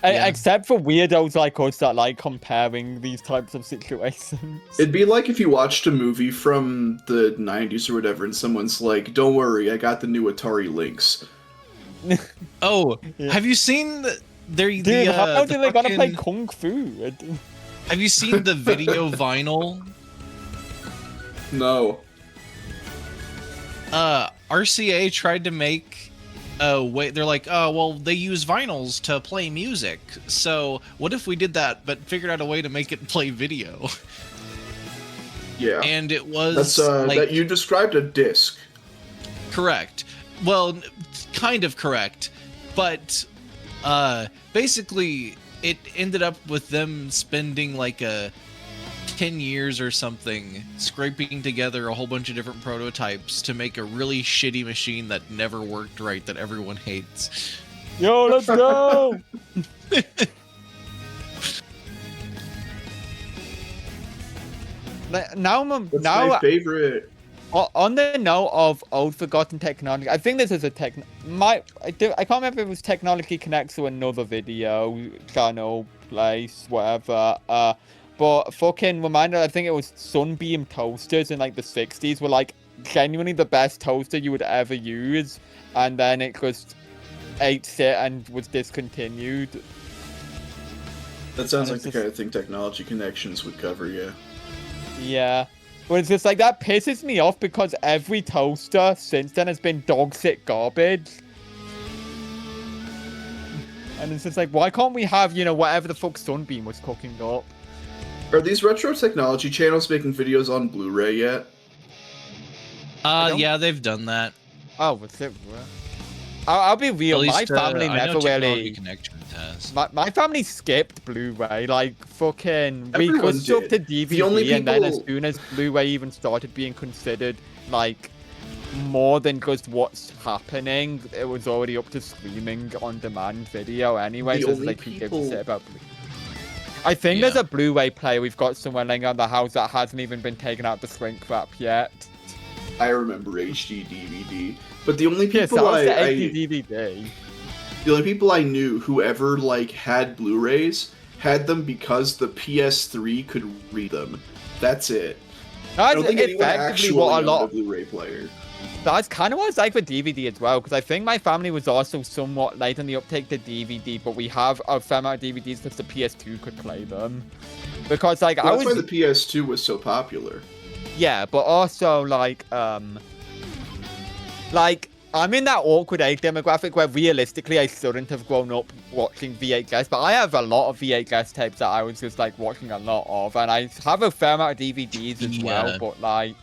Except for weirdos like us that like comparing these types of situations. It'd be like if you watched a movie from the 90s or whatever, and someone's like, "Don't worry, I got the new Atari Lynx." Oh, have you seen Dude, how did they gonna play Kung Fu? Have you seen the video vinyl? No. RCA tried to make wait, they're like, oh well, they use vinyls to play music, so what if we did that but figured out a way to make it play video? Yeah. And it was That's like, that you described a disc. correct. Well, kind of correct, but basically it ended up with them spending like 10 years or something scraping together a whole bunch of different prototypes to make a really shitty machine that never worked right, that everyone hates. Yo, let's go! That's my favorite. On the note of old forgotten technology, I think this is a I can't remember if it was Technology Connects or another video channel place, whatever. but fucking reminder, I think it was Sunbeam toasters in like the 60s were like genuinely the best toaster you would ever use, and then it just ate shit and was discontinued. That sounds And like it's the just- kind of thing Technology Connections would cover, yeah. Yeah. But it's just like, that pisses me off because every toaster since then has been dog shit garbage. And it's just like, why can't we have, you know, whatever the fuck Sunbeam was cooking up? Are these retro technology channels making videos on Blu-ray yet? don't- Yeah, they've done that. Oh, was it? I'll be real, At my least, family I never know Technology really... Connections has. My family skipped Blu-ray, like, fucking... We Everyone could jump to did. DVD, The only and then as people- soon as Blu-ray even started being considered, like, more than just what's happening, it was already up to streaming on-demand video anyway, The so it's only like, who gives a people- shit about Blu-ray? I think there's a Blu-ray player we've got somewhere laying around the house that hasn't even been taken out the shrink wrap yet. I remember HD DVD, but the only Yes, people that was the I HD DVD. the only people I knew who ever like had Blu-rays had them because the PS3 could read them. That's it. I That's don't think anyone effectively actually what a owned lot a Blu-ray player. That's kind of what it's like with DVD as well, because I think my family was also somewhat late on the uptake to DVD, but we have a fair amount of DVDs because the PS2 could play them. Because, like, Well, I that's was... why the PS2 was so popular. Yeah, but also, like, I'm in that awkward age demographic where realistically I shouldn't have grown up watching VHS, but I have a lot of VHS tapes that I was just, like, watching a lot of, and I have a fair amount of DVDs as well, but, like...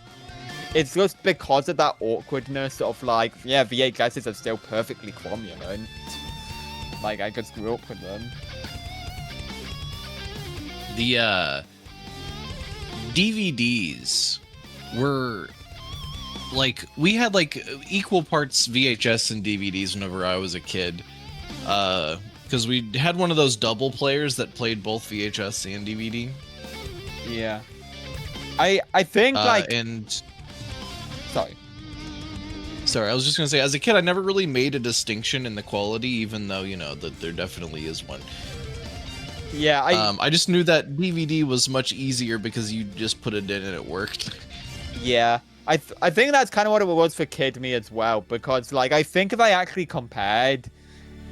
It's just because of that awkwardness of, like, yeah, VHSs are still perfectly cromulent. Like, I just grew up with them. The DVDs were like, we had like equal parts VHS and DVDs whenever I was a kid. Because we had one of those double players that played both VHS and DVD. Yeah. I think, like... And Sorry. I was just gonna say, as a kid, I never really made a distinction in the quality, even though, you know, that there definitely is one. Yeah, I just knew that DVD was much easier because you just put it in and it worked. Yeah. I think that's kind of what it was for Kid Me as well, because, like, I think if I actually compared,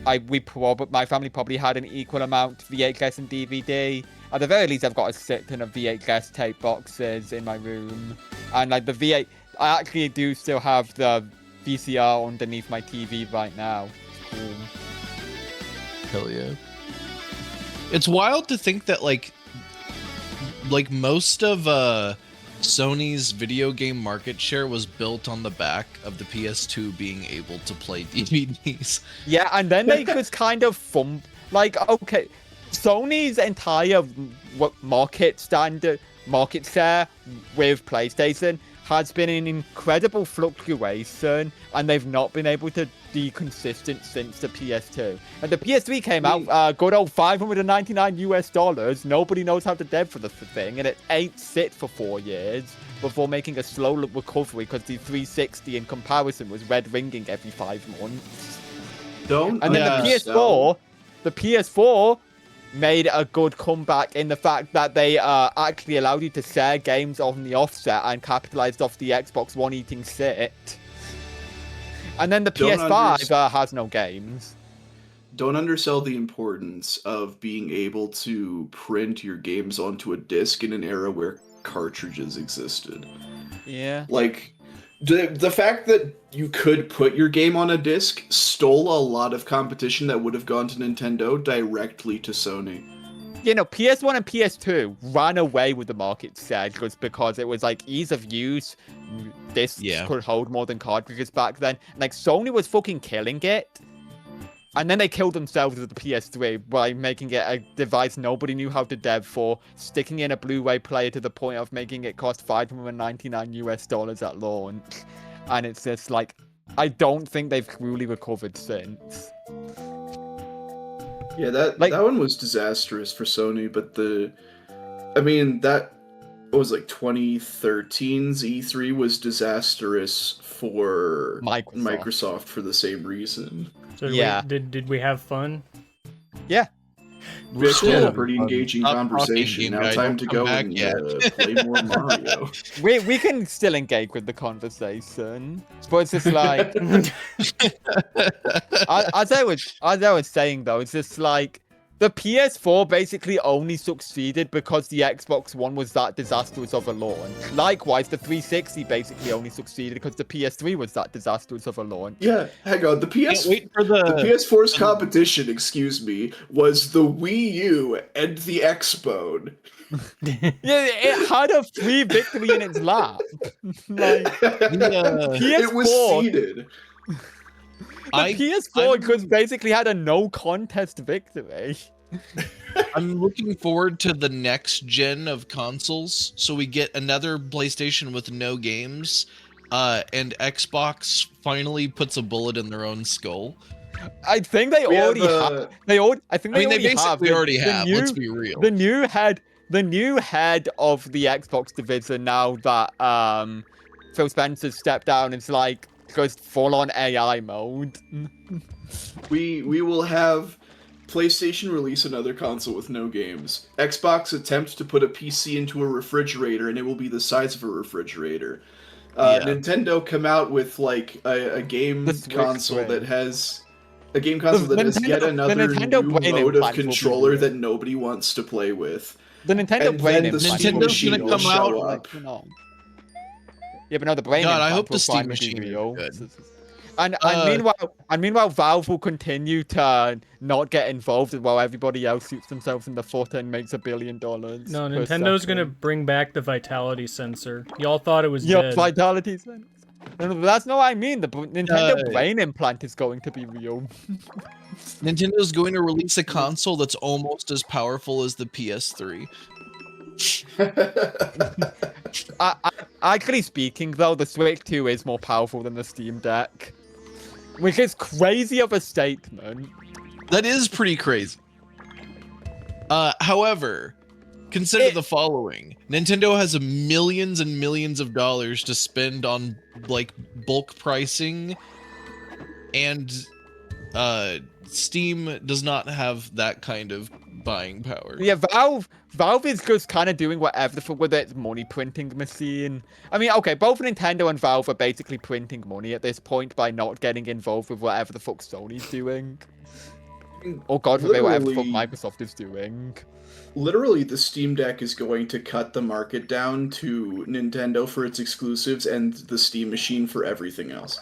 my family probably had an equal amount VHS and DVD. At the very least, I've got a shit ton of VHS tape boxes in my room, and like I actually do still have the VCR underneath my TV right now. It's cool. Hell yeah. It's wild to think that like most of Sony's video game market share was built on the back of the PS2 being able to play DVDs. Yeah, and then they just kind of like, okay, Sony's entire market share with PlayStation has been in incredible fluctuation, and they've not been able to be consistent since the PS2. And the PS3 came out, good old $599 US. Nobody knows how to dev for the thing, and it ain't sit for 4 years before making a slow recovery because the 360 in comparison was red ringing every 5 months. And then the PS4 made a good comeback in the fact that they actually allowed you to share games on the offset and capitalized off the Xbox One eating shit. And then the PS5 has no games. Don't undersell the importance of being able to print your games onto a disc in an era where cartridges existed. Yeah. Like, the fact that you could put your game on a disc stole a lot of competition that would have gone to Nintendo directly to Sony. You know, PS1 and PS2 ran away with the market share just because it was like ease of use. Discs could hold more than cartridges back then. Like, Sony was fucking killing it. And then they killed themselves with the PS3 by making it a device nobody knew how to dev for, sticking in a Blu-ray player to the point of making it cost $599 US at launch. And it's just like, I don't think they've truly recovered since. Yeah, that one was disastrous for Sony, but what was like 2013's E3 was disastrous for Microsoft for the same reason. So Yeah. did we have fun? Yeah. We're Vic had a still pretty on engaging Stop Talking, conversation. Game Now Guy. time Don't to come go back and yet. play more Mario. We can still engage with the conversation, but it's just like as I was saying though, it's just like the PS4 basically only succeeded because the Xbox One was that disastrous of a launch. Likewise, the 360 basically only succeeded because the PS3 was that disastrous of a launch. Yeah, hang on. The Can't wait for the the PS4's competition, excuse me, was the Wii U and the Xbone. Yeah, it had a free victory in its lap. Like It was PS4 seeded. The PS4 because basically had a no contest victory. I'm looking forward to the next gen of consoles, so we get another PlayStation with no games, and Xbox finally puts a bullet in their own skull. I think they already have. I think they already have. Let's be real. The new head of the Xbox division now that Phil Spencer's stepped down. It's like goes full on AI mode. We will have PlayStation release another console with no games. Xbox attempt to put a PC into a refrigerator and it will be the size of a refrigerator. Nintendo come out with like a game console that has yet another new mode of controller that nobody wants to play with. The Nintendo brain Nintendo's gonna come out. Up. Yeah, but no, the brain. God, I hope the Steam machine is good. And meanwhile, Valve will continue to not get involved while everybody else shoots themselves in the foot and makes $1 billion. No, Nintendo's gonna bring back the vitality sensor. Y'all thought it was dead. Vitality sensor. No, that's not what I mean. The Nintendo brain implant is going to be real. Nintendo's going to release a console that's almost as powerful as the PS3. Actually speaking, though, the Switch 2 is more powerful than the Steam Deck, which is crazy of a statement. That is pretty crazy. However, consider the following: Nintendo has millions and millions of dollars to spend on like bulk pricing, and Steam does not have that kind of buying power. Yeah, Valve is just kind of doing whatever the fuck with its money printing machine. I mean, okay, both Nintendo and Valve are basically printing money at this point by not getting involved with whatever the fuck Sony's doing. Or God forbid, whatever the fuck Microsoft is doing. Literally, the Steam Deck is going to cut the market down to Nintendo for its exclusives and the Steam machine for everything else.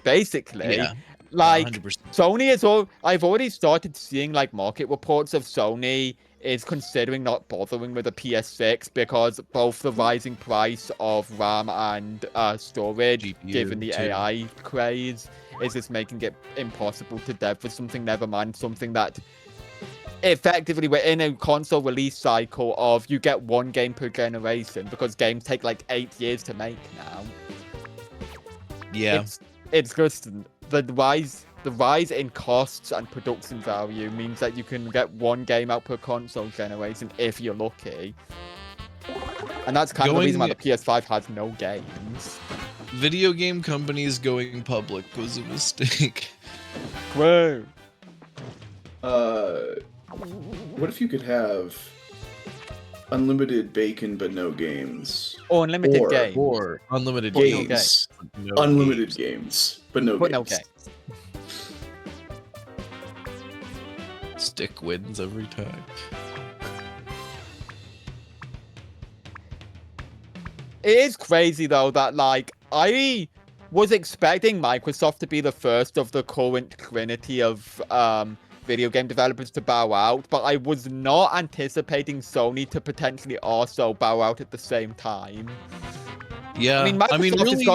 Basically. Yeah. Like 100%. Sony is all. I've already started seeing like market reports of Sony is considering not bothering with a PS6 because both the rising price of RAM and storage, GPU given the too. AI craze, is just making it impossible to dev for something. Never mind something that effectively we're in a console release cycle of you get one game per generation because games take like 8 years to make now. Yeah. It's just the rise in costs and production value means that you can get one game out per console generation if you're lucky. And that's kind of the reason why the PS5 has no games. Video game companies going public was a mistake. Whoa. What if you could have unlimited bacon but no games? Or unlimited games. Or unlimited games. No Unlimited games. games, but no But games. no games. Stick wins every time. It is crazy though that like I was expecting Microsoft to be the first of the current trinity of video game developers to bow out, but I was not anticipating Sony to potentially also bow out at the same time. Yeah, I mean, Microsoft really, is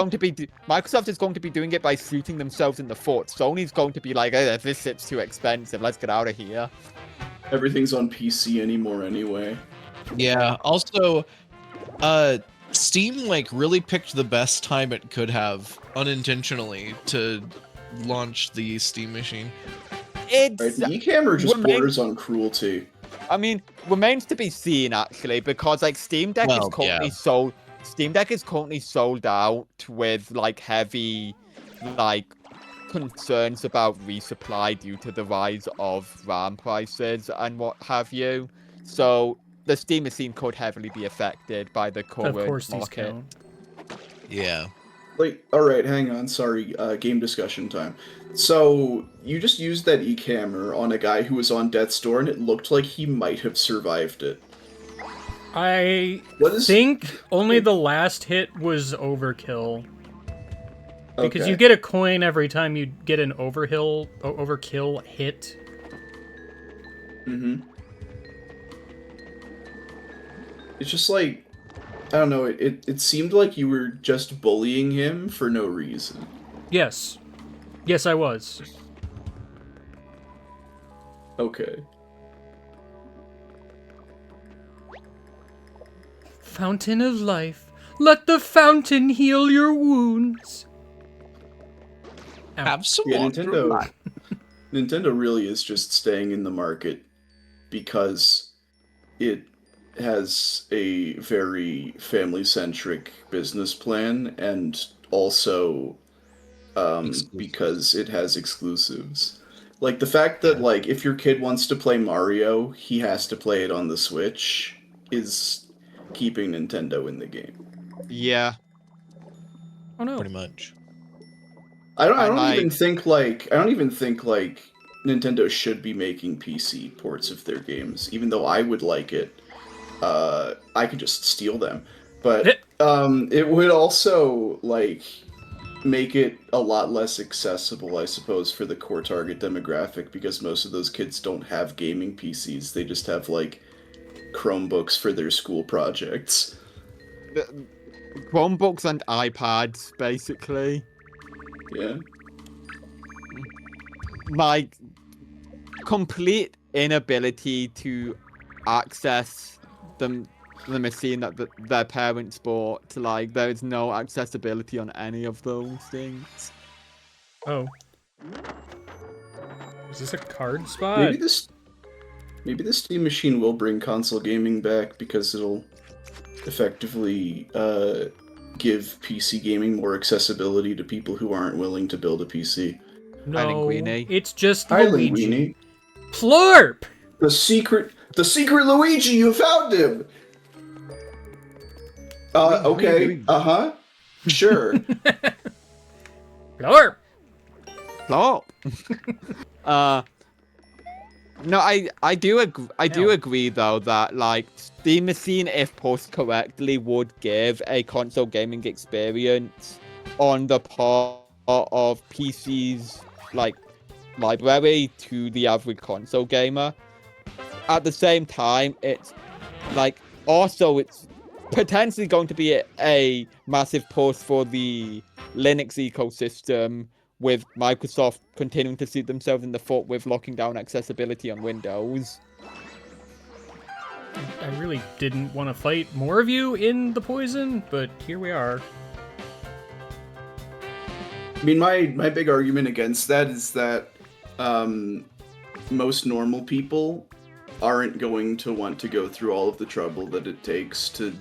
going to be doing it by shooting themselves in the foot. Sony's going to be like, hey, this shit's too expensive. Let's get out of here. Everything's on PC anymore anyway. Yeah. Also, Steam like really picked the best time it could have unintentionally to launch the Steam machine. Right, the eCamera just borders on cruelty. I mean, remains to be seen actually, because like Steam Deck is currently sold out with like heavy like concerns about resupply due to the rise of RAM prices and what have you. So the Steam machine could heavily be affected by the current Of course, these market. count. Yeah. Like, all right, hang on. Sorry, game discussion time. So you just used that e-camera on a guy who was on death's door, and it looked like he might have survived it. I What is- think only the last hit was overkill. Because Okay. you get a coin every time you get an overkill hit. Mm-hmm. It's just like, I don't know, it seemed like you were just bullying him for no reason. Yes. Yes, I was. Okay. Fountain of life. Let the fountain heal your wounds. Ow. Have some Yeah, water. Nintendo really is just staying in the market because it has a very family-centric business plan, and also because it has exclusives. Like the fact that like if your kid wants to play Mario, he has to play it on the Switch is keeping Nintendo in the game. Yeah. Oh no. Pretty much. I don't I even think like Nintendo should be making PC ports of their games, even though I would like it. I could just steal them. But it would also like make it a lot less accessible, I suppose, for the core target demographic, because most of those kids don't have gaming PCs. They just have like Chromebooks for their school projects. Chromebooks and iPads, basically. Yeah. My complete inability to access the machine that their parents bought. Like, there is no accessibility on any of those things. Oh. Is this a card spot? Maybe this Steam machine will bring console gaming back, because it'll effectively give PC gaming more accessibility to people who aren't willing to build a PC. No, Linguini. it's just Hi, Luigi. Linguini. Florp! The secret Luigi, you found him! Okay, uh-huh. Sure. Florp! Plop. No, I do agree though that like Steam Machine, if pushed correctly, would give a console gaming experience on the part of PC's like library to the average console gamer. At the same time, it's like also it's potentially going to be a massive push for the Linux ecosystem, with Microsoft continuing to shoot themselves in the foot with locking down accessibility on Windows. I really didn't want to fight more of you in the poison, but here we are. I mean, my big argument against that is that most normal people aren't going to want to go through all of the trouble that it takes to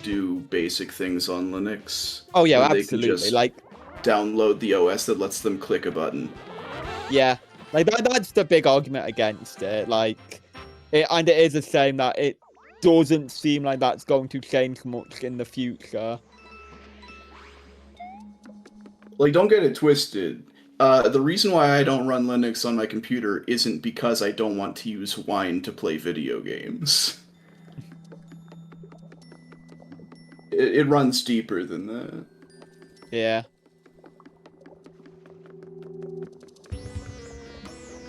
do basic things on Linux. Oh yeah, when absolutely. They can just like, download the OS that lets them click a button. yeah, like that's the big argument against it. Like, and it is a shame that it doesn't seem like that's going to change much in the future. Like, don't get it twisted. The reason why I don't run Linux on my computer isn't because I don't want to use Wine to play video games. It runs deeper than that. Yeah.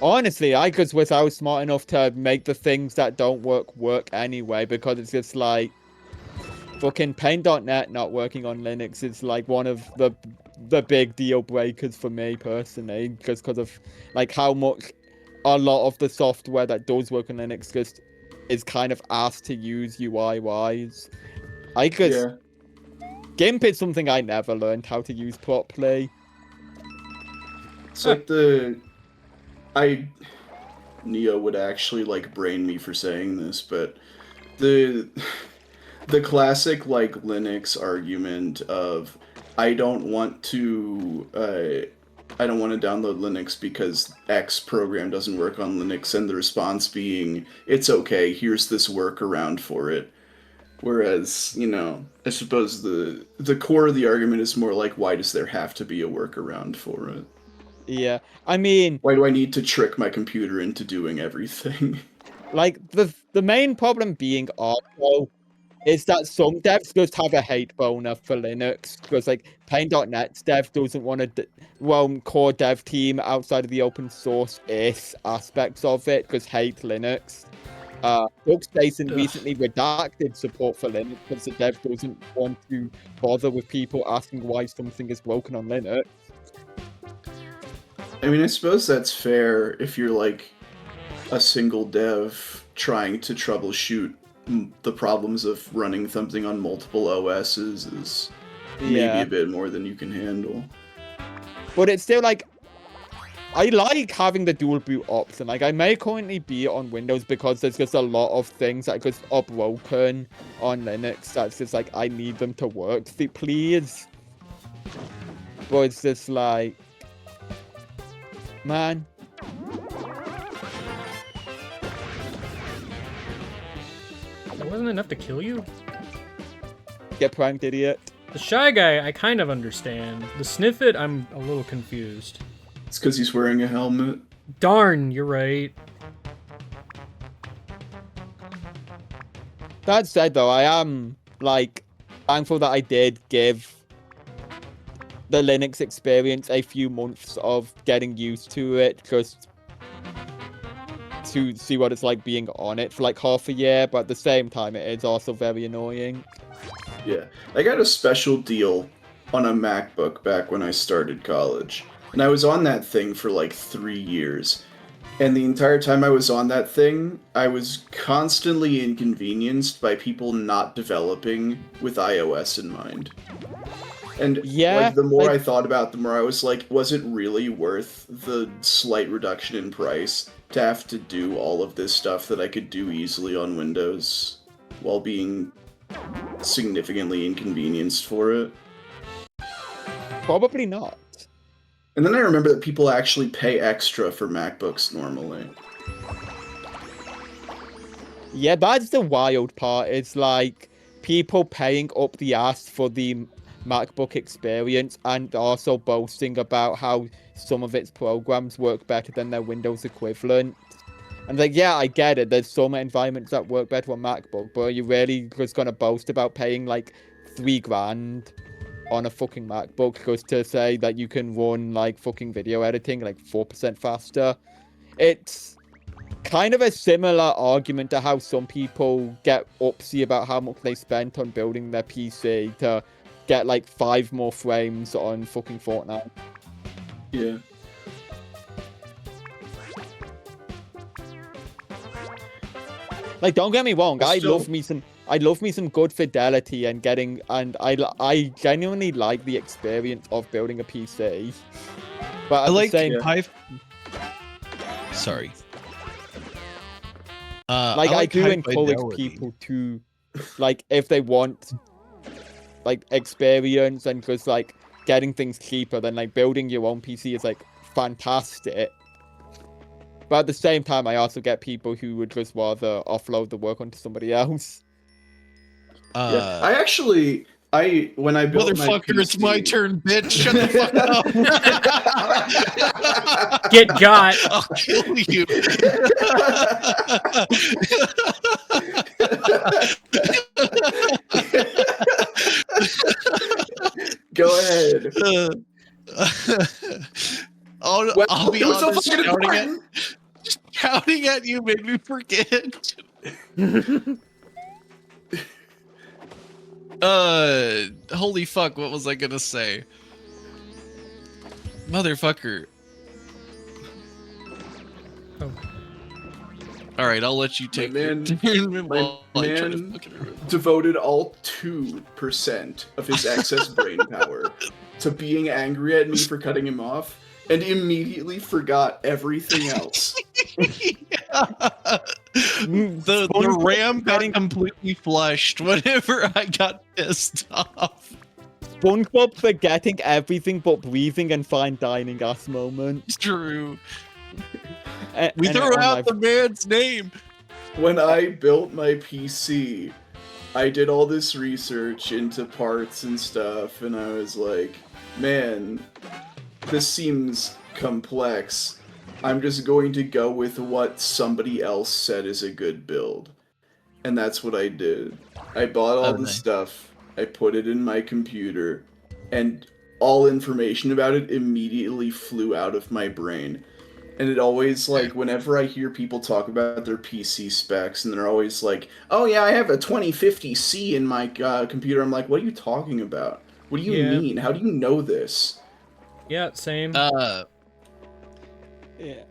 Honestly, I just wish I was smart enough to make the things that don't work anyway, because it's just like fucking Paint.net not working on Linux is like one of the big deal breakers for me personally, just because of like how much a lot of the software that does work on Linux just is kind of asked to use UI wise. I just GIMP is something I never learned how to use properly. It's like Neo would actually like brain me for saying this, but the classic like Linux argument of I don't want to I don't want to download Linux because X program doesn't work on Linux, and the response being, it's okay, here's this workaround for it. Whereas, I suppose the core of the argument is more like, why does there have to be a workaround for it? Yeah, I mean, Why do I need to trick my computer into doing everything? like the main problem being also is that some devs just have a hate boner for Linux because like Paint.net's dev doesn't want to, core dev team outside of the open source is aspects of it because hate Linux. Workstation recently redacted support for Linux because the dev doesn't want to bother with people asking why something is broken on Linux. I mean, I suppose that's fair if you're like a single dev trying to troubleshoot the problems of running something on multiple OSs is maybe a bit more than you can handle. But it's still like, I like having the dual boot option. Like, I may currently be on Windows because there's just a lot of things that just are broken on Linux that's just like, I need them to work, please. But it's just like, man. That wasn't enough to kill you? Get pranked, idiot. The Shy Guy, I kind of understand. The Sniff It, I'm a little confused. It's because he's wearing a helmet. Darn, you're right. That said, though, I am, like, thankful that I did give the Linux experience a few months of getting used to it, just to see what it's like being on it for, like, half a year, but at the same time, it is also very annoying. Yeah. I got a special deal on a MacBook back when I started college. And I was on that thing for like 3 years. And the entire time I was on that thing, I was constantly inconvenienced by people not developing with iOS in mind. And like, the more I thought about it, the more I was like, was it really worth the slight reduction in price to have to do all of this stuff that I could do easily on Windows while being significantly inconvenienced for it? Probably not. And then I remember that people actually pay extra for MacBooks normally. Yeah, that's the wild part. It's like people paying up the ass for the MacBook experience and also boasting about how some of its programs work better than their Windows equivalent. And like, yeah, I get it. There's some environments that work better on MacBook, but are you really just gonna boast about paying like $3,000 on a fucking MacBook just to say that you can run like fucking video editing like 4% faster? It's kind of a similar argument to how some people get upsy about how much they spent on building their PC to get like 5 more frames on fucking Fortnite. Yeah. Like, don't get me wrong, I love me some good fidelity and I genuinely like the experience of building a PC. But at the same time, sorry. I do encourage people to, like, if they want like experience and just like getting things cheaper, then like building your own PC is like fantastic. But at the same time, I also get people who would just rather offload the work onto somebody else. Yeah. When I built my motherfucker, PC... it's my turn, bitch. Shut the fuck up. Get got. I'll kill you. Go ahead. I'll be honest, shouting at you made me forget. Holy fuck, what was I gonna say? Motherfucker. Oh. Alright, I'll let you take Man devoted all 2% of his excess brain power to being angry at me for cutting him off, and immediately forgot everything else. The RAM got completely flushed whenever I got pissed off. SpongeBob forgetting everything but breathing and fine dining us moment. True. A- We and threw on out my- the man's name. When I built my PC, I did all this research into parts and stuff, and I was like, man, this seems complex. I'm just going to go with what somebody else said is a good build. And that's what I did. I bought all the nice. stuff, I put it in my computer, and all information about it immediately flew out of my brain. And it always, like, whenever I hear people talk about their PC specs, and they're always like, oh yeah, I have a 2050C in my computer, I'm like, what are you talking about? What do you Yeah. mean? How do you know this? Yeah, same. Yeah.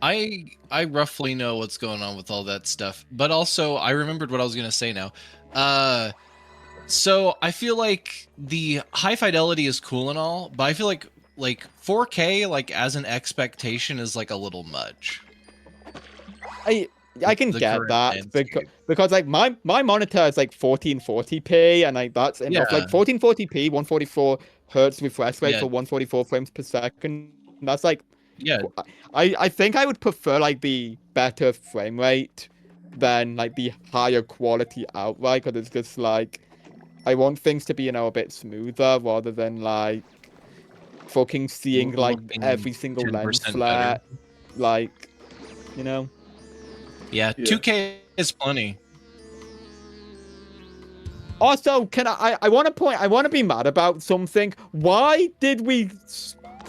I roughly know what's going on with all that stuff, but also I remembered what I was gonna say now. So I feel like the high fidelity is cool and all, but I feel like 4K like as an expectation is like a little much. I can The get current that landscape. because like my monitor is like 1440p and like that's enough. Yeah. Like 1440p, 144 hertz refresh rate Yeah. for 144 frames per second. That's like Yeah, I think I would prefer like the better frame rate than like the higher quality outright because it's just like I want things to be a bit smoother rather than like fucking seeing like looking every single lens 10% flare, better. like Yeah, Yeah. 2K is plenty. Also, can I want to be mad about something. Why did we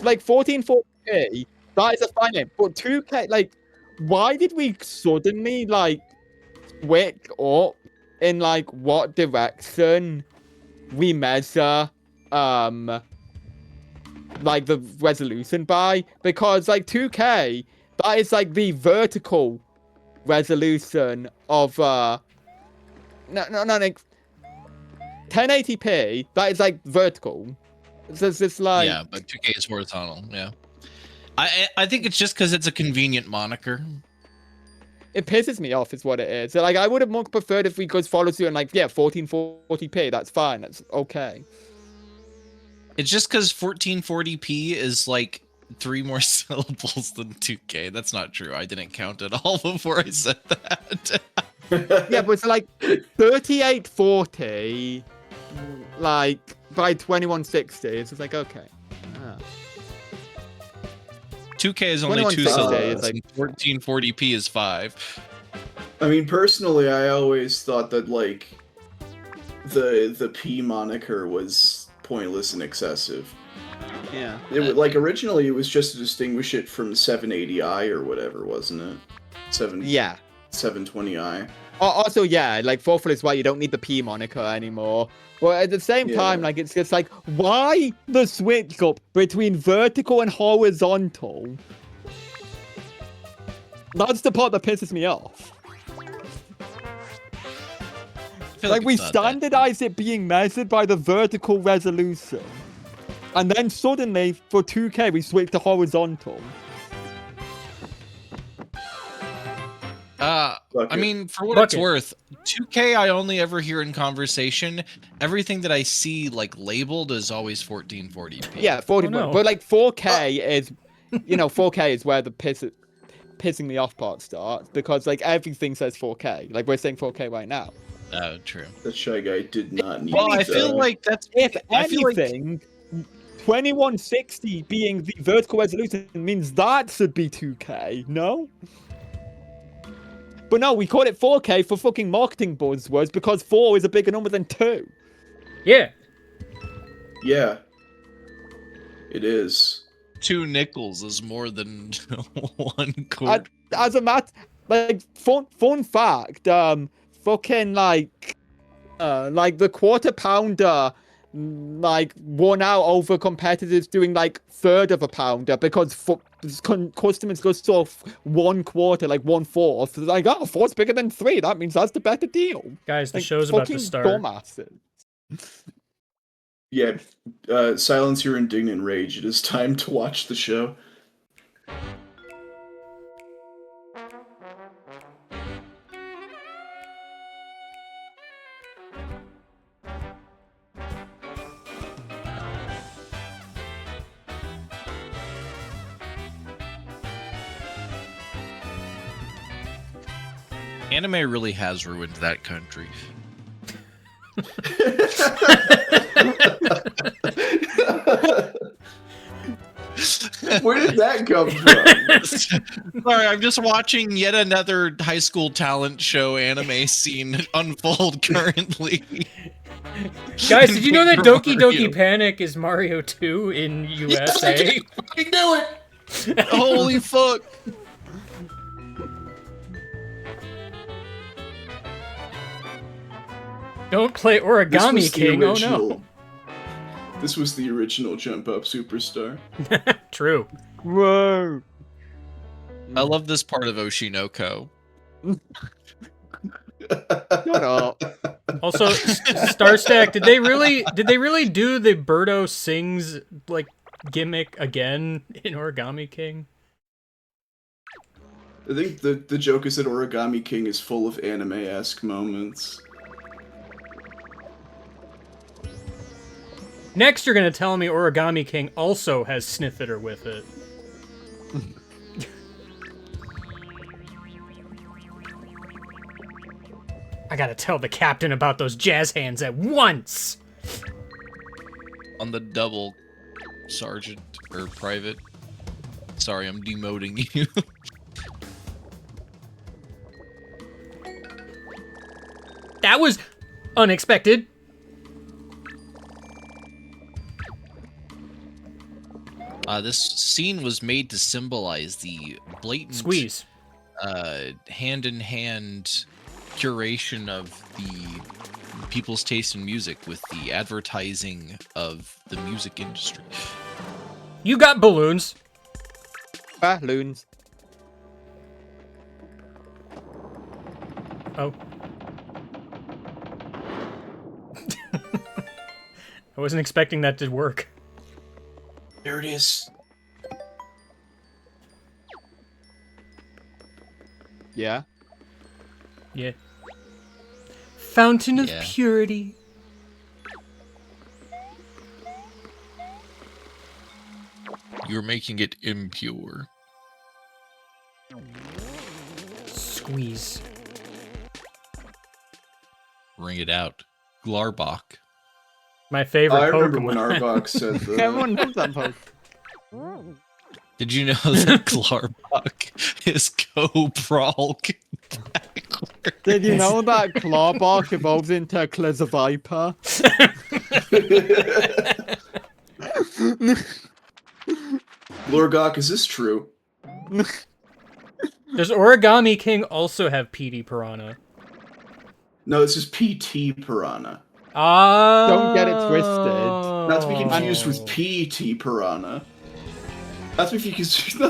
like 1440p? That is a fine name, but 2K like why did we suddenly like switch up in like what direction we measure like the resolution by? Because like 2K that is like the vertical resolution of no like 1080p, that is like vertical. So it's just like Yeah, but 2K is horizontal. Yeah, I think it's just because it's a convenient moniker. it pisses me off, is what it is. Like I would have more preferred if we could follow through and like 1440p. That's fine. That's okay. It's just because 1440p is like 3 more syllables than 2K. That's not true. I didn't count at all before I said that. Yeah, but it's like 3840, like by 2160. It's just like okay. Ah. 2K is only 2 2160 syllables. is like- And 1440p is 5. I mean, personally, I always thought that, like, the P moniker was pointless and excessive. Yeah. Like, originally, it was just to distinguish it from 780i or whatever, wasn't it? Yeah. 720i. Also, yeah, like Fourthful is why you don't need the P moniker anymore. But at the same time, Yeah. like it's just like, why the switch up between vertical and horizontal? That's the part that pisses me off. I feel Like we it's not that standardize it being measured by the vertical resolution, and then suddenly for 2K we switch to horizontal. I Bucket. mean, for what it's Bucket. worth, 2K I only ever hear in conversation. Everything that I see like labeled is always 1440p. Yeah, 40, Oh, no. but like 4K is, 4K is where the pissing me off part starts because like everything says 4K. Like we're saying 4K right now. Oh, true. That Shy Guy did not need Well, I that. feel like that's. If I feel like anything, 2160 being the vertical resolution means that should be 2K, no? But no, we call it 4K for fucking marketing buzzwords because 4 is a bigger number than 2. Yeah. Yeah. It is. 2 nickels is more than 1 quart. As a matter, like, fun fact, fucking, like the quarter pounder, like, won out over competitors doing, like, third of a pounder because customers just saw 1 quarter, like 1/4. Like, oh, 4's bigger than 3. That means that's the better deal. Guys, the Like, show's about to fucking start. dumbasses. Yeah. Silence your indignant rage. It is time to watch the show. Anime really has ruined that country. Where did that come from? Sorry, I'm just watching yet another high school talent show anime scene unfold currently. Guys, did you know that Paper Doki Mario. Doki Panic is Mario 2 in USA? Fucking do it! Holy fuck! Don't play This Origami was the King. Oh original. no. This was the original Jump Up Superstar. True. Whoa. I love this part of Oshinoko. Shut up. Also, Starstack, did they really do the Birdo sings like gimmick again in Origami King? I think the joke is that Origami King is full of anime-esque moments. Next, you're gonna tell me Origami King also has Sniffitter with it. I gotta tell the captain about those jazz hands at once! On the double, sergeant or private. Sorry, I'm demoting you. That was unexpected. This scene was made to symbolize the blatant Squeeze. hand-in-hand curation of the people's taste in music with the advertising of the music industry. You got balloons. Balloons. Oh. I wasn't expecting that to work. There it is. Yeah. Yeah. Fountain of Yeah. purity. You're making it impure. Squeeze. Bring it out. Glarbach. My favorite I remember Pokemon. when Arbok said that. Everyone knows that poke. Did you know that Glarbach is Cobralk? Did you know that Clawbark evolves into a Viper? Lorgok, is this true? Does Origami King also have PD Piranha? No, this is PT Piranha. Ah. Don't get it twisted. Not to be confused with PT Piranha. Not to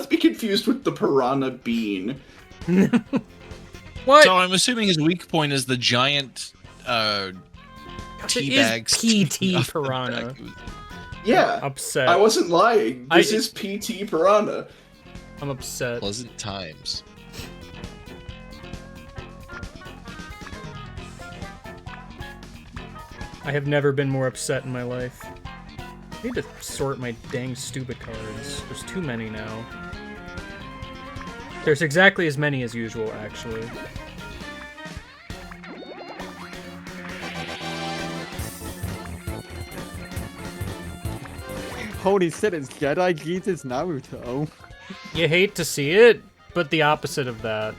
be confused with the Piranha Bean. What? So I'm assuming his weak point is the giant It teabag. is sticking PT off the Piranha. back. Yeah, Upset. I wasn't lying. This I- is PT Piranha. I'm upset. Pleasant times. I have never been more upset in my life. I need to sort my dang stupid cards. There's too many now. There's exactly as many as usual, actually. Holy shit, it's Jedi Jesus Naruto. You hate to see it, but the opposite of that.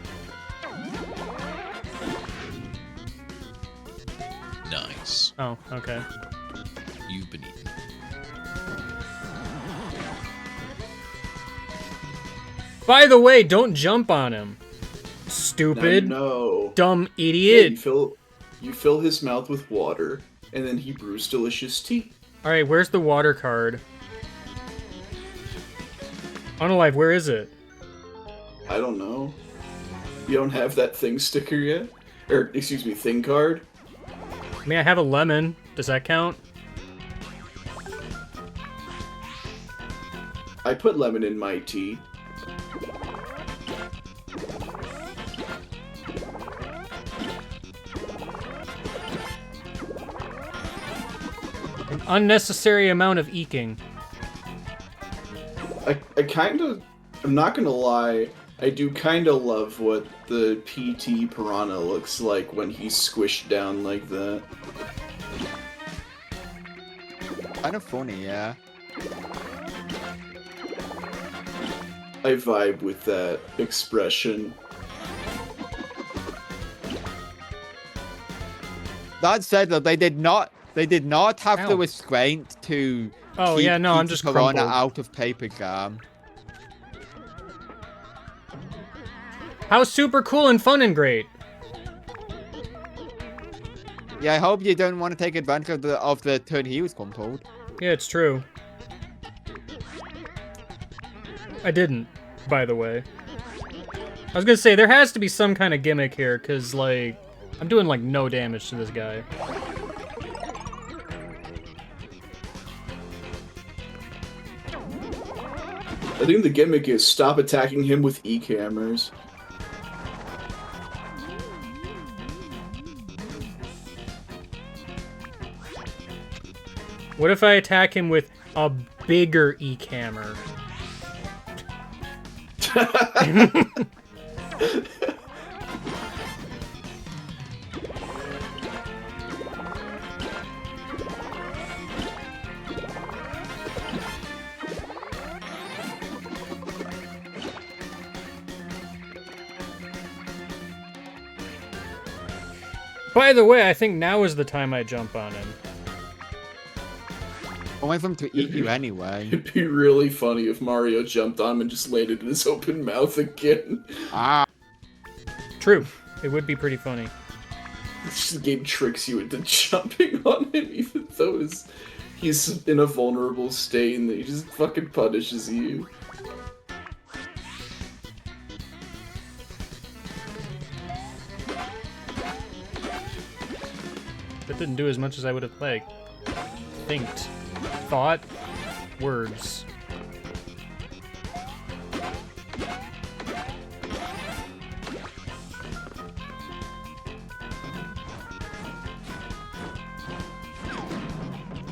Nice. Oh, okay. You've been eaten. By the way, don't jump on him. Now Stupid, you know. dumb Yeah, idiot. you fill his mouth with water, and then he brews delicious tea. Alright, where's the water card? Unalive, where is it? I don't know. You don't have that thing sticker yet? Or, excuse me, thing card? I mean, I have a lemon. Does that count? I put lemon in my tea. An unnecessary amount of eking. I kind of, I'm not gonna lie, I do kind of love what the PT Piranha looks like when he's squished down like that. Kind of funny, yeah. I vibe with that expression. That said, though, they did not have Ow. the restraint to Oh, keep yeah, no, I'm PT just Piranha crumpled. out of paper gum. How super cool and fun and great. Yeah, I hope you don't want to take advantage of the turn he was crumpled. Yeah, it's true. I didn't, by the way. I was gonna say, there has to be some kind of gimmick here, because, like, I'm doing, like, no damage to this guy. I think the gimmick is stop attacking him with e-cameras. What if I attack him with a bigger e-camera? By the way, I think now is the time I jump on him. I want him to eat you anyway. It'd be really funny if Mario jumped on him and just landed in his open mouth again. Ah. True. It would be pretty funny. This game tricks you into jumping on him even though he's in a vulnerable state and he just fucking punishes you. That didn't do as much as I would have liked. Thinked. Thought. Words.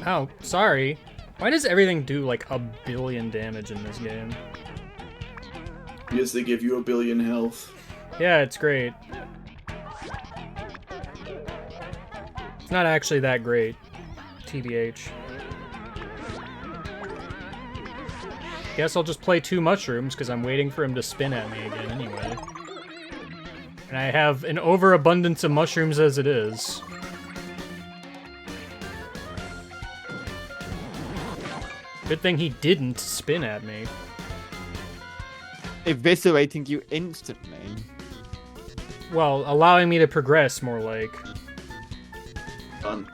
Ow, sorry. Why does everything do like 1 billion damage in this game? Because they give you 1 billion health. Yeah, it's great. It's not actually that great. TBH. Guess I'll just play 2 mushrooms, because I'm waiting for him to spin at me again anyway. And I have an overabundance of mushrooms as it is. Good thing he didn't spin at me. Eviscerating you instantly. Well, allowing me to progress, more like. Fun.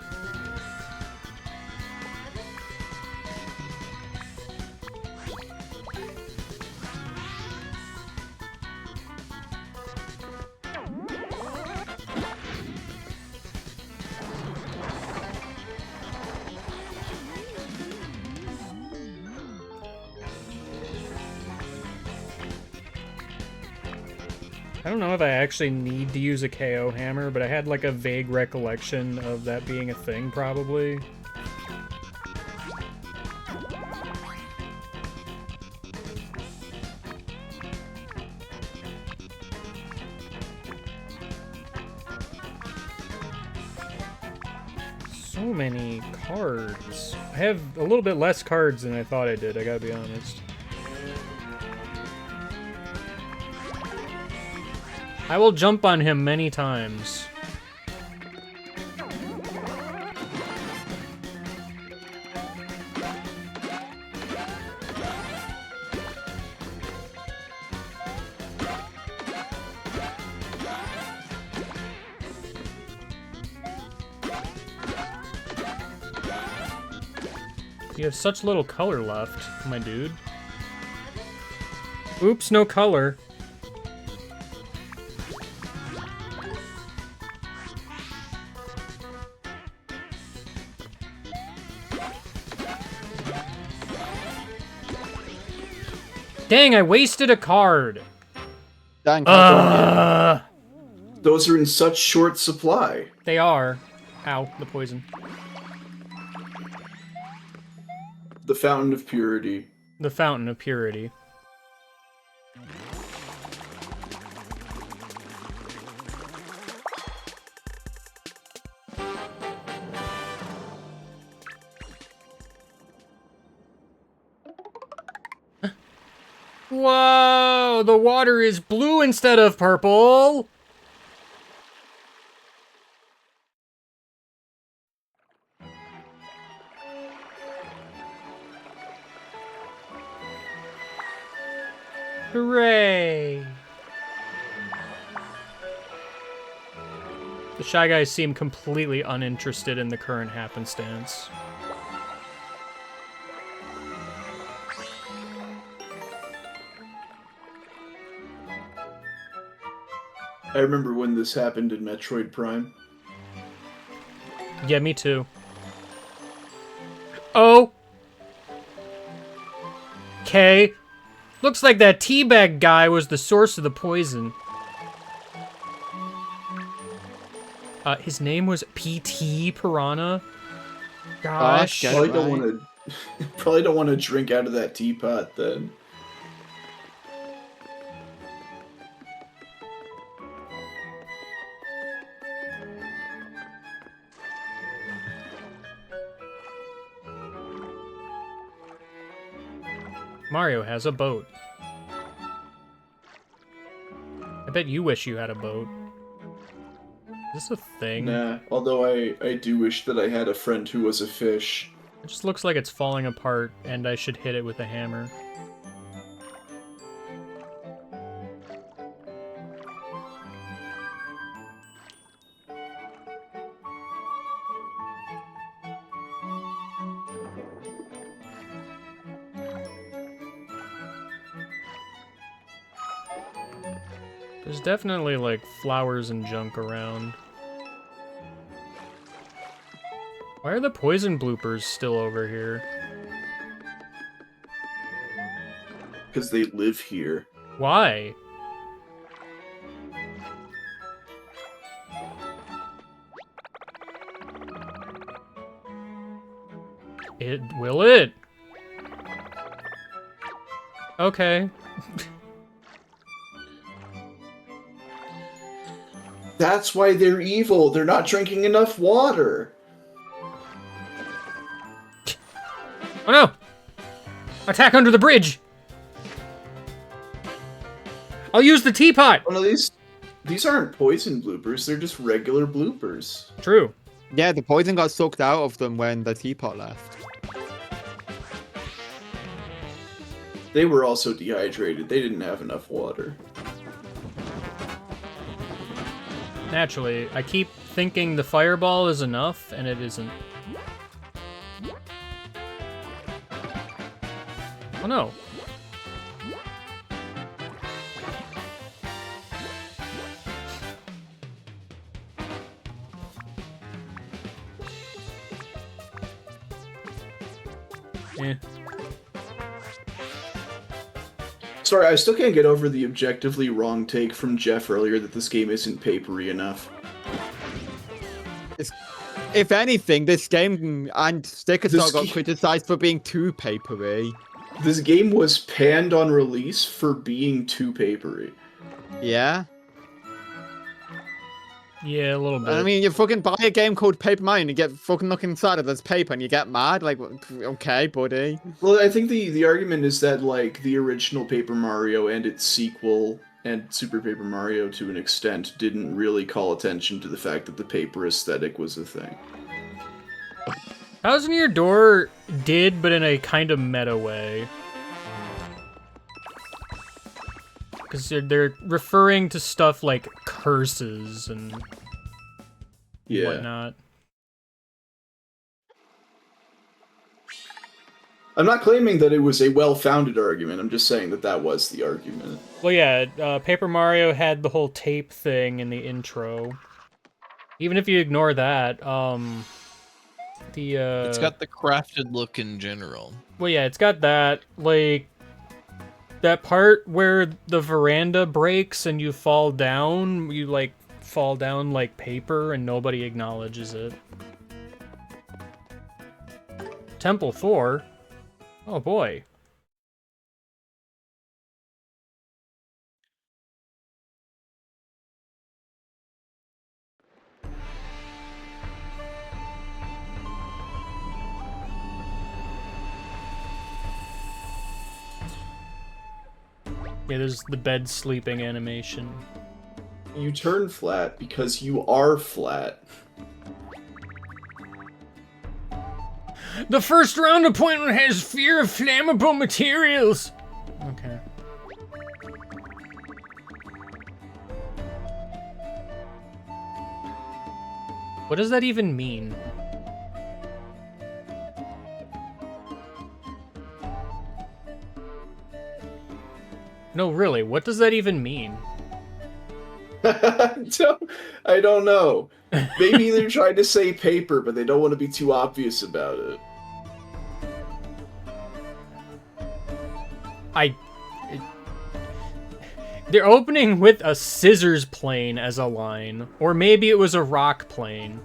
I don't know if I actually need to use a KO hammer, but I had like a vague recollection of that being a thing, probably. So many cards. I have a little bit less cards than I thought I did, I gotta be honest. I will jump on him many times. You have such little color left, my dude. Oops, no color. Dang, I wasted a card. Dang, Those are in such short supply. They are. Ow, the poison. The Fountain of Purity. The Fountain of Purity. Whoa! The water is blue instead of purple! Hooray! The Shy Guys seem completely uninterested in the current happenstance. I remember when this happened in Metroid Prime. Yeah, me too. Oh! Okay. Looks like that teabag guy was the source of the poison. His name was PT Piranha. Gosh. Get Probably it don't right. want to. Probably don't want to drink out of that teapot then. Mario has a boat. I bet you wish you had a boat. Is this a thing? Nah. Although I do wish that I had a friend who was a fish. It just looks like it's falling apart, and I should hit it with a hammer. There's definitely, like, flowers and junk around. Why are the poison bloopers still over here? Because they live here. Why? Will it? Okay. That's why they're evil. They're not drinking enough water. Oh no! Attack under the bridge! I'll use the teapot! Oh no, these aren't poison bloopers. They're just regular bloopers. True. Yeah, the poison got sucked out of them when the teapot left. They were also dehydrated. They didn't have enough water. Naturally, I keep thinking the fireball is enough, and it isn't. Oh no. Eh. Sorry, I still can't get over the objectively wrong take from Jeff earlier that this game isn't papery enough. If anything, this game and Sticker This Star got ga- criticized for being too papery. This game was panned on release for being too papery. Yeah? Yeah, a little bit. I mean, you fucking buy a game called Paper Mario and you get fucking look inside of this paper and you get mad? Like, okay, buddy. Well, I think the argument is that, like, the original Paper Mario and its sequel, and Super Paper Mario to an extent, didn't really call attention to the fact that the paper aesthetic was a thing. Thousand Year Door did, but in a kind of meta way. Because they're referring to stuff like curses and Yeah. whatnot. I'm not claiming that it was a well-founded argument, I'm just saying that that was the argument. Well, yeah, Paper Mario had the whole tape thing in the intro. Even if you ignore that, It's got the crafted look in general. well, yeah, it's got that, like, that part where the veranda breaks and you fall down, you, like, fall down like paper and nobody acknowledges it. Temple 4? Oh, boy. Yeah, there's the bed sleeping animation. You turn flat because you are flat. The first round appointment has fear of flammable materials. Okay. What does that even mean? No, really, what does that even mean? I don't know. Maybe they're trying to say paper, but they don't want to be too obvious about it. They're opening with a scissors plane as a line, or maybe it was a rock plane.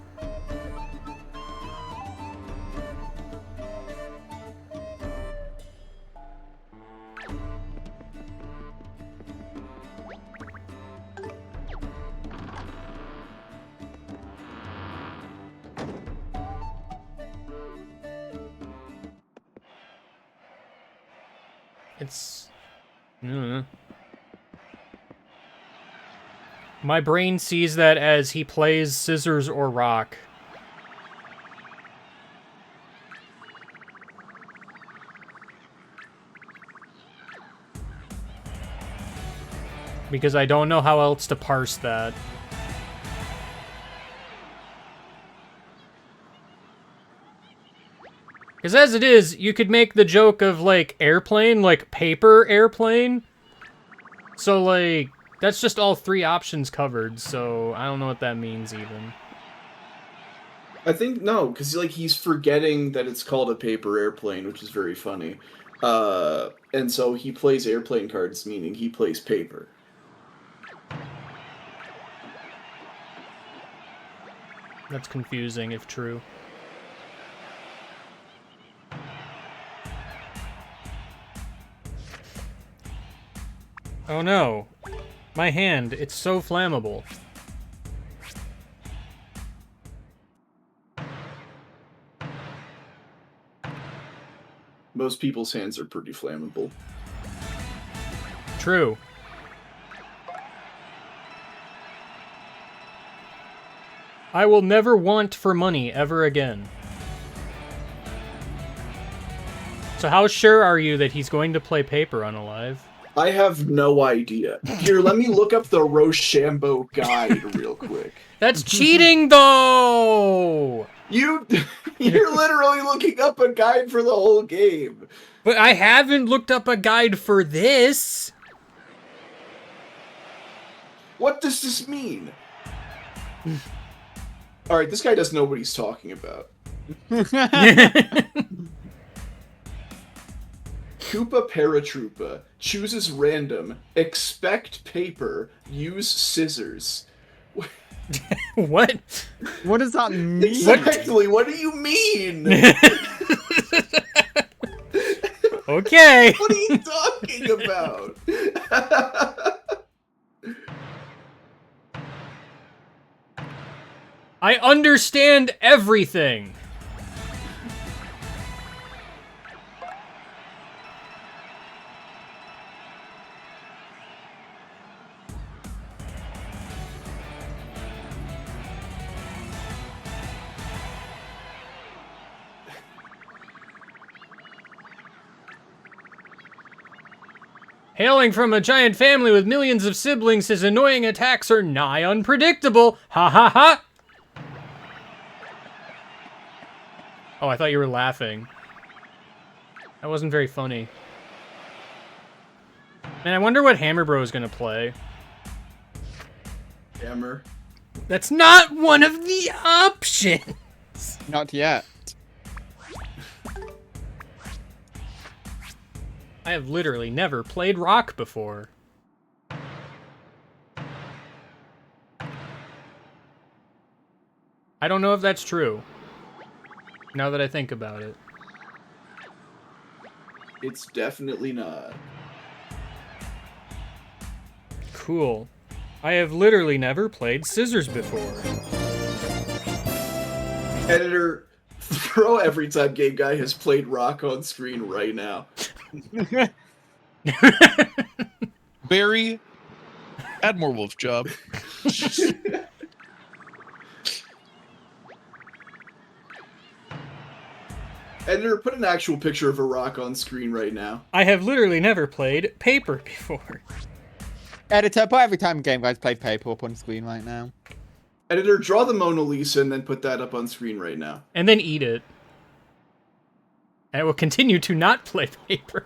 It's... My brain sees that as he plays scissors or rock. Because I don't know how else to parse that. Because as it is, you could make the joke of, like, airplane, like, paper airplane. So, like, that's just all three options covered, so I don't know what that means, even. I think, no, because, like, he's forgetting that it's called a paper airplane, which is very funny. And so he plays airplane cards, meaning he plays paper. That's confusing, if true. Oh no. My hand, it's so flammable. Most people's hands are pretty flammable. True. I will never want for money ever again. So how sure are you that he's going to play paper unalive? I have no idea. Here, let me look up the Rochambeau guide real quick. That's cheating, though! You're literally looking up a guide for the whole game. But I haven't looked up a guide for this! What does this mean? Alright, this guy doesn't know what he's talking about. Koopa Paratroopa. Chooses random. Expect paper. Use scissors. What? What does that mean? Exactly, what do you mean? Okay. What are you talking about? I understand everything. Hailing from a giant family with millions of siblings, his annoying attacks are nigh unpredictable. Ha ha ha! Oh, I thought you were laughing. That wasn't very funny. Man, I wonder what Hammer Bro is gonna play. Hammer. That's not one of the options! Not yet. I have literally never played rock before. I don't know if that's true. Now that I think about it. It's definitely not. Cool. I have literally never played scissors before. Editor, throw every time Game Guy has played rock on screen right now. Barry, add more wolf job. Editor, put an actual picture of a rock on screen right now. I have literally never played paper before. Editor, put every time Game Guy's played paper up on screen right now. Editor, draw the Mona Lisa and then put that up on screen right now. And then eat it. And I will continue to not play paper.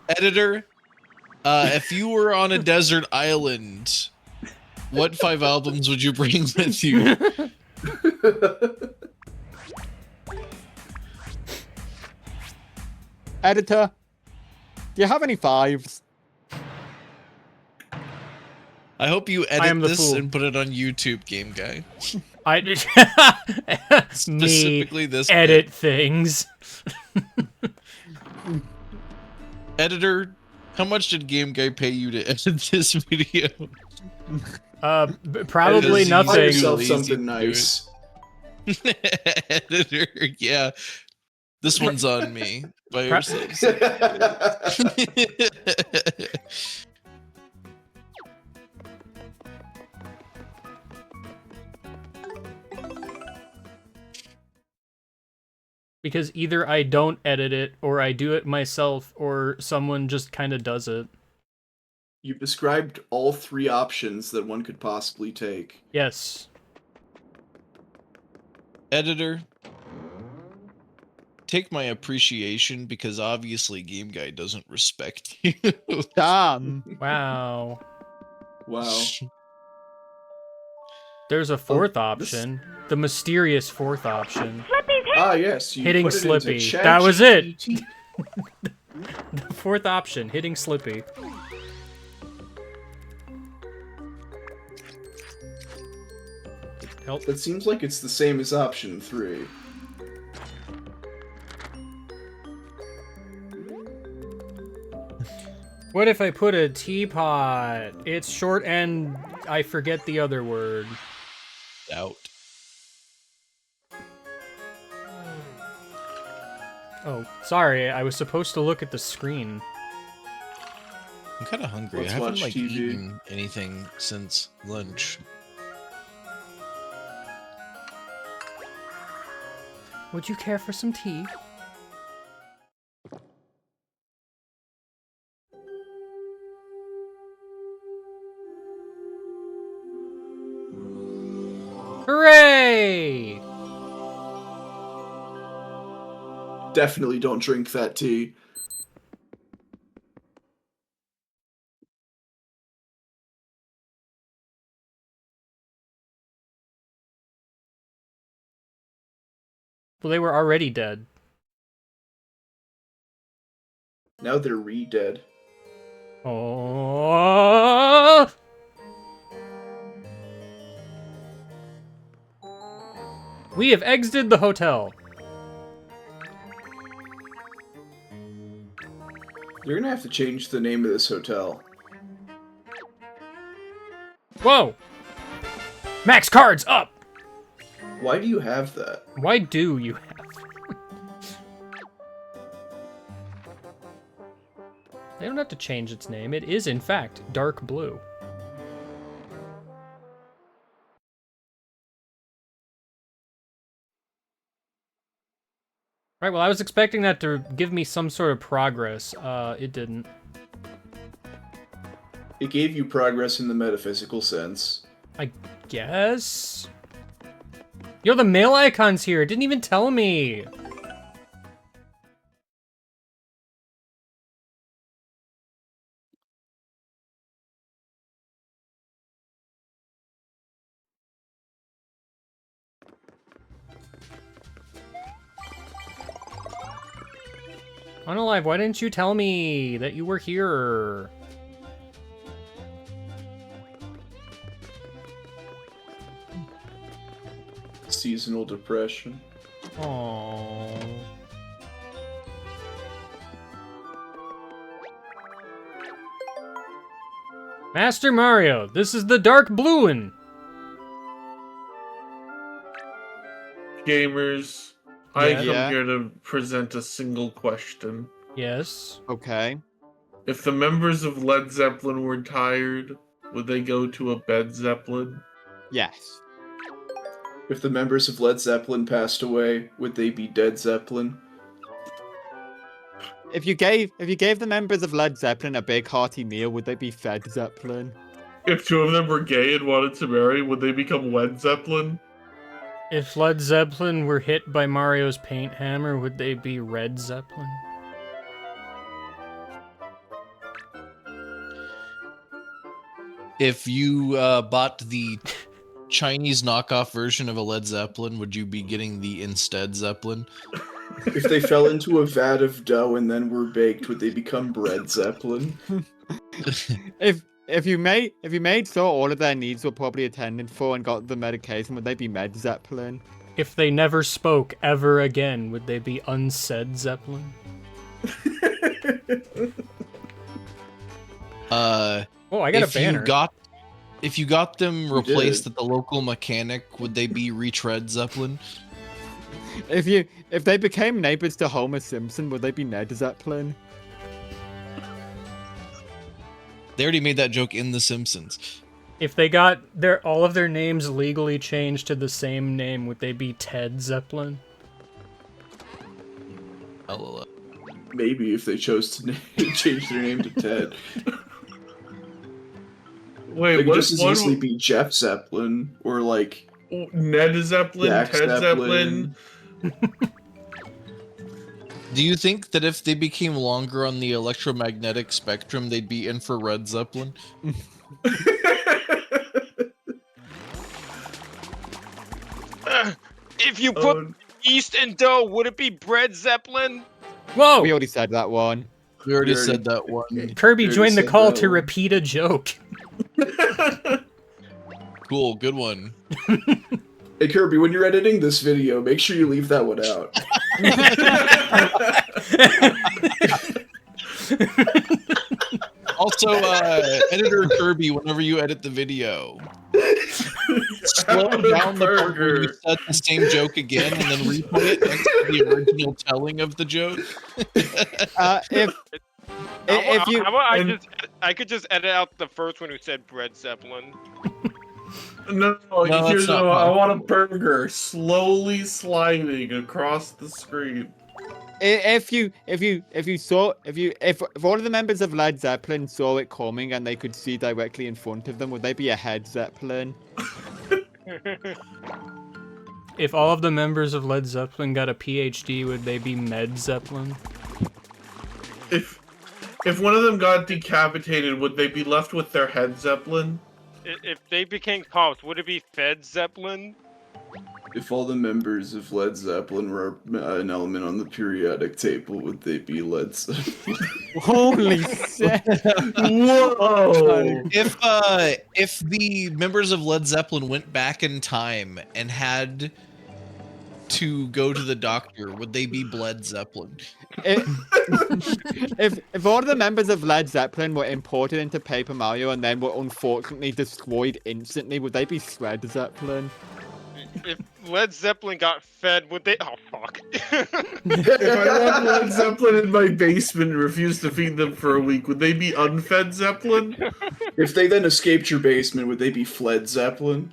Editor, if you were on a desert island, what 5 albums would you bring with you? Editor, do you have any 5s? I hope you I am edit the this fool. and put it on YouTube, Game Guy. I Specifically this edit things. Editor, how much did Game Guy pay you to edit this video? Probably Editor, Buy nothing. yourself Lazy something to do nice. Editor, yeah. This one's on me. By yourself. Because either I don't edit it, or I do it myself, or someone just kind of does it. You've described all 3 options that one could possibly take. Yes. Editor, take my appreciation because obviously Game Guy doesn't respect you. Damn. Wow. Wow. There's a 4th option. The mysterious 4th option. Ah, yes. You Hitting put it into Slippy. Chat That was it. GPT. The 4th option, hitting Slippy. Help. That seems like it's the same as option 3. What if I put a teapot? It's short and I forget the other word. Out. Oh, sorry. I was supposed to look at the screen. I'm kind of hungry. Let's I haven't watch like TV. eaten anything since lunch. Would you care for some tea? Hooray! Definitely don't drink that tea. Well, they were already dead. Now they're re-dead. Oh! We have exited the hotel. You're gonna have to change the name of this hotel. Whoa! Max cards up! Why do you have that? Why do you have? They don't have to change its name. It is, in fact, dark blue. Right, well, I was expecting that to give me some sort of progress. It didn't. It gave you progress in the metaphysical sense. I guess? Yo, the mail icon's here. It didn't even tell me. Unalive, why didn't you tell me that you were here? Seasonal depression. Aww. Master Mario, this is the dark blue one. Gamers, I Yeah. come Yeah. here to present a single question. Yes. Okay. If the members of Led Zeppelin were tired, would they go to a bed Zeppelin? Yes. If the members of Led Zeppelin passed away, would they be dead Zeppelin? If you gave the members of Led Zeppelin a big hearty meal, would they be fed Zeppelin? If two of them were gay and wanted to marry, would they become Led Zeppelin? If Led Zeppelin were hit by Mario's paint hammer, would they be Red Zeppelin? If you bought the Chinese knockoff version of a Led Zeppelin, would you be getting the instead Zeppelin? If they fell into a vat of dough and then were baked, would they become bread Zeppelin? If you made sure all of their needs were probably attended for and got the medication, would they be Med Zeppelin? If they never spoke ever again, would they be Unsaid Zeppelin? Oh, I got a banner. If you got them You replaced did. at the local mechanic, would they be retread Zeppelin? If they became neighbors to Homer Simpson, would they be Ned Zeppelin? They already made that joke in The Simpsons. If they got all of their names legally changed to the same name, would they be Ted Zeppelin? LOL. Maybe if they chose to change their name to Ted. Wait, They could what just if as easily one be Jeff Zeppelin, or like Ned Zeppelin, Jack Ted Zeppelin? Do you think that if they became longer on the electromagnetic spectrum, they'd be infrared Zeppelin? If you put yeast in dough, would it be bread Zeppelin? Whoa! We already said that one. We already We already- said that one. Kirby We already joined the said call that to one. repeat a joke. Cool, good one. Hey Kirby, when you're editing this video, make sure you leave that one out. Also, editor Kirby, whenever you edit the video, slow down the part where you said the same joke again and then replay it next to the original telling of the joke. If you How about and- I could just edit out the first one who said bread Zeppelin. No, that's here's not I want a possible. burger slowly sliding across the screen. if all of the members of Led Zeppelin saw it coming and they could see directly in front of them, would they be a head Zeppelin? If all of the members of Led Zeppelin got a PhD, would they be Med Zeppelin? If one of them got decapitated, would they be left with their head Zeppelin? If they became cops, would it be Fed Zeppelin? If all the members of Led Zeppelin were an element on the periodic table, would they be Led Zeppelin? Holy shit! Whoa! If the members of Led Zeppelin went back in time and had to go to the doctor, would they be Bled Zeppelin? If all of the members of Led Zeppelin were imported into Paper Mario and then were unfortunately destroyed instantly, would they be Shred Zeppelin? If Led Zeppelin got fed, would they? Oh fuck! If I left Led Zeppelin in my basement and refused to feed them for a week, would they be unfed Zeppelin? If they then escaped your basement, would they be Fled Zeppelin?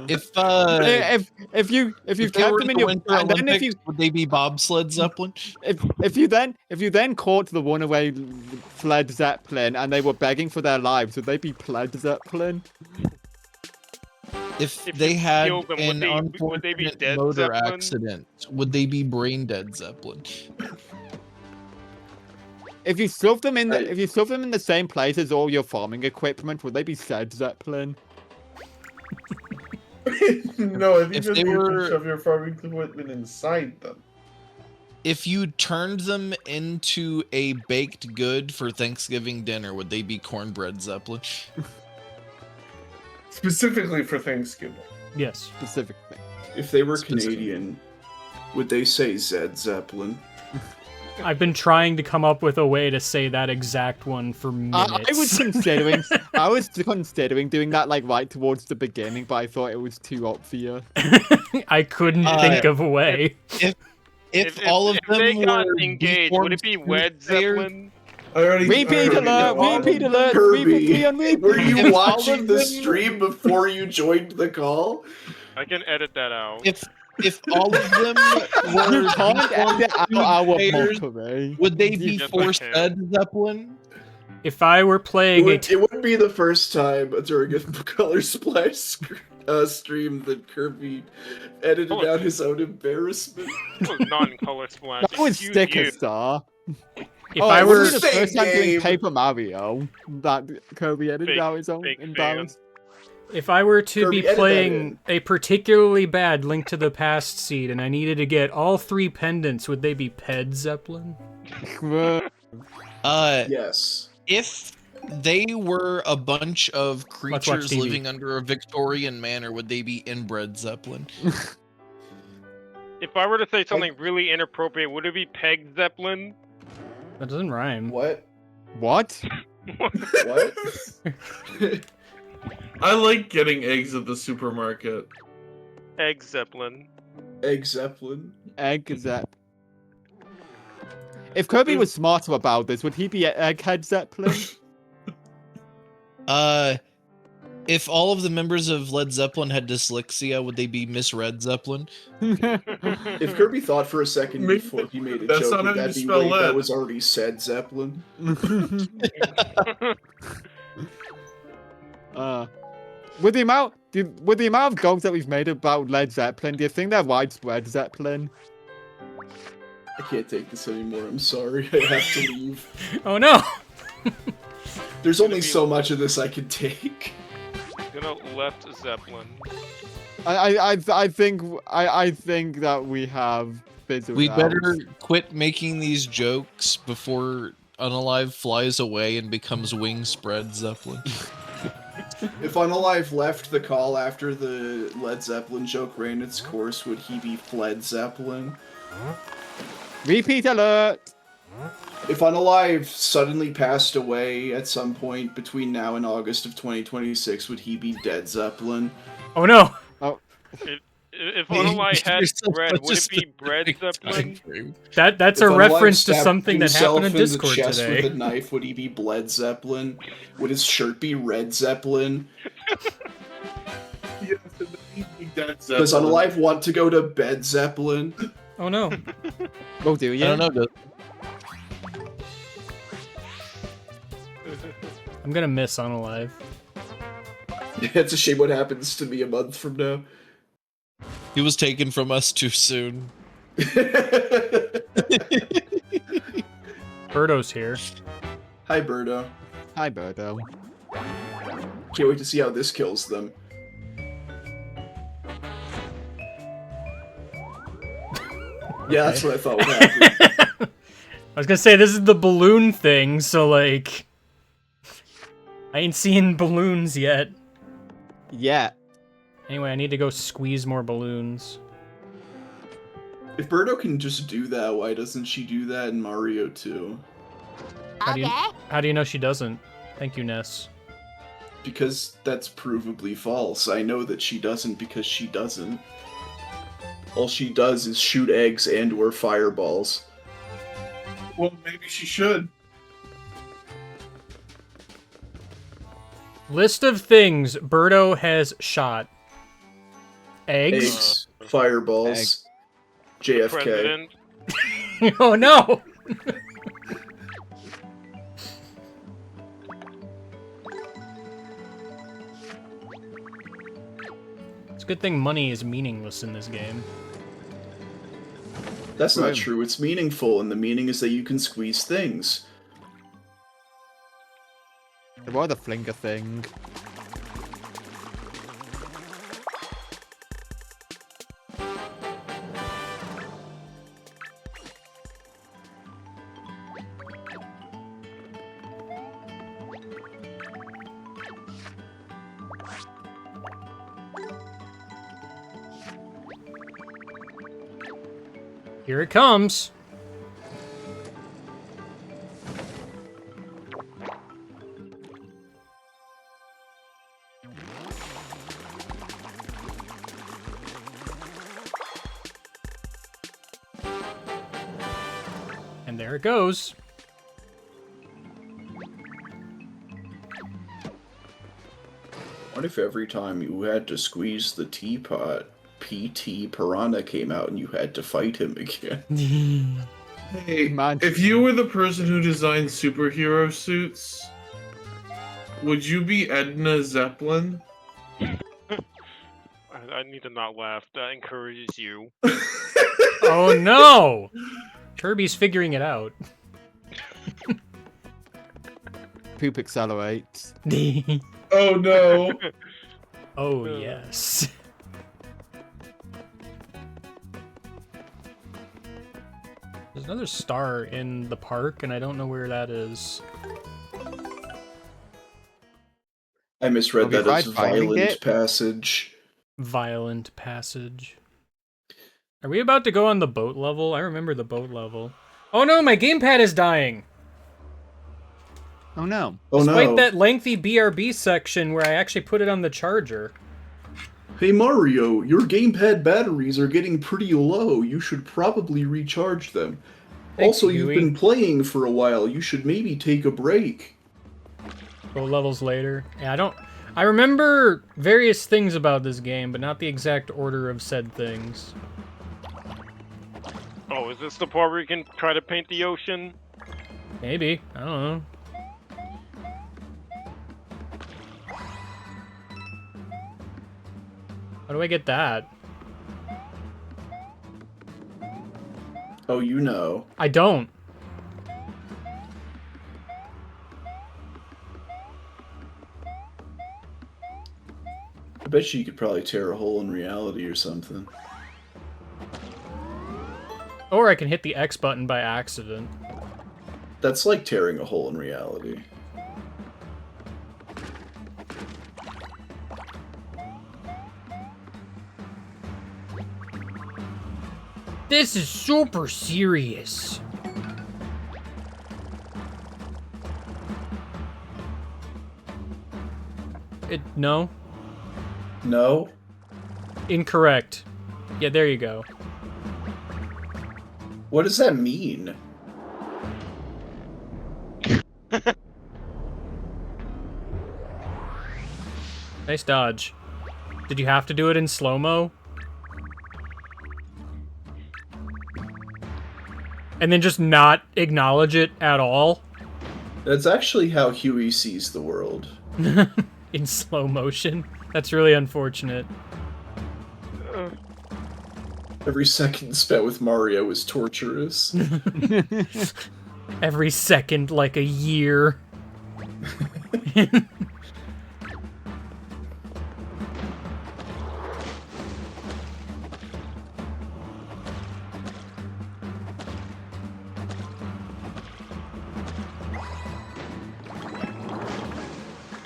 If you If they kept were them in in the your Winter and then Olympics, would they be bobsled Zeppelin? if you then caught the runaway Fled Zeppelin and they were begging for their lives, would they be Pled Zeppelin? If If they you had killed them, an would they be unfortunate dead motor Zeppelin? accident, would they be brain dead Zeppelin? If you stuff them in Right. if you stuff them in the same place as all your farming equipment, would they be Said Zeppelin? No, I think If that they you were- should shove your farming equipment inside them. If you turned them into a baked good for Thanksgiving dinner, would they be cornbread Zeppelin? Specifically for Thanksgiving. Yes. Specifically. If they were Specific. Canadian, would they say Zed Zeppelin? I've been trying to come up with a way to say that exact one for minutes. I was considering doing that like right towards the beginning, but I thought it was too obvious. I couldn't Uh, think of a way. If all of them they got were engaged, would it be deformed Wed players- Zeppelin? Repeat alert! Repeat alert! Kirby, 3 for 3 on repeat. were you If all watching of the them- stream before you joined the call? I can edit that out. If all of them were You can't deformed edit out food our players, mockery. would they be Yes, I forced can. fed Zeppelin? If I were It playing wouldn't be the first time during a Color Splash stream that Kirby edited Oh, out his own embarrassment. It was non-color splash. That was Excuse Sticker you. Star. if Oh, I it were wasn't the Same first time doing game. Paper Mario that Kirby edited Fake- out his own fake fan. embarrassment. if I were to Kirby, be edit that playing a particularly bad Link to the Past seed and I needed to get all 3 pendants, would they be Ped Zeppelin? Yes. If they were a bunch of watch creatures TV. living under a Victorian manor, would they be inbred Zeppelin? If I were to say something really inappropriate, would it be Peg Zeppelin? That doesn't rhyme. What? What? What? I like getting eggs at the supermarket. Egg Zeppelin. Egg Zeppelin. Egg Zepp. If Kirby was smarter about this, would he be Egghead Zeppelin? If all of the members of Led Zeppelin had dyslexia, would they be misread Zeppelin? If Kirby thought for a second Maybe before he made a that's joke, not how would you that be spell wait, that lead. was already said Zeppelin? With the amount of jokes that we've made about Led Zeppelin, do you think they're widespread Zeppelin? I can't take this anymore. I'm sorry. I have to leave. Oh no! There's only so much of this I can take. Gonna left Zeppelin. I think that we have fizzled We out. better quit making these jokes before Unalive flies away and becomes wing spread Zeppelin. If Unalive left the call after the Led Zeppelin joke ran its course, would he be Fled Zeppelin? Repeat alert! If Unalive suddenly passed away at some point between now and August of 2026, would he be Dead Zeppelin? Oh no! If Onolai had You're so bread, would it be much bread a Zeppelin? time. That's If a Unalive reference to stabbed something that happened in himself Discord the chest today. with a knife, would he be Bled Zeppelin? Would his shirt be Red Zeppelin? Yes, and then he'd be dead Does Zeppelin. Unalive want to go to bed Zeppelin? Oh no! Oh, do you? I don't know. I'm gonna miss Unalive. It's a shame what happens to me a month from now. He was taken from us too soon. Birdo's here. Hi, Birdo. Hi, Birdo. Can't wait to see how this kills them. Yeah, that's what I thought would happen. I was gonna say this is the balloon thing, so like, I ain't seen balloons yet. Yeah. Anyway, I need to go squeeze more balloons. If Birdo can just do that, why doesn't she do that in Mario 2? How do you know she doesn't? Thank you, Ness. Because that's provably false. I know that she doesn't because she doesn't. All she does is shoot eggs and or fireballs. Well, maybe she should. List of things Birdo has shot. Eggs? Eggs, fireballs, JFK. President. Oh no! It's a good thing money is meaningless in this game. That's not Right. true. It's meaningful, and the meaning is that you can squeeze things. Why the flinger thing? Here it comes. There it goes. What if every time you had to squeeze the teapot, PT Piranha came out and you had to fight him again? Hey, Man. if you were the person who designed superhero suits, would you be Edna Zeppelin? I need to not laugh. That encourages you. Oh no! Kirby's figuring it out. Poop accelerates. Oh no. Oh yes. There's another star in the park, and I don't know where that is. I misread Have you that as tried finding violent it? passage. Violent passage. Are we about to go on the boat level? I remember the boat level. Oh no, my gamepad is dying! Oh no. Oh Despite no. that lengthy BRB section where I actually put it on the charger. Hey Mario, your gamepad batteries are getting pretty low. You should probably recharge them. Thanks, Also, you've Huey. been playing for a while. You should maybe take a break. Boat levels later. Yeah, I remember various things about this game, but not the exact order of said things. Oh, is this the part where you can try to paint the ocean? Maybe. I don't know. How do I get that? Oh, you know. I don't. I bet you could probably tear a hole in reality or something. Or I can hit the X button by accident. That's like tearing a hole in reality. This is super serious. No? No? Incorrect. Yeah, there you go. What does that mean? Nice dodge. Did you have to do it in slow-mo? And then just not acknowledge it at all? That's actually how Huey sees the world. In slow motion? That's really unfortunate. Every second spent with Mario is torturous. Every second like a year.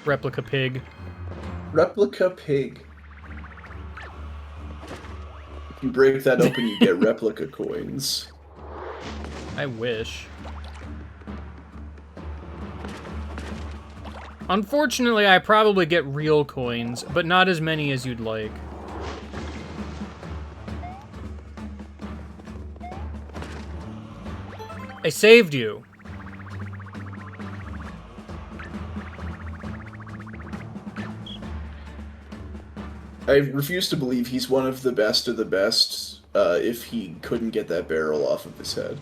Replica pig. Replica pig. If you break that open, you get replica coins. I wish. Unfortunately, I probably get real coins, but not as many as you'd like. I saved you. I refuse to believe he's one of the best of the best if he couldn't get that barrel off of his head.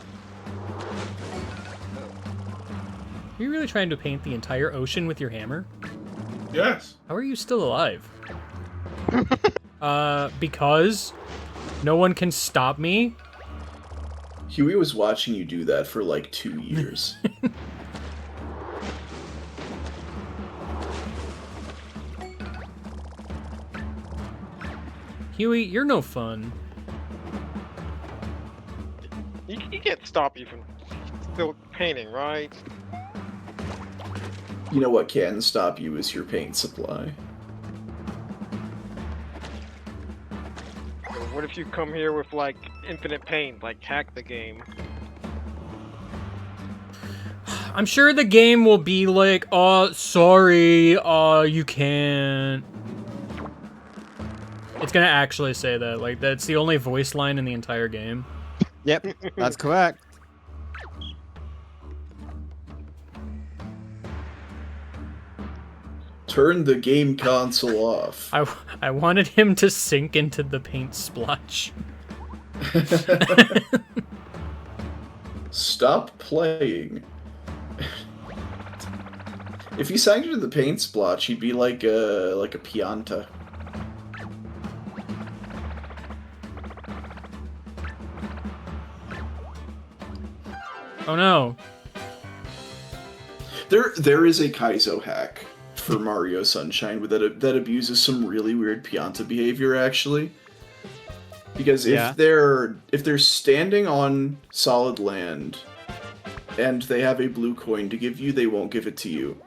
Are you really trying to paint the entire ocean with your hammer? Yes. How are you still alive? Because no one can stop me. Huey was watching you do that for like 2 years. Huey, you're no fun. You can't stop you from still painting, right? You know what can stop you is your paint supply. Or what if you come here with like infinite paint, like hack the game? I'm sure the game will be like, sorry, you can't. It's gonna actually say that. Like, that's the only voice line in the entire game. Yep, that's correct. Turn the game console off. I wanted him to sink into the paint splotch. Stop playing. If he sank into the paint splotch, he'd be like a Pianta. Oh no. There is a Kaizo hack for Mario Sunshine that abuses some really weird Pianta behavior, actually. Because if they're standing on solid land and they have a blue coin to give you, they won't give it to you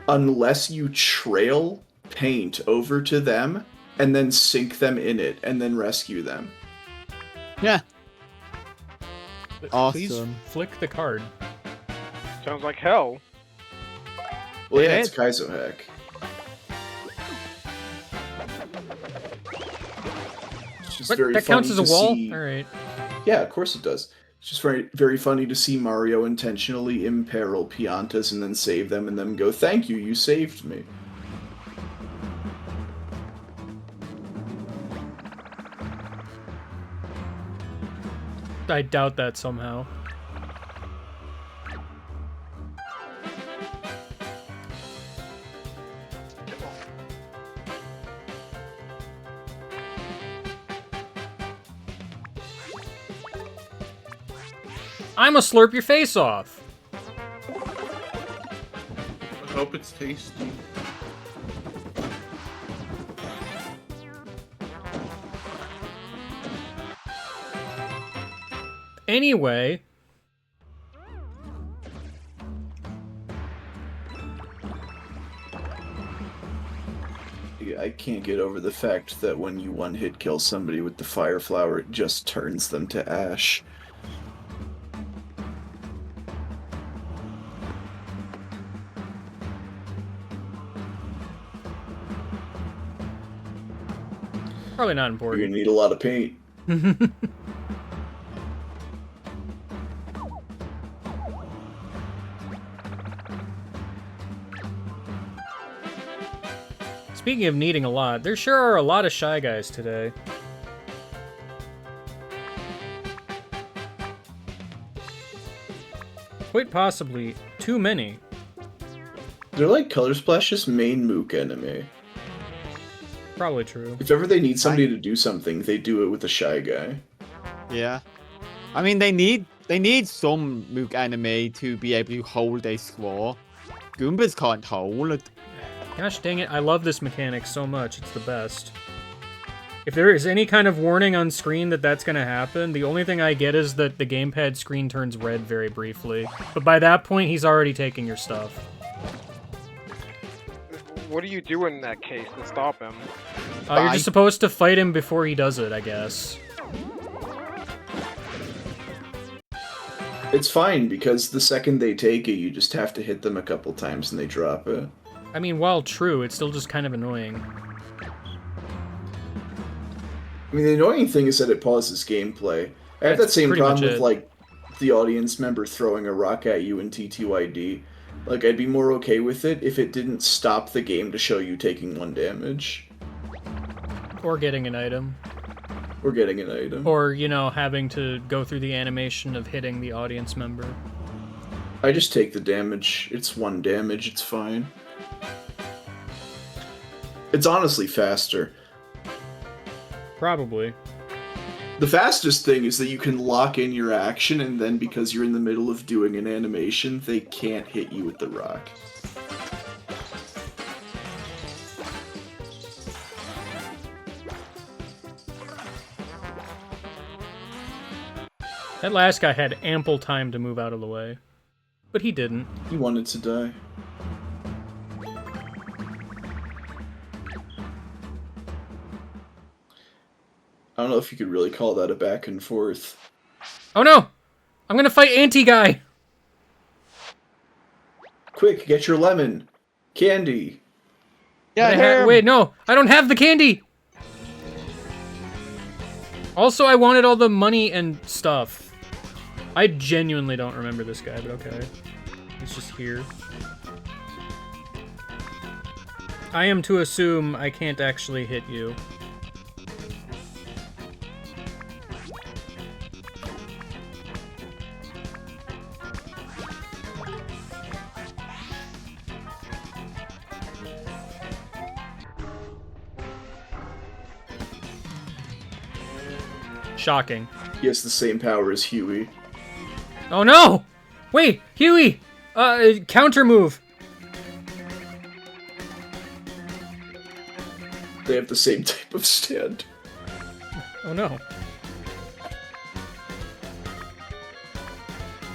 unless you trail paint over to them and then sink them in it and then rescue them. Yeah. Please Awesome. flick the card. Sounds like hell. Well, It yeah, it's is. Kaizo hack. It's just very That counts as funny a wall? to see- Alright. Yeah, of course it does. It's just very, very funny to see Mario intentionally imperil Piantas and then save them and then go, "Thank you, you saved me." I doubt that somehow. I'ma slurp your face off. I hope it's tasty. Anyway, Yeah, I can't get over the fact that when you one-hit kill somebody with the fire flower, it just turns them to ash. probably not You're important. gonna need a lot of paint. Speaking of needing a lot, there sure are a lot of Shy Guys today. Quite possibly too many. They're like Color Splash's main mook enemy. Probably true. If ever they need somebody to do something, they do it with a Shy Guy. Yeah. I mean, they need some Mook anime to be able to hold a score. Goombas can't hold it. Gosh dang it, I love this mechanic so much. It's the best. If there is any kind of warning on screen that that's going to happen, the only thing I get is that the gamepad screen turns red very briefly. But by that point, he's already taking your stuff. What do you do in that case to stop him? You're Bye. just supposed to fight him before he does it, I guess. It's fine, because the second they take it, you just have to hit them a couple times and they drop it. I mean, while true, it's still just kind of annoying. I mean, the annoying thing is that it pauses gameplay. I have that That's same pretty much problem with, it. like, the audience member throwing a rock at you in TTYD. Like, I'd be more okay with it if it didn't stop the game to show you taking 1 damage. Or getting an item. Or getting an item. Or, you know, having to go through the animation of hitting the audience member. I just take the damage. It's 1 damage, it's fine. It's honestly faster. Probably. The fastest thing is that you can lock in your action, and then because you're in the middle of doing an animation, they can't hit you with the rock. That last guy had ample time to move out of the way. But he didn't. He wanted to die. I don't know if you could really call that a back and forth. Oh no! I'm gonna fight Anti-Guy! Quick, get your lemon. Candy. Yeah, Wait, no! I don't have the candy! Also, I wanted all the money and stuff. I genuinely don't remember this guy, but okay. He's just here. I am to assume I can't actually hit you. Shocking. He has the same power as Huey. Oh no! Wait, Huey! Counter move! They have the same type of stand. Oh no.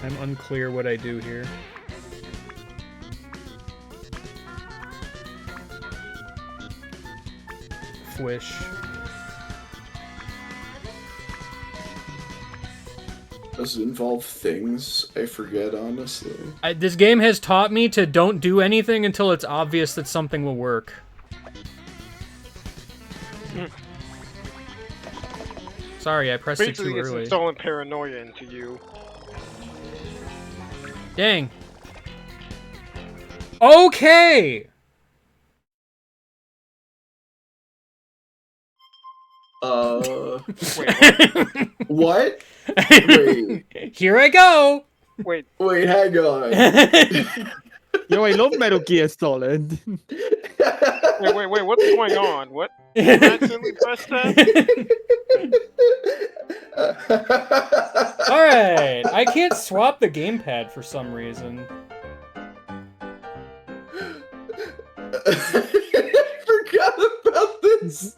I'm unclear what I do here. Fwish. Does it involve things? I forget, honestly. This game has taught me to don't do anything until it's obvious that something will work. Sorry, I pressed it Basically, too it's early. installing paranoia into you. Dang. Okay! Wait, What? Wait. Here I go! wait. Wait, hang on. Yo, I love Metal Gear Solid. Wait, what's going on? What? You accidentally pressed that? Alright, I can't swap the gamepad for some reason. I forgot about this.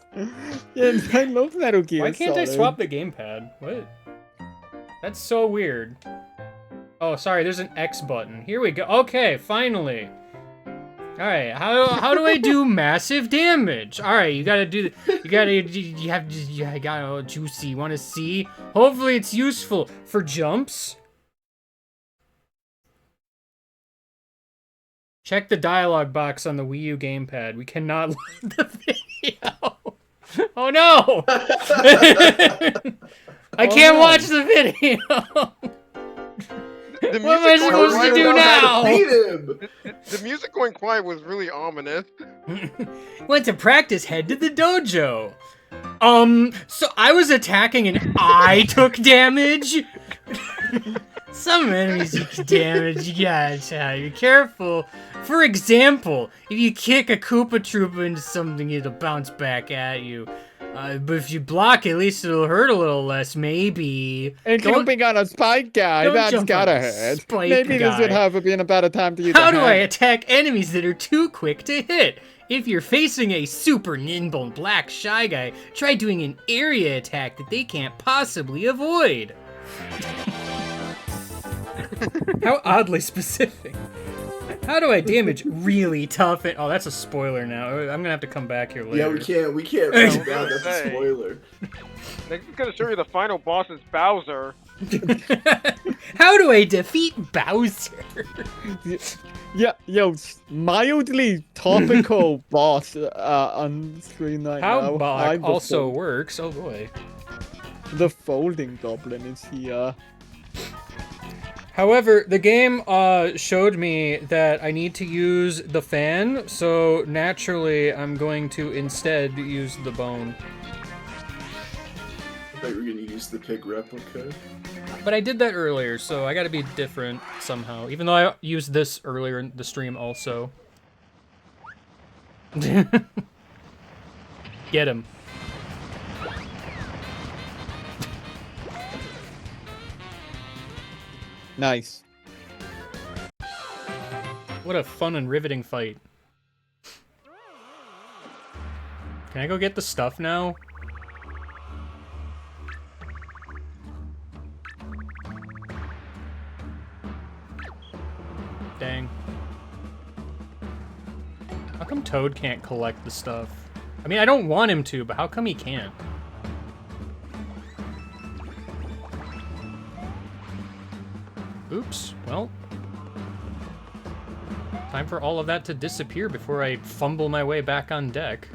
Yeah, I love Metal Gear Why can't I Solid. swap the gamepad? What? That's so weird. Oh, sorry, there's an X button. Here we go. Okay, finally. Alright, how do I do massive damage? Alright, you gotta do you gotta juicy. You wanna see? Hopefully it's useful for jumps. Check the dialogue box on the Wii U gamepad. We cannot load the video. Oh no! I can't watch the video. The What am I music going supposed to quiet do was- now? Beat him. The music going quiet was really ominous. Went to practice, head to the dojo. So I was attacking and I took damage? Some enemies you can damage, you gotta be careful. For example, if you kick a Koopa Troopa into something, it'll bounce back at you. But if you block, at least it'll hurt a little less, maybe. And jumping on a spike guy, don't that's jump gotta on a hurt. spike Maybe this would guy. have been a better time to use How a do I hand. attack enemies that are too quick to hit? If you're facing a super nimble black shy guy, try doing an area attack that they can't possibly avoid. How oddly specific. How do I damage really tough and— oh, that's a spoiler now. I'm gonna have to come back here later. Yeah, we can't read that. That's a Say. spoiler. Next, it's gonna show you the final boss is Bowser. How do I defeat Bowser? Yeah, yo, mildly topical boss on screen right How now. Bach I'm the also fold- works. Oh boy. The folding goblin is here. However, the game showed me that I need to use the fan, so naturally I'm going to instead use the bone. I thought you were gonna use the pig replica. But I did that earlier, so I gotta be different somehow. Even though I used this earlier in the stream also. Get him. Nice. What a fun and riveting fight. Can I go get the stuff now? Dang. How come Toad can't collect the stuff? I mean, I don't want him to, but how come he can't? Oops, well. Time for all of that to disappear before I fumble my way back on deck.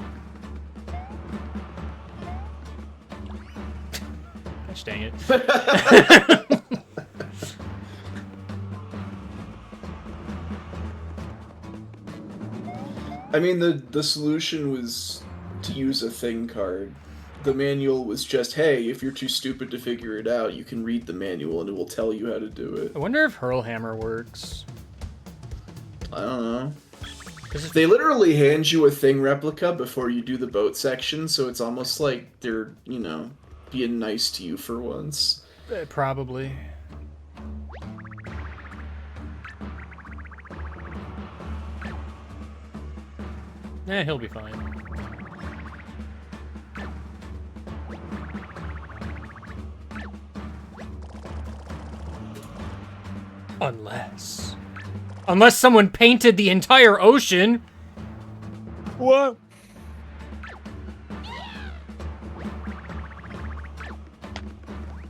Gosh dang it. I mean, the solution was to use a thing card. The manual was just, hey, if you're too stupid to figure it out, you can read the manual and it will tell you how to do it. I wonder if Hurlhammer works. I don't know. 'Cause They literally hand you a thing replica before you do the boat section, so it's almost like they're, you know, being nice to you for once. Probably. He'll be fine. Unless someone painted the entire ocean. What?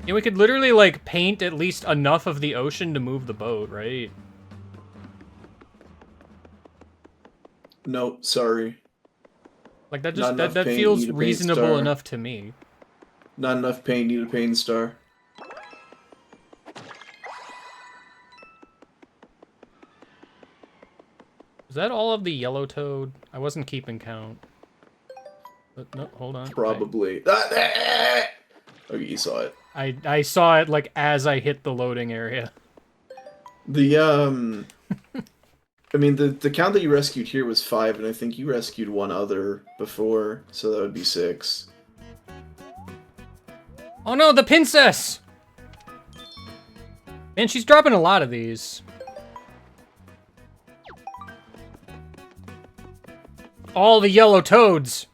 Yeah, we could literally, like, paint at least enough of the ocean to move the boat, right? No, sorry. Like, that Not just, enough that paint, feels need a paint reasonable star. enough to me. Not enough paint, need a paint star. Is that all of the yellow toad? I wasn't keeping count. But no, hold on. Probably. Okay, you saw it. I saw it, like, as I hit the loading area. The, I mean, the count that you rescued here was 5, and I think you rescued one other before, so that would be 6. Oh no, the princess! Man, she's dropping a lot of these. All the yellow toads.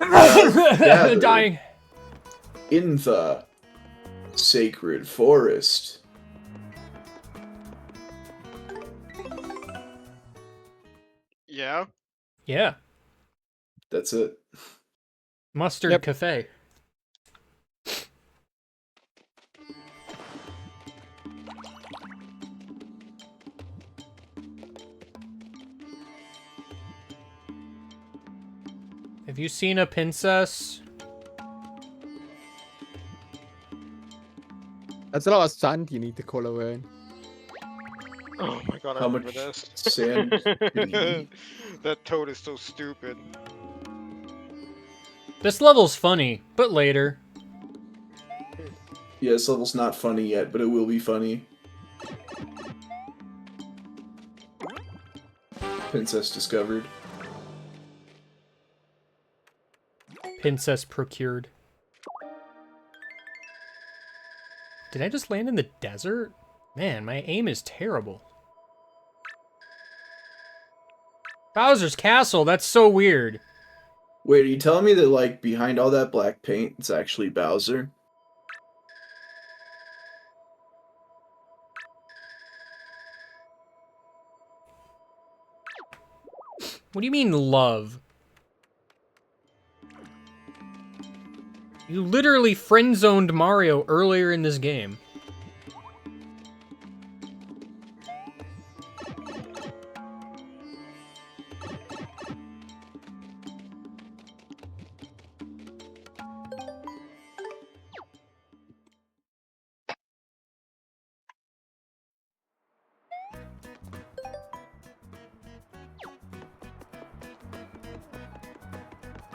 Gathered Dying. in the sacred forest. Yeah. Yeah. That's it. Mustard Yep. Cafe. Have you seen a princess? That's a lot of sand you need to color in. Oh my god, I How remember much this. sand do you need? That toad is so stupid. This level's funny, but later. Yeah, this level's not funny yet, but it will be funny. Princess discovered. Princess procured. Did I just land in the desert? Man, my aim is terrible. Bowser's Castle, that's so weird. Wait, are you telling me that, like, behind all that black paint, it's actually Bowser? What do you mean, love? You literally friend-zoned Mario earlier in this game.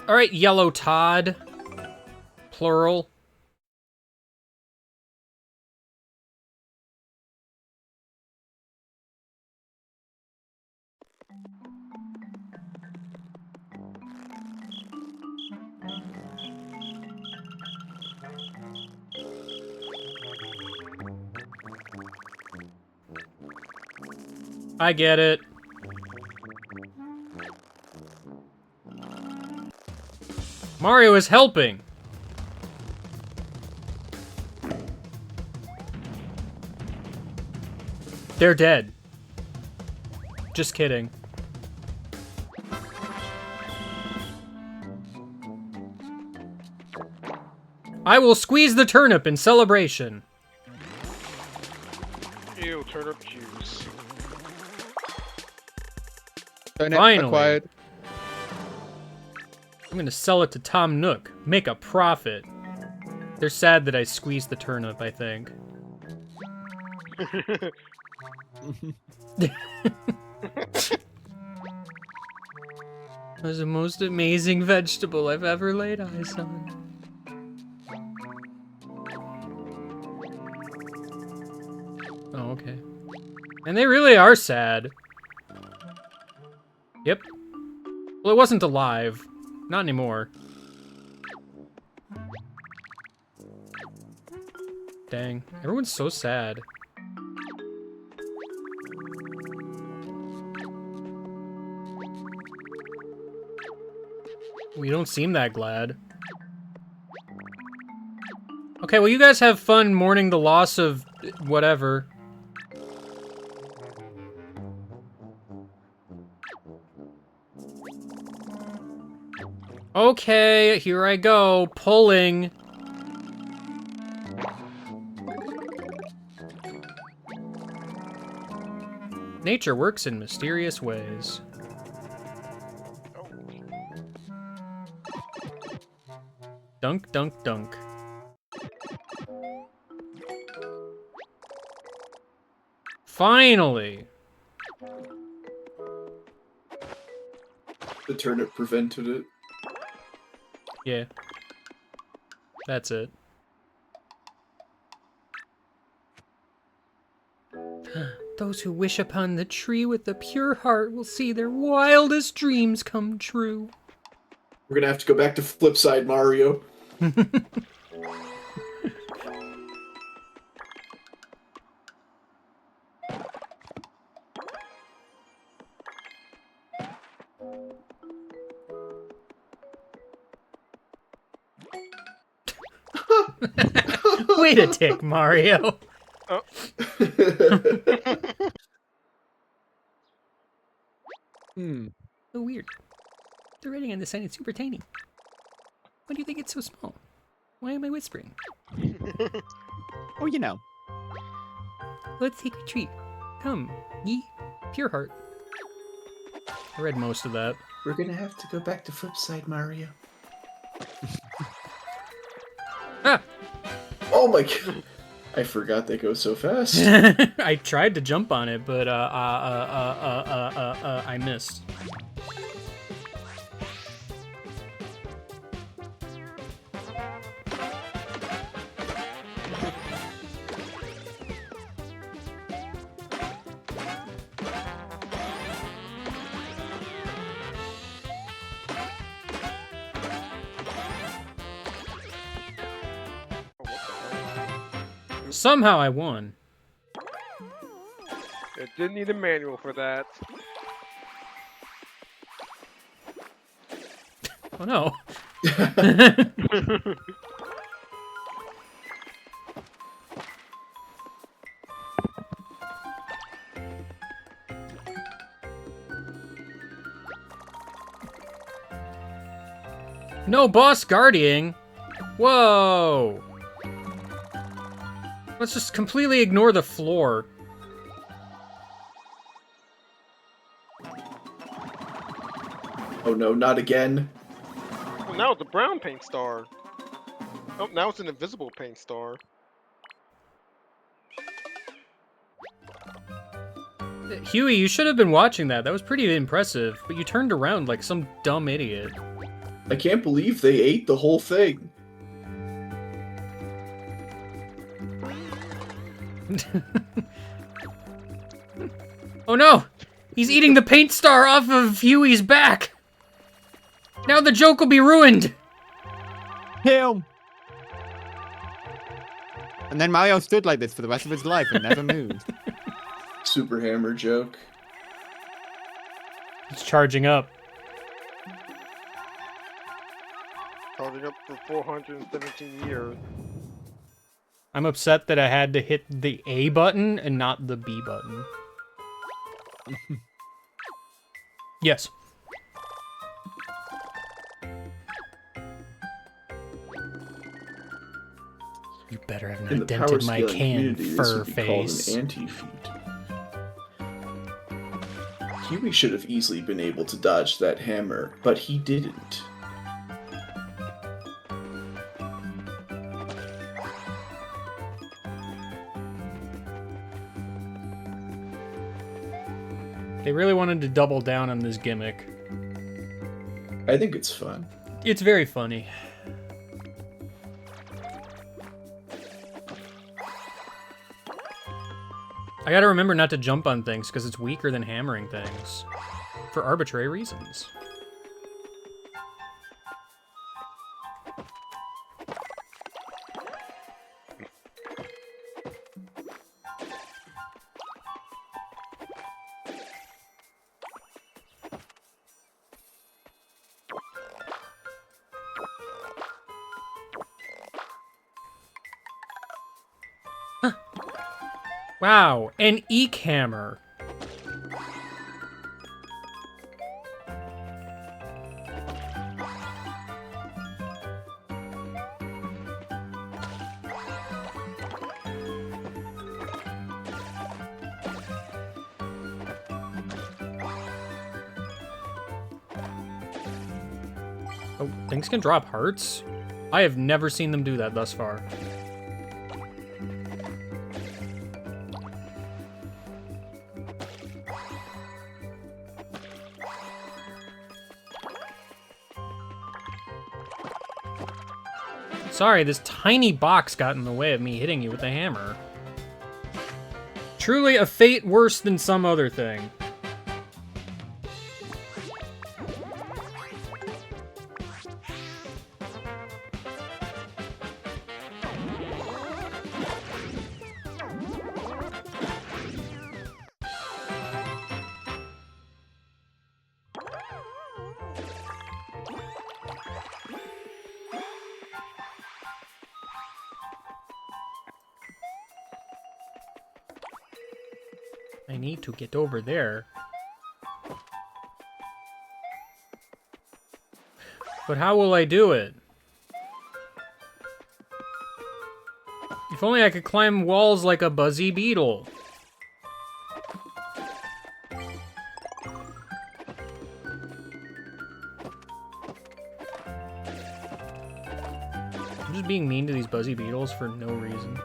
All right, Yellow Todd. Plural. I get it. Mario is helping. They're dead. Just kidding. I will squeeze the turnip in celebration. Ew, turnip juice. Turnip Finally. acquired. I'm gonna sell it to Tom Nook. Make a profit. They're sad that I squeezed the turnip, I think. It was the most amazing vegetable I've ever laid eyes on. Oh, okay. And they really are sad. Yep. Well, it wasn't alive. Not anymore. Dang. Everyone's so sad. We don't seem that glad. Okay, well, you guys have fun mourning the loss of whatever. Okay, here I go, pulling. Nature works in mysterious ways. Dunk, dunk, dunk. Finally! The turnip prevented it. Yeah. That's it. Those who wish upon the tree with a pure heart will see their wildest dreams come true. We're gonna have to go back to Flipside Mario. Wait a tick, Mario. Oh. So weird. The writing on the sign is super tiny. Why do you think it's so small? Why am I whispering? Oh, you know. Let's take a treat. Come, ye, pure heart. I read most of that. We're gonna have to go back to Flipside Mario. Ah! Oh my god! I forgot they go so fast. I tried to jump on it, but I missed. Somehow I won. It didn't need a manual for that. Oh no. No boss guarding. Whoa. Let's just completely ignore the floor. Oh no, not again. Well, now it's a brown paint star. Oh, now it's an invisible paint star. Huey, you should have been watching that. That was pretty impressive, but you turned around like some dumb idiot. I can't believe they ate the whole thing. Oh no! He's eating the paint star off of Huey's back! Now the joke will be ruined! Him! And then Mario stood like this for the rest of his life and never moved. Super Hammer joke. It's charging up. Charging up for 417 years. I'm upset that I had to hit the A button and not the B button. Yes. You better have In not the power dented my scaling can, community, this fur would be called face. an anti-feat. Huey should have easily been able to dodge that hammer, but he didn't. They really wanted to double down on this gimmick. I think it's fun. It's very funny. I gotta remember not to jump on things because it's weaker than hammering things. For arbitrary reasons. Wow, an eek hammer. Oh, things can drop hearts? I have never seen them do that thus far. Sorry, this tiny box got in the way of me hitting you with the hammer. Truly a fate worse than some other thing. I need to get over there. But how will I do it? If only I could climb walls like a buzzy beetle. I'm just being mean to these buzzy beetles for no reason.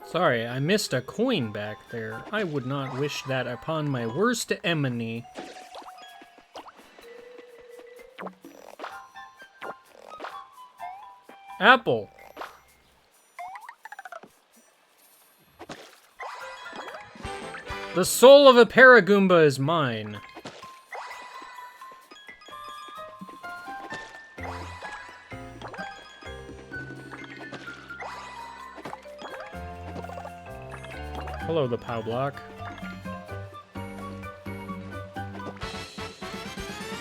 Sorry, I missed a coin back there. I would not wish that upon my worst enemy. Apple. The soul of a Paragoomba is mine. Hello, the POW block.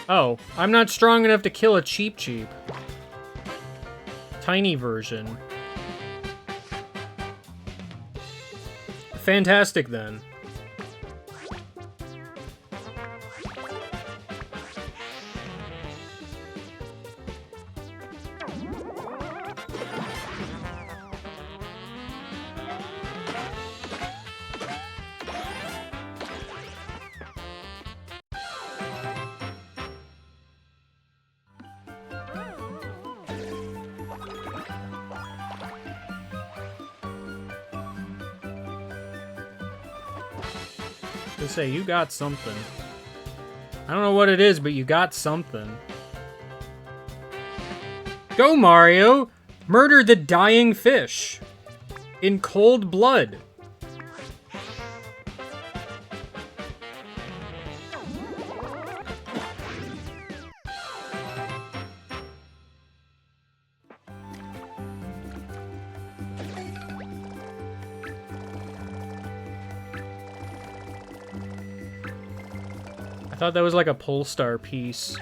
Oh, I'm not strong enough to kill a Cheep Cheep. Tiny version. Fantastic, then. To say, you got something. I don't know what it is, but you got something. Go, Mario! Murder the dying fish. In cold blood. I thought that was like a Polestar piece.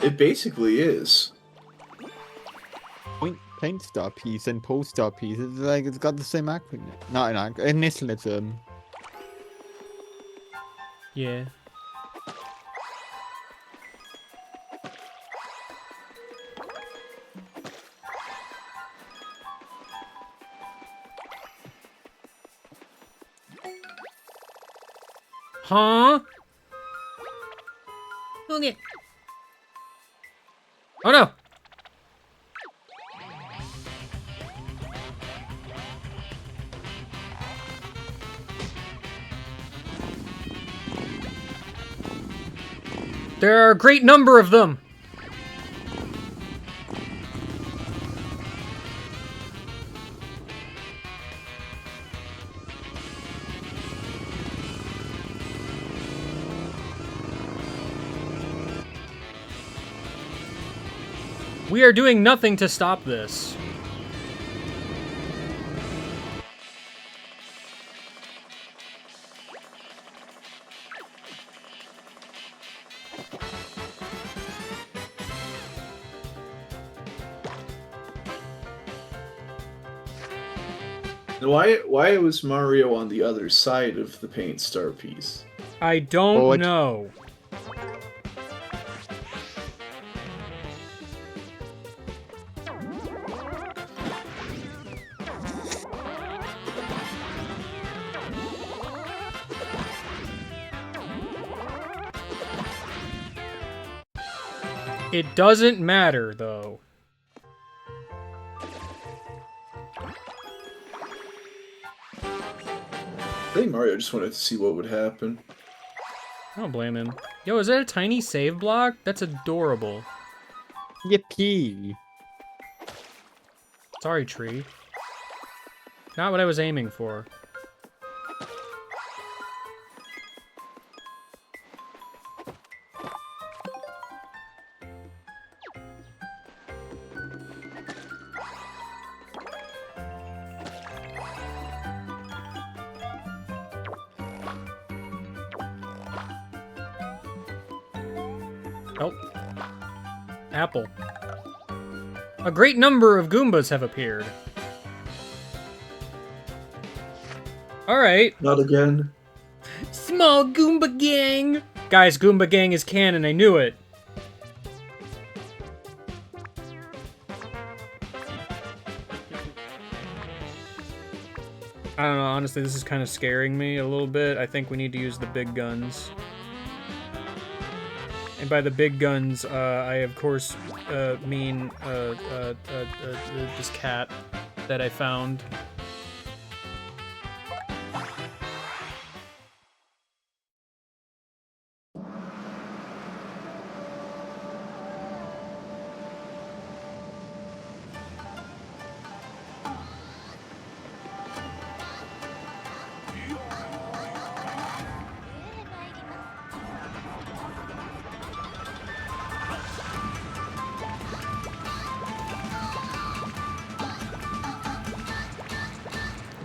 It basically is. Paint star piece and pole star piece. It's like it's got the same acronym. Not an initialism. Yeah. Huh? Okay. Oh no! There are a great number of them! We are doing nothing to stop this. Why was Mario on the other side of the paint star piece? I don't Oh, know. It doesn't matter, though. I think Mario just wanted to see what would happen. I don't blame him. Yo, is that a tiny save block? That's adorable. Yippee. Sorry, tree. Not what I was aiming for. Oh. Apple. A great number of Goombas have appeared. Alright. Not again. Small Goomba Gang! Guys, Goomba Gang is canon, I knew it. I don't know, honestly, this is kind of scaring me a little bit. I think we need to use the big guns. And by the big guns, I of course mean this cat that I found.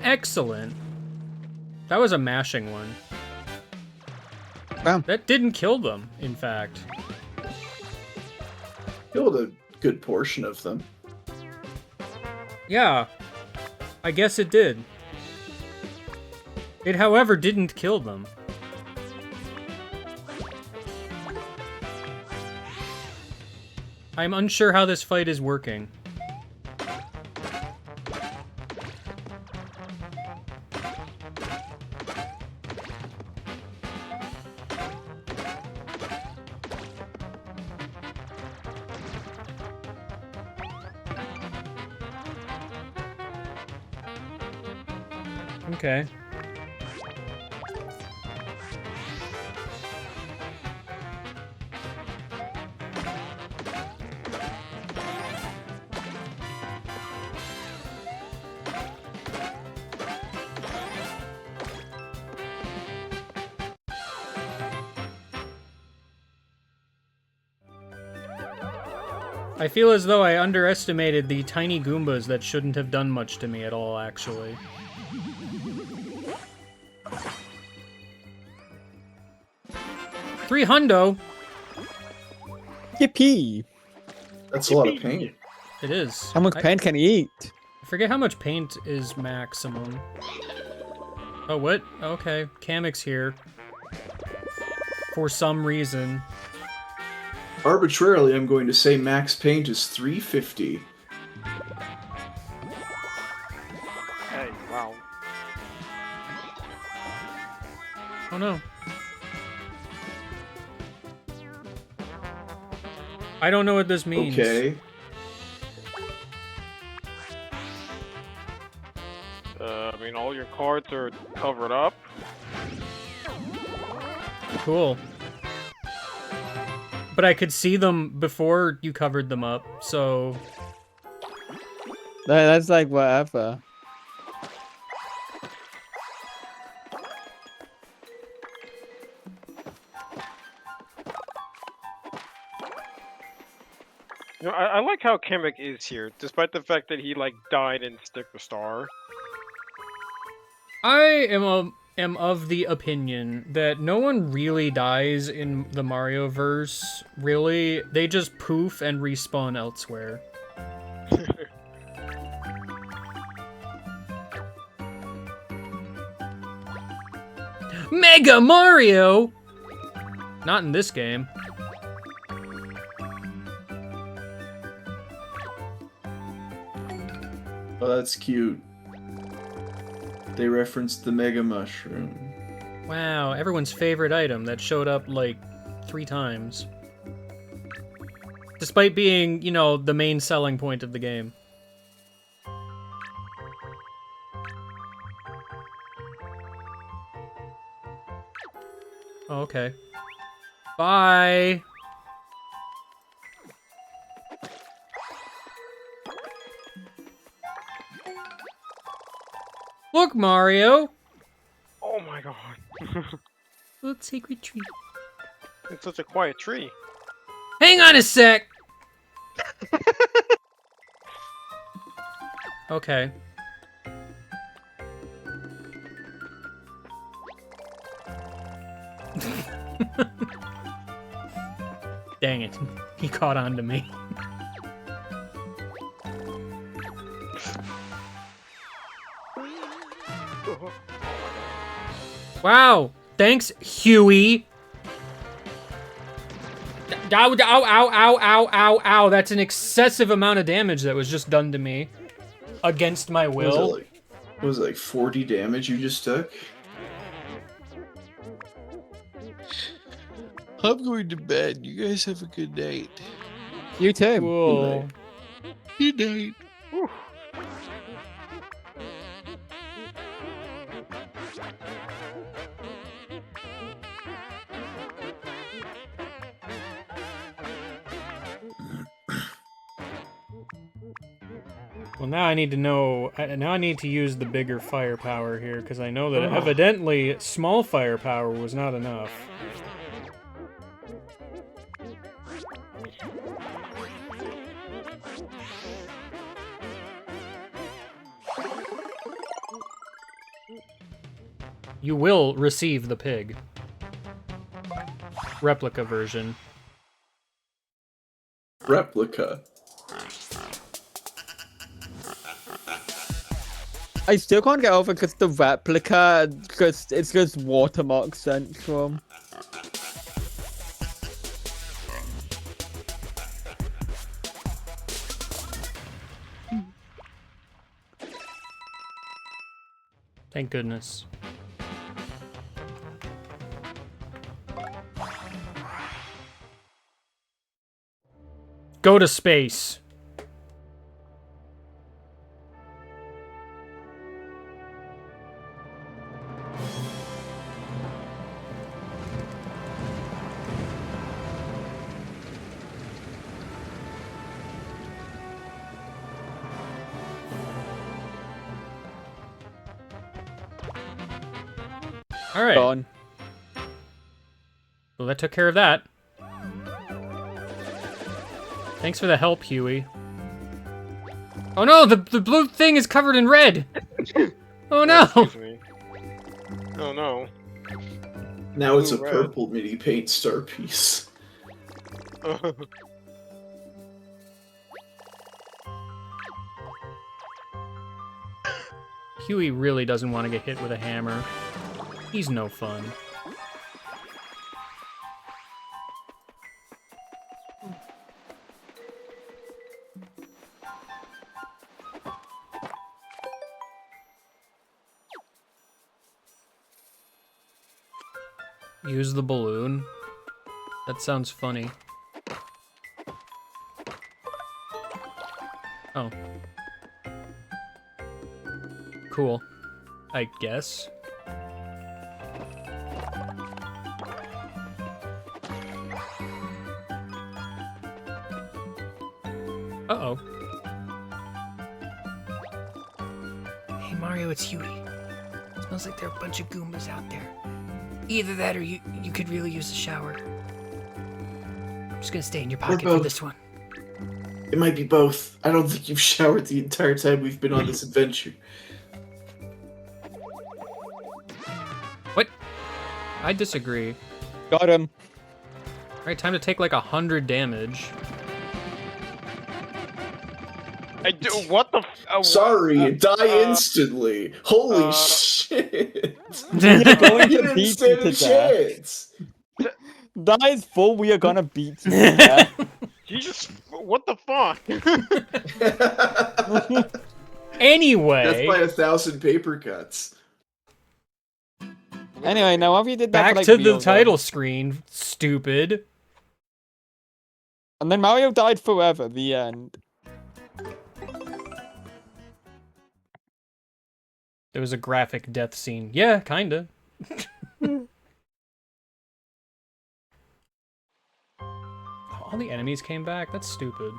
Excellent. That was a mashing one. Wow. That didn't kill them, in fact. Killed a good portion of them. Yeah. I guess it did. It, however, didn't kill them. I'm unsure how this fight is working. Okay. I feel as though I underestimated the tiny Goombas that shouldn't have done much to me at all, actually. $300. Yippee. That's a lot of paint. It is. How much paint can he eat? I forget how much paint is maximum. Oh, what? Okay. Kamek's here. for some reason. Arbitrarily, I'm going to say max paint is 350. Hey, wow. Oh no. I don't know what this means. Okay. I mean, all your cards are covered up. Cool. But I could see them before you covered them up, so... That's like whatever. You know, I like how Kamek is here, despite the fact that he, like, died in Stick the Star. I am of the opinion that no one really dies in the Mario verse. Really, they just poof and respawn elsewhere. Mega Mario! Not in this game. Oh, that's cute. They referenced the Mega Mushroom. Wow, everyone's favorite item that showed up like 3 times. Despite being, you know, the main selling point of the game. Oh, okay. Bye! Look, Mario! Oh my god. Little secret tree. It's such a quiet tree. Hang on a sec! Okay. Dang it. He caught on to me. Wow! Thanks, Huey! Ow, ow, ow, ow, ow, ow, ow. That's an excessive amount of damage that was just done to me. Against my will. What was it like 40 damage you just took? I'm going to bed. You guys have a good night. You too. Cool. Good night. Well, now I need to know. Now I need to use the bigger firepower here, because I know that evidently small firepower was not enough. You will receive the pig. Replica version. Replica. I still can't get over because the replica, because it's just Watermark Central. Thank goodness. Go to space. All right. Gone. Well, that took care of that. Thanks for the help, Huey. Oh no, the blue thing is covered in red! Oh no! Excuse me. Oh no. Now it's a Ooh, red. purple mini paint star piece. Huey really doesn't want to get hit with a hammer. He's no fun. Use the balloon? That sounds funny. Oh. Cool. I guess. Uh-oh. Hey Mario, it's Huey. Smells like there are a bunch of Goombas out there. Either that or you could really use a shower. I'm just gonna stay in your pocket for both. this one. It might be both. I don't think you've showered the entire time we've been on this adventure. What? I disagree. Got him. Alright, time to take like 100 damage. What the? Sorry, die instantly. Holy shit! We're going You to didn't beat you stand to a death. chance. That is full. We are gonna beat you to death. Jesus, what the fuck? Anyway, Death by 1,000 paper cuts. Anyway, now after you did that, back for, like, to the real, title though, screen, stupid. and then Mario died forever. The end. There was a graphic death scene. Yeah, kinda. All the enemies came back? That's stupid.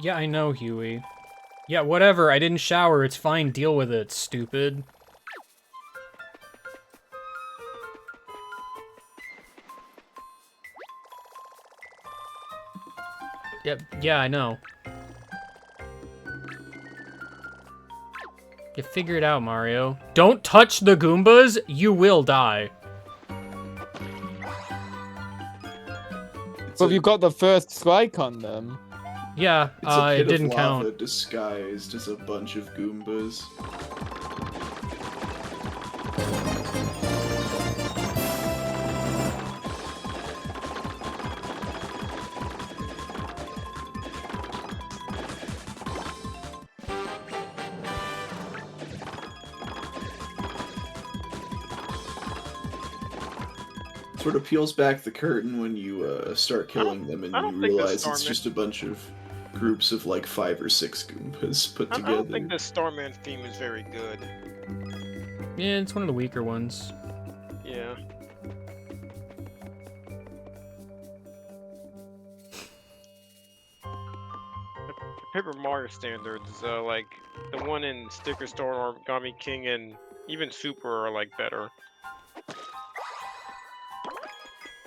Yeah, I know, Huey. Yeah, whatever, I didn't shower, it's fine, deal with it, stupid. Yep, yeah, I know. You figure it out, Mario. Don't touch the Goombas, you will die. But you got the first strike on them. Yeah, It's a pit it didn't of lava count. disguised as a bunch of Goombas. Sort of peels back the curtain when you start killing them, and I you don't think this realize it's Starman- just a bunch of groups of like 5 or 6 Goombas put I together. don't think the Starman theme is very good. Yeah, it's one of the weaker ones. Yeah. Paper Mario standards, like the one in Sticker Store, Origami King, and even Super are like better.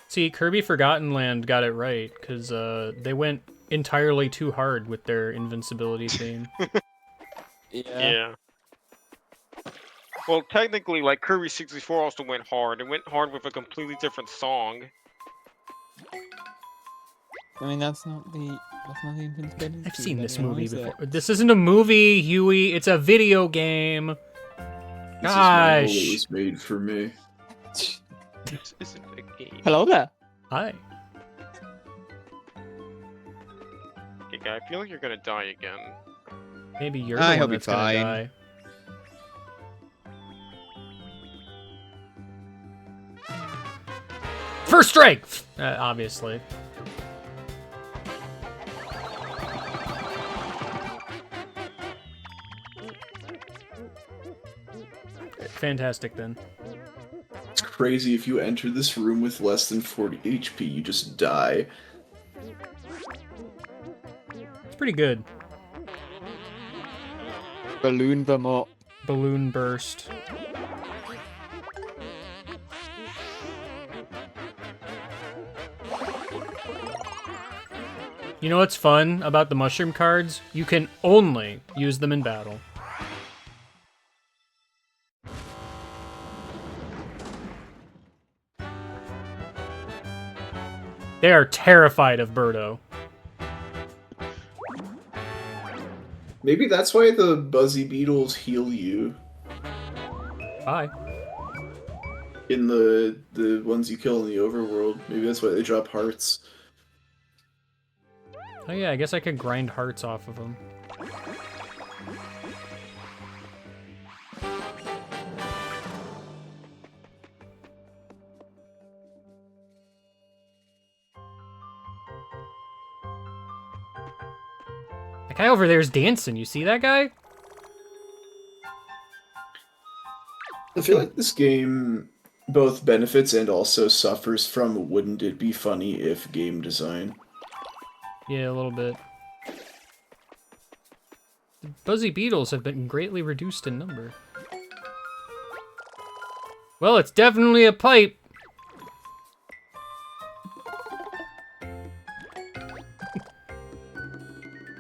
See, Kirby Forgotten Land got it right, because they went entirely too hard with their invincibility theme. Yeah. Well, technically, like Kirby 64 also went hard. It went hard with a completely different song. I mean, that's not the invincibility. I've seen this anymore, movie is it? before. This isn't a movie, Huey. It's a video game. This is manual that Gosh. was made for me. This isn't a game. Hello there. Hi. Okay, guy, I feel like you're gonna die again. Maybe you're I the hope one you're that's gonna fine. die. First strike! Obviously. Fantastic, then. It's crazy if you enter this room with less than 40 HP, you just die. It's pretty good. Balloon them up. Balloon burst. You know what's fun about the mushroom cards? You can only use them in battle. They are terrified of Birdo. Maybe that's why the Buzzy Beetles heal you. Bye. in the ones you kill in the overworld. Maybe that's why they drop hearts. Oh yeah, I guess I could grind hearts off of them. That guy over there is dancing. You see that guy? I feel like this game both benefits and also suffers from wouldn't it be funny if game design. Yeah, a little bit. The Buzzy Beetles have been greatly reduced in number. Well, it's definitely a pipe.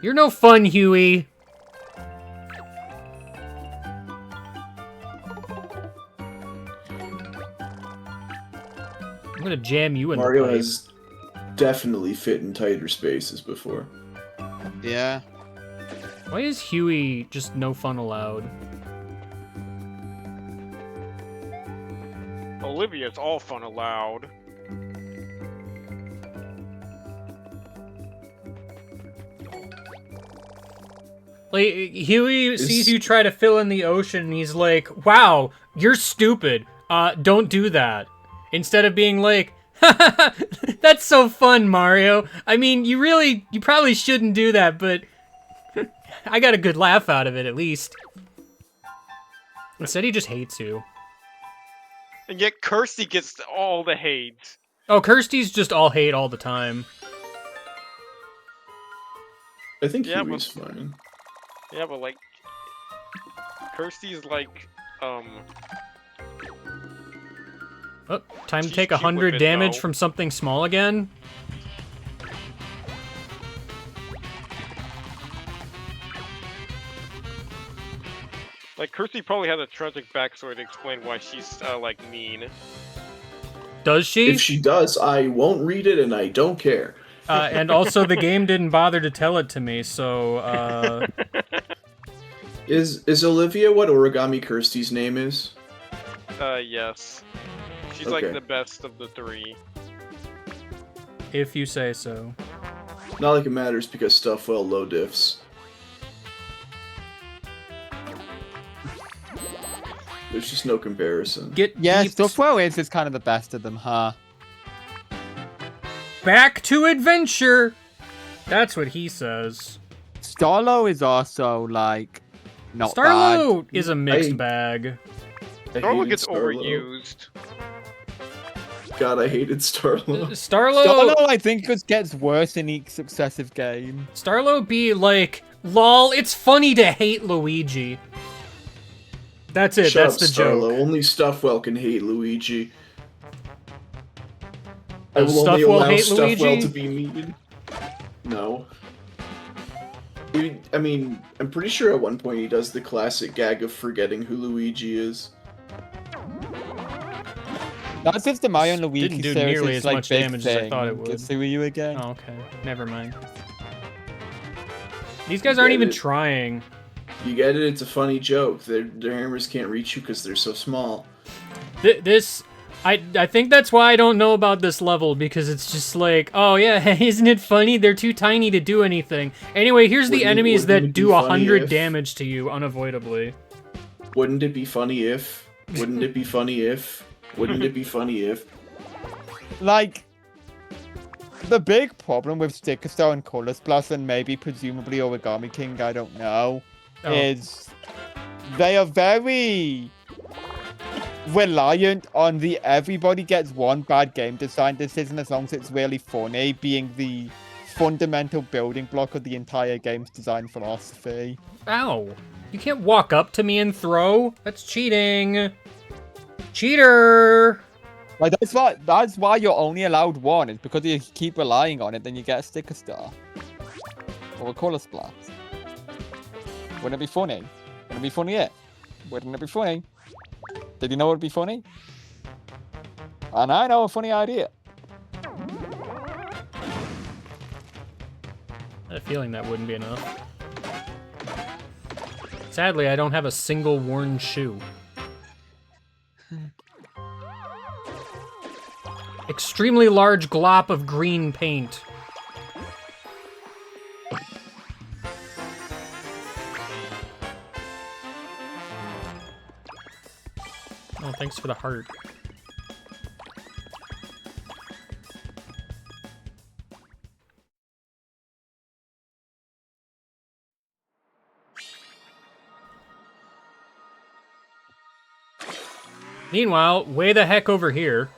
You're no fun, Huey. I'm gonna jam you in Mario the pipe. has definitely fit in tighter spaces before. Yeah. Why is Huey just no fun allowed? Olivia's all fun allowed. Like, Huey sees you try to fill in the ocean and he's like, wow, you're stupid. Don't do that. Instead of being like, that's so fun, Mario. I mean, you probably shouldn't do that, but I got a good laugh out of it, at least. Instead, he just hates you. And yet Kirsty gets all the hate. Oh, Kirsty's just all hate all the time. I think Yeah, Huey's fine. Yeah, but like, Kirsty's like, Oh, time to She's take cute with 100 it, damage though. from something small again? like Kirsty probably has a tragic backstory to explain why she's like mean. Does she? If she does, I won't read it and I don't care. And also, the game didn't bother to tell it to me, so, Is Olivia what Origami Kirsty's name is? Yes. She's Okay. like the best of the three. if you say so. Not like it matters because stuff well low diffs. There's just no comparison. Get Yeah, deep- Stuffwell is kind of the best of them, huh? Back to adventure! That's what he says. Starlo is also, like, not Starlo is a mixed I- bag. I Starlo hated gets Starlo. overused. God, I hated Starlo. bad. Starlo Starlo, I think, just gets worse in each successive game. be like, lol, it's funny to hate Luigi. That's it, Shut that's up, the Starlo. joke. Only Stuffwell can hate Luigi. I Does will only Stuffwell allow hate Stuffwell Luigi? to be mean. No. I mean, I'm pretty sure at one point he does the classic gag of forgetting who Luigi is. That's if the Mario and Luigi Didn't do series nearly is, as like, much big damage as I thing. thought it would. Good, who are you again? Oh, okay. Never mind. These guys aren't Get even it. trying. You get it? It's a funny joke. Their hammers can't reach you because they're so small. I think that's why I don't know about this level, because it's just like, oh yeah, isn't it funny? They're too tiny to do anything. Anyway, here's the enemies wouldn't it that be do funny 100 if- damage to you unavoidably. Wouldn't it be funny if? Wouldn't it be funny if? Wouldn't it be funny if? Like, the big problem with Sticker Star and Color Splash, and maybe presumably Origami King, I don't know, Oh. is they are very reliant on the everybody gets one bad game design decision as long as it's really funny being the fundamental building block of the entire game's design philosophy. Ow. You can't walk up to me and throw. That's cheating. Cheater! Like, that's why you're only allowed one, is because you keep relying on it, then you get a Sticker Star. Or a Color Splash. Wouldn't it be funny? Wouldn't it be funny yet? Wouldn't it be funny? Did you know it would be funny? And I know a funny idea. I had a feeling that wouldn't be enough. Sadly, I don't have a single worn shoe. extremely large glop of green paint. Oh, thanks for the heart. Meanwhile, way the heck over here.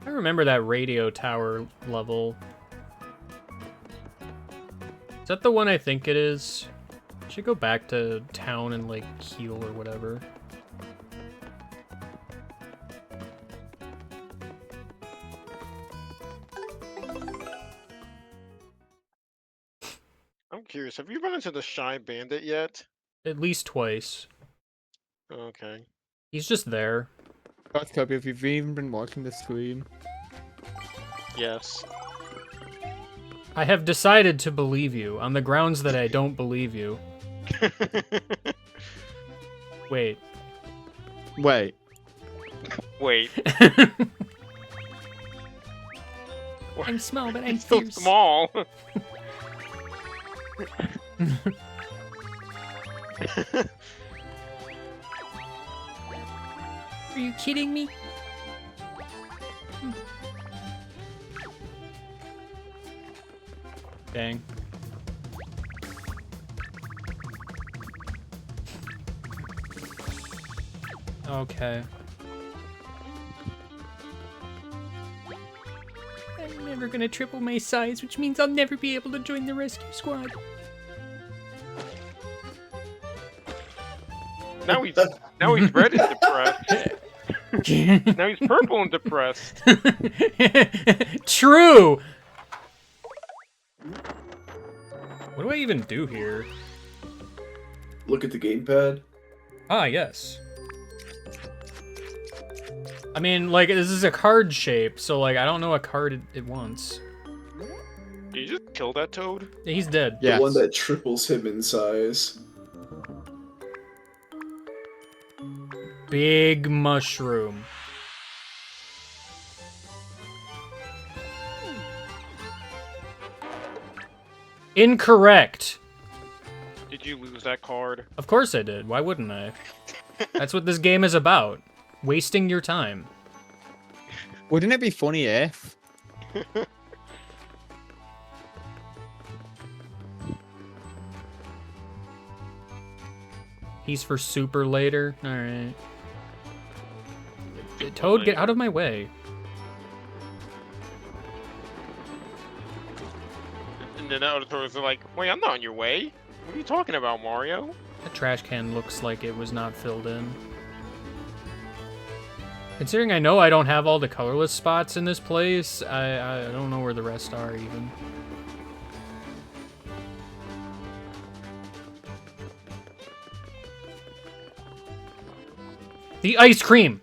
I remember that radio tower level. Is that the one I think it is? I should go back to town and like heal or whatever. I'm curious. Have you run into the Shy Bandit yet? At least twice. Okay. He's just there. That's Kobe, if you've even been watching the stream. Yes. I have decided to believe you on the grounds that I don't believe you. Wait. Wait. Wait. I'm small, but I'm He's so fierce. small. Are you kidding me? Dang. Okay. I'm never gonna triple my size, which means I'll never be able to join the rescue squad. Now he's red and depressed. Now he's purple and depressed. True! What do I even do here? Look at the gamepad. Ah, yes. I mean, like, this is a card shape, so, like, I don't know what card it wants. Did you just kill that toad? He's dead. Yes. The one that triples him in size. Big mushroom. Incorrect. Did you lose that card? Of course I did. Why wouldn't I? That's what this game is about. Wasting your time. Wouldn't it be funny if? He's for super later. Alright. Toad, get out of my way. And then the other toads are like, wait, I'm not in your way. What are you talking about, Mario? The trash can looks like it was not filled in. Considering I know I don't have all the colorless spots in this place, I don't know where the rest are even. The ice cream!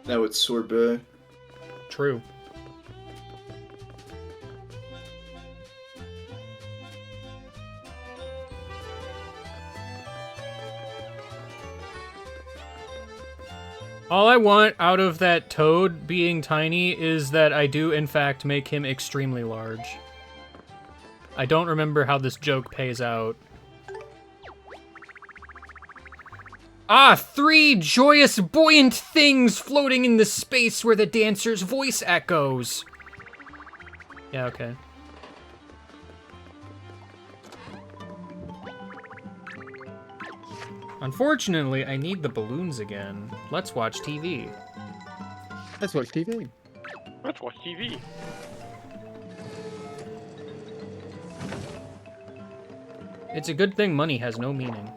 Now it's sorbet. True. All I want out of that toad being tiny is that I do, in fact, make him extremely large. I don't remember how this joke pays out. Ah, 3 joyous, buoyant things floating in the space where the dancer's voice echoes. Yeah, okay. Unfortunately, I need the balloons again. Let's watch TV. Let's watch TV. Let's watch TV. It's a good thing money has no meaning.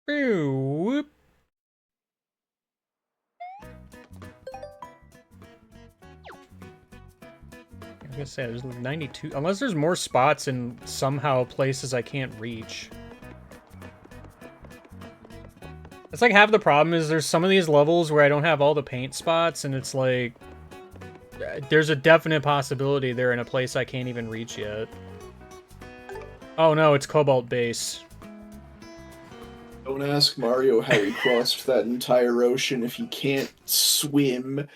Ew. gonna say there's 92. Unless there's more spots in somehow places I can't reach. It's like half the problem is there's some of these levels where I don't have all the paint spots, and it's like there's a definite possibility they're in a place I can't even reach yet. Oh no, it's Cobalt Base. Don't ask Mario how he crossed that entire ocean if he can't swim.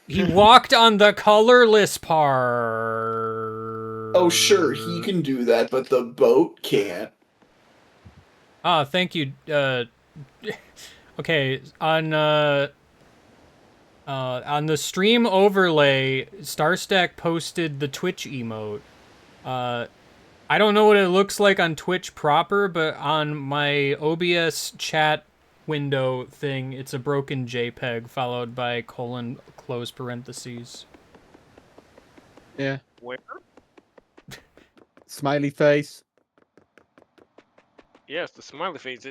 He walked on the colorless part. Oh, sure, he can do that, but the boat can't. Ah, thank you. Okay, on the stream overlay, Starstack posted the Twitch emote. I don't know what it looks like on Twitch proper, but on my OBS chat window thing, it's a broken JPEG followed by colon close parentheses. Yeah. Where? Smiley face. Yes, the smiley face.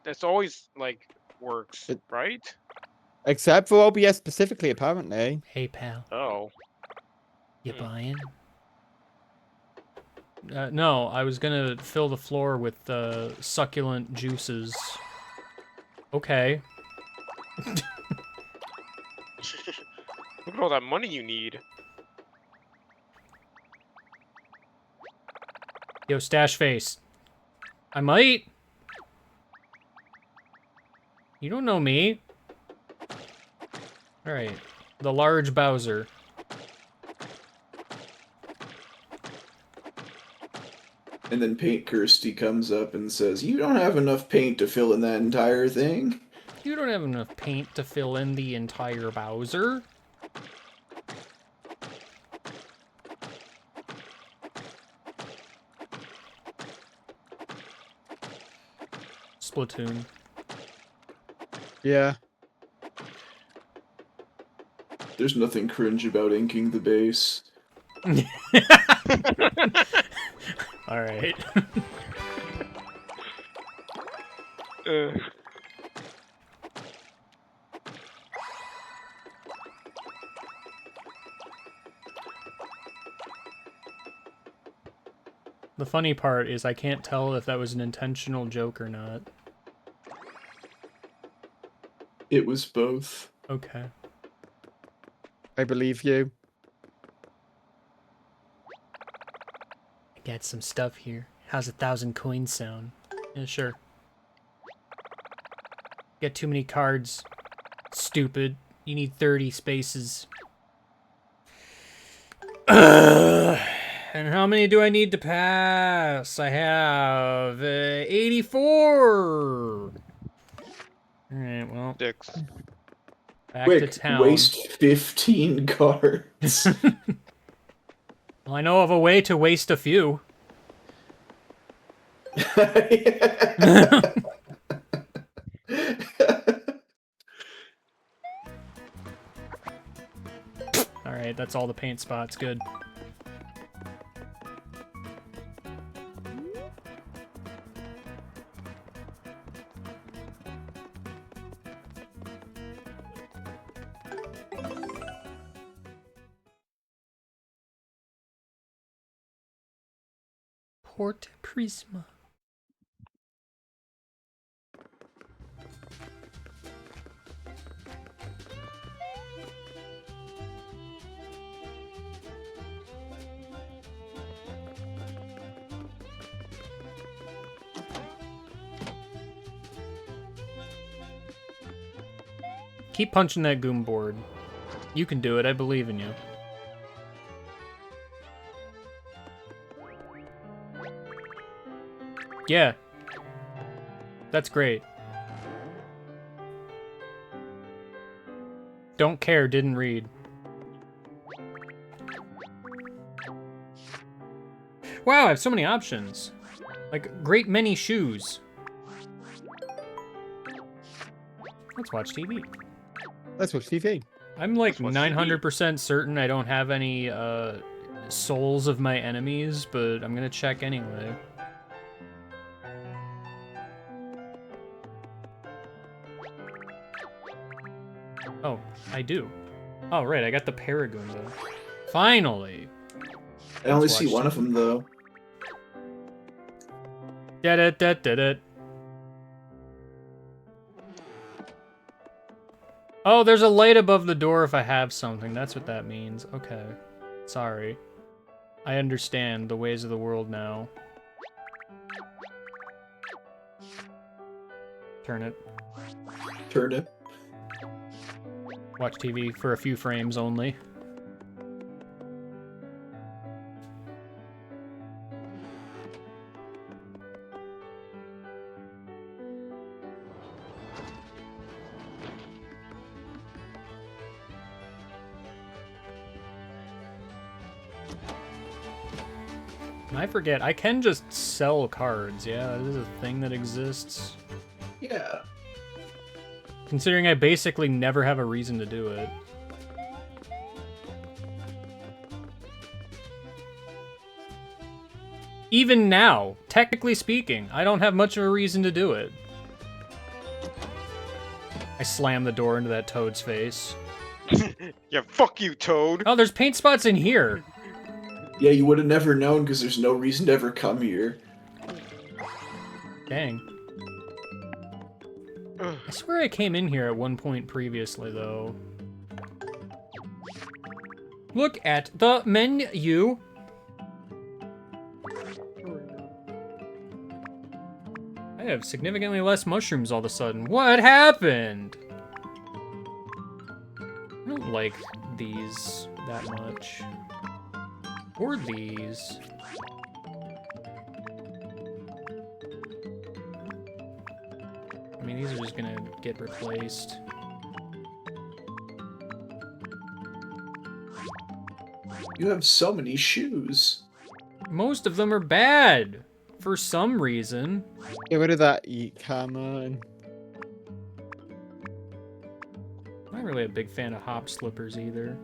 That's always like works, right? Except for OBS specifically, apparently. Hey, pal. Oh. You buying? No, I was gonna fill the floor with succulent juices. Okay. Look at all that money you need. Yo, stash face. I might. You don't know me. Alright. The large Bowser. And then Paint Kirsty comes up and says, "You don't have enough paint to fill in that entire thing." You don't have enough paint to fill in the entire Bowser. Splatoon. Yeah. There's nothing cringe about inking the base. Alright. The funny part is I can't tell if that was an intentional joke or not. It was both. Okay. I believe you. I got some stuff here. How's 1,000 coins sound? Yeah, sure. Get too many cards. Stupid. You need 30 spaces. And how many do I need to pass? I have 84. Alright, well. 6. Back Quick, to town. waste 15 cards. Well, I know of a way to waste a few. Alright, that's all the paint spots. Good. Port Prisma. Keep punching that goom board. You can do it. I believe in you. Yeah. That's great. Don't care, didn't read. Wow, I have so many options. Like, great many shoes. Let's watch TV. Let's watch TV. I'm like Let's watch 900% certain I don't have any souls of my enemies, but I'm gonna check anyway. Oh, I do. Oh, right, I got the Paragoon, though. Finally! I only Let's see watch one of them though. Da-da-da-da-da. Oh, there's a light above the door if I have something. That's what that means. Okay. Sorry. I understand the ways of the world now. Turn it. Turn it. Watch TV for a few frames only. I forget, I can just sell cards, yeah? This is a thing that exists. Yeah. Considering I basically never have a reason to do it. Even now, technically speaking, I don't have much of a reason to do it. I slam the door into that toad's face. Yeah, fuck you, Toad. Oh, there's paint spots in here. Yeah, you would have never known because there's no reason to ever come here. Dang. I swear I came in here at one point previously, though. Look at the menu. I have significantly less mushrooms all of a sudden. What happened? I don't like these that much. Or these. I mean, these are just gonna get replaced. You have so many shoes. Most of them are bad. For some reason. Get rid of that e-camera. I'm not really a big fan of hop slippers either.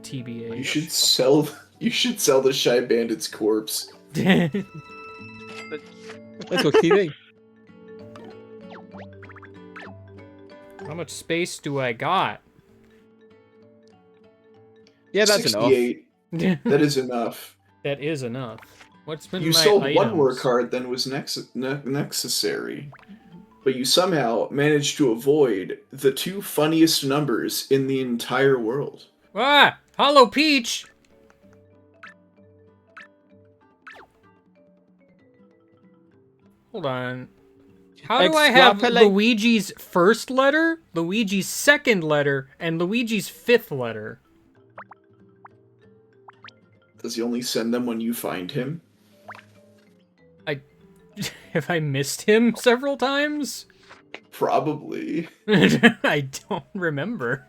TBA. You should sell. You should sell the Shy Bandit's corpse. Let's go TV. How much space do I got? Yeah, that's 68. That is enough. That is enough. What's been You my sold items? one more card than was necessary, but you somehow managed to avoid the two funniest numbers in the entire world. Ah! Hollow Peach! Hold on. How do I have Extrapolate- Luigi's first letter, Luigi's second letter, and Luigi's fifth letter? Does he only send them when you find him? Have I missed him several times? Probably. I don't remember.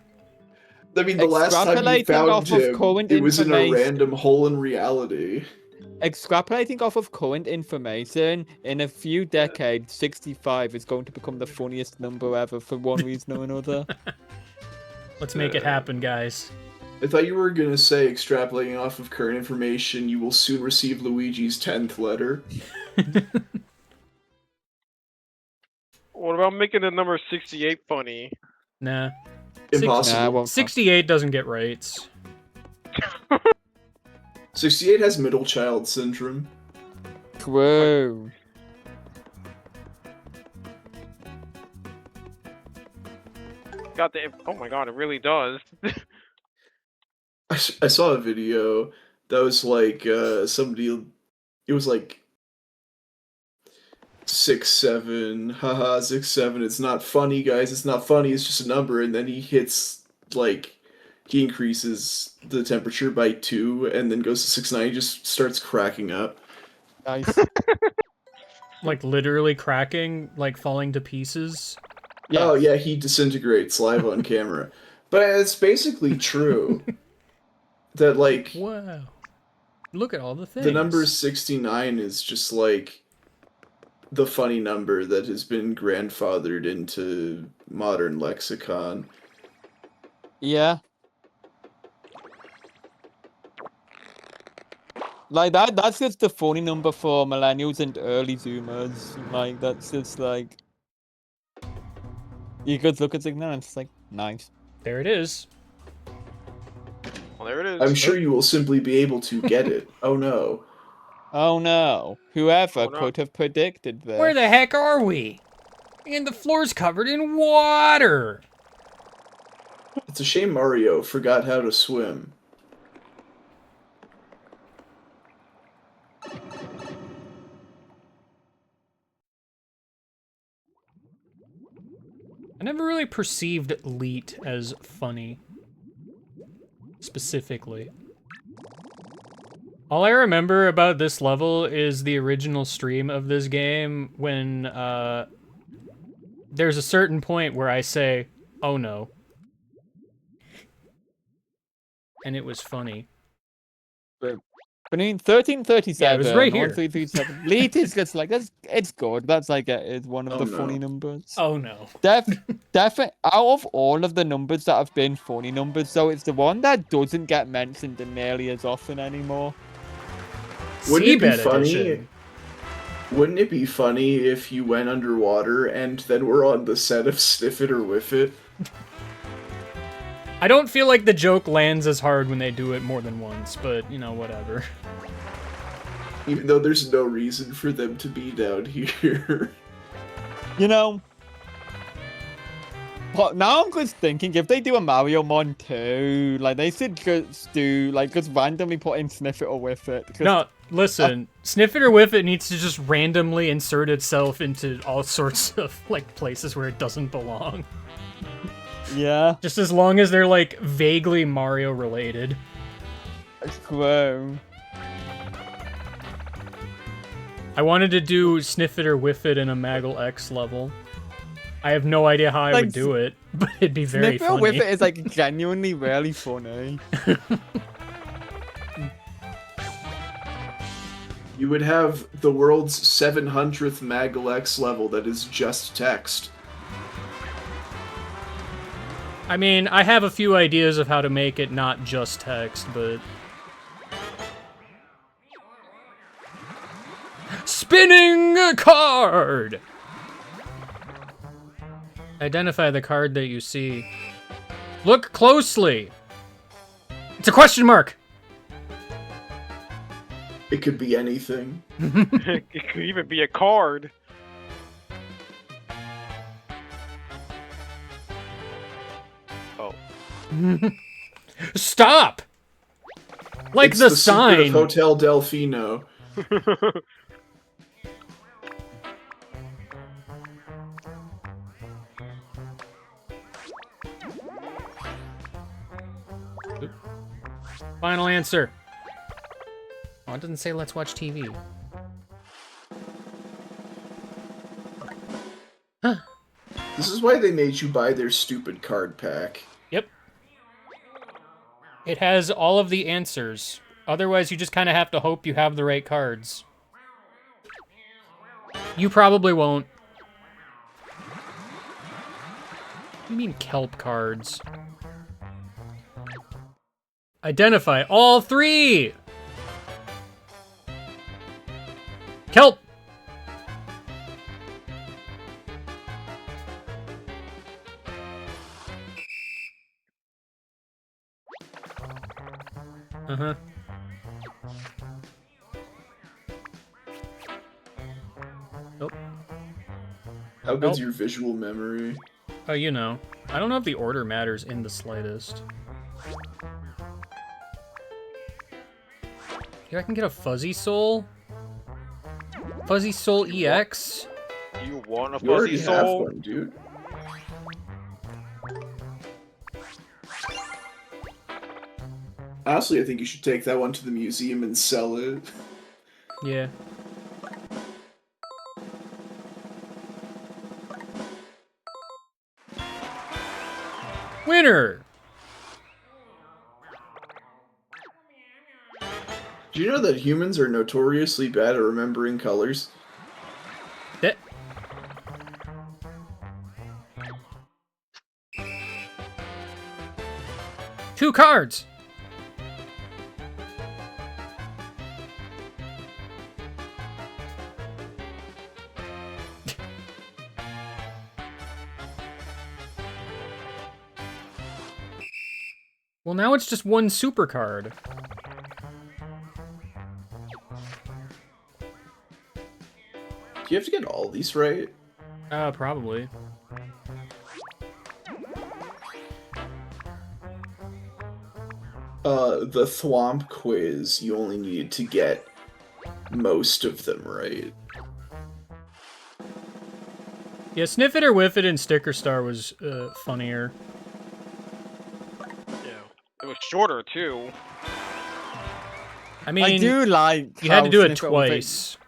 I mean, the last time you Extrapolating found off of him, current it was in a information. random hole in reality. Extrapolating off of current information, in a few decades, 65 is going to become the funniest number ever for one reason or another. Let's make it happen, guys. I thought you were gonna say, extrapolating off of current information, you will soon receive Luigi's 10th letter. What about making the number 68 funny? Nah. Impossible. Nah, I won't. 68 doesn't get rights. 68 has middle child syndrome. Whoa. Got the. Oh my god, it really does. I saw a video that was like somebody. It was like 6'7", haha 6'7". It's not funny, guys. It's not funny. It's just a number. And then he hits like he increases the temperature by 2, and then goes to 6'9". He just starts cracking up. Nice. Like literally cracking, like falling to pieces. Yeah. Oh yeah, he disintegrates live on camera. But it's basically true that like Wow. Look at all the things. the number 69 is just like the funny number that has been grandfathered into modern lexicon. Yeah. Like that's just the funny number for millennials and early zoomers. Like that's just like you could look at it now and it's like nice. There it is. Well, there it is. I'm sure you will simply be able to get it. Oh no. Oh no. Whoever Oh, no. could have predicted this? Where the heck are we? And the floor's covered in water. It's a shame Mario forgot how to swim. I never really perceived Leet as funny. Specifically. All I remember about this level is the original stream of this game when, there's a certain point where I say, oh no. And it was funny. Between 1337 Yeah, it was right and here. 1337. Leet is just like, it's good. That's like, it's one of Oh, the no. funny numbers. Oh no. Definitely, out of all of the numbers that have been funny numbers, though, it's the one that doesn't get mentioned nearly as often anymore. Wouldn't it be Seabed funny? edition. Wouldn't it be funny if you went underwater and then were on the set of Sniff It or Whiff It? I don't feel like the joke lands as hard when they do it more than once, but, you know, whatever. Even though there's no reason for them to be down here. You know, but now I'm just thinking, if they do a Mario Mon 2, like, they should just do, like, just randomly put in Sniff It or Whiff It. 'cause- No, listen. Sniff It or Whiff It needs to just randomly insert itself into all sorts of, like, places where it doesn't belong. Yeah. Just as long as they're, like, vaguely Mario related. It's true. I wanted to do Sniff It or Whiff It in a Maggle X level. I have no idea how I Like, would do it, but it'd be very Sniff It or funny. Whiff It is, like, genuinely really funny. You would have the world's 700th Maggle X level that is just text. I mean, I have a few ideas of how to make it not just text, but... Spinning a card! Identify the card that you see. Look closely! It's a question mark! It could be anything. It could even be a card. Oh. Stop! Like It's the secret sign! of Hotel Delfino. Final answer. Oh, it doesn't say let's watch TV. This is why they made you buy their stupid card pack. Yep. It has all of the answers. Otherwise, you just kind of have to hope you have the right cards. You probably won't. What do you mean kelp cards? Identify all three! Kelp! Uh-huh. Nope. How good's Nope. your visual memory? Oh, you know. I don't know if the order matters in the slightest. Here, I can get a Fuzzy Soul? Fuzzy Soul EX? You want a You already fuzzy have soul? one, dude. Honestly, I think you should take that one to the museum and sell it. Yeah. Winner! Do you know that humans are notoriously bad at remembering colors? That... Two cards! Well, now it's just one super card. Do you have to get all these right? Probably. The Thwomp quiz, you only needed to get most of them right. Yeah, Sniff It or Whiff It and Sticker Star was funnier. Yeah. It was shorter too. I mean, I do like you had to how do it Sniff It or Whiff It- twice.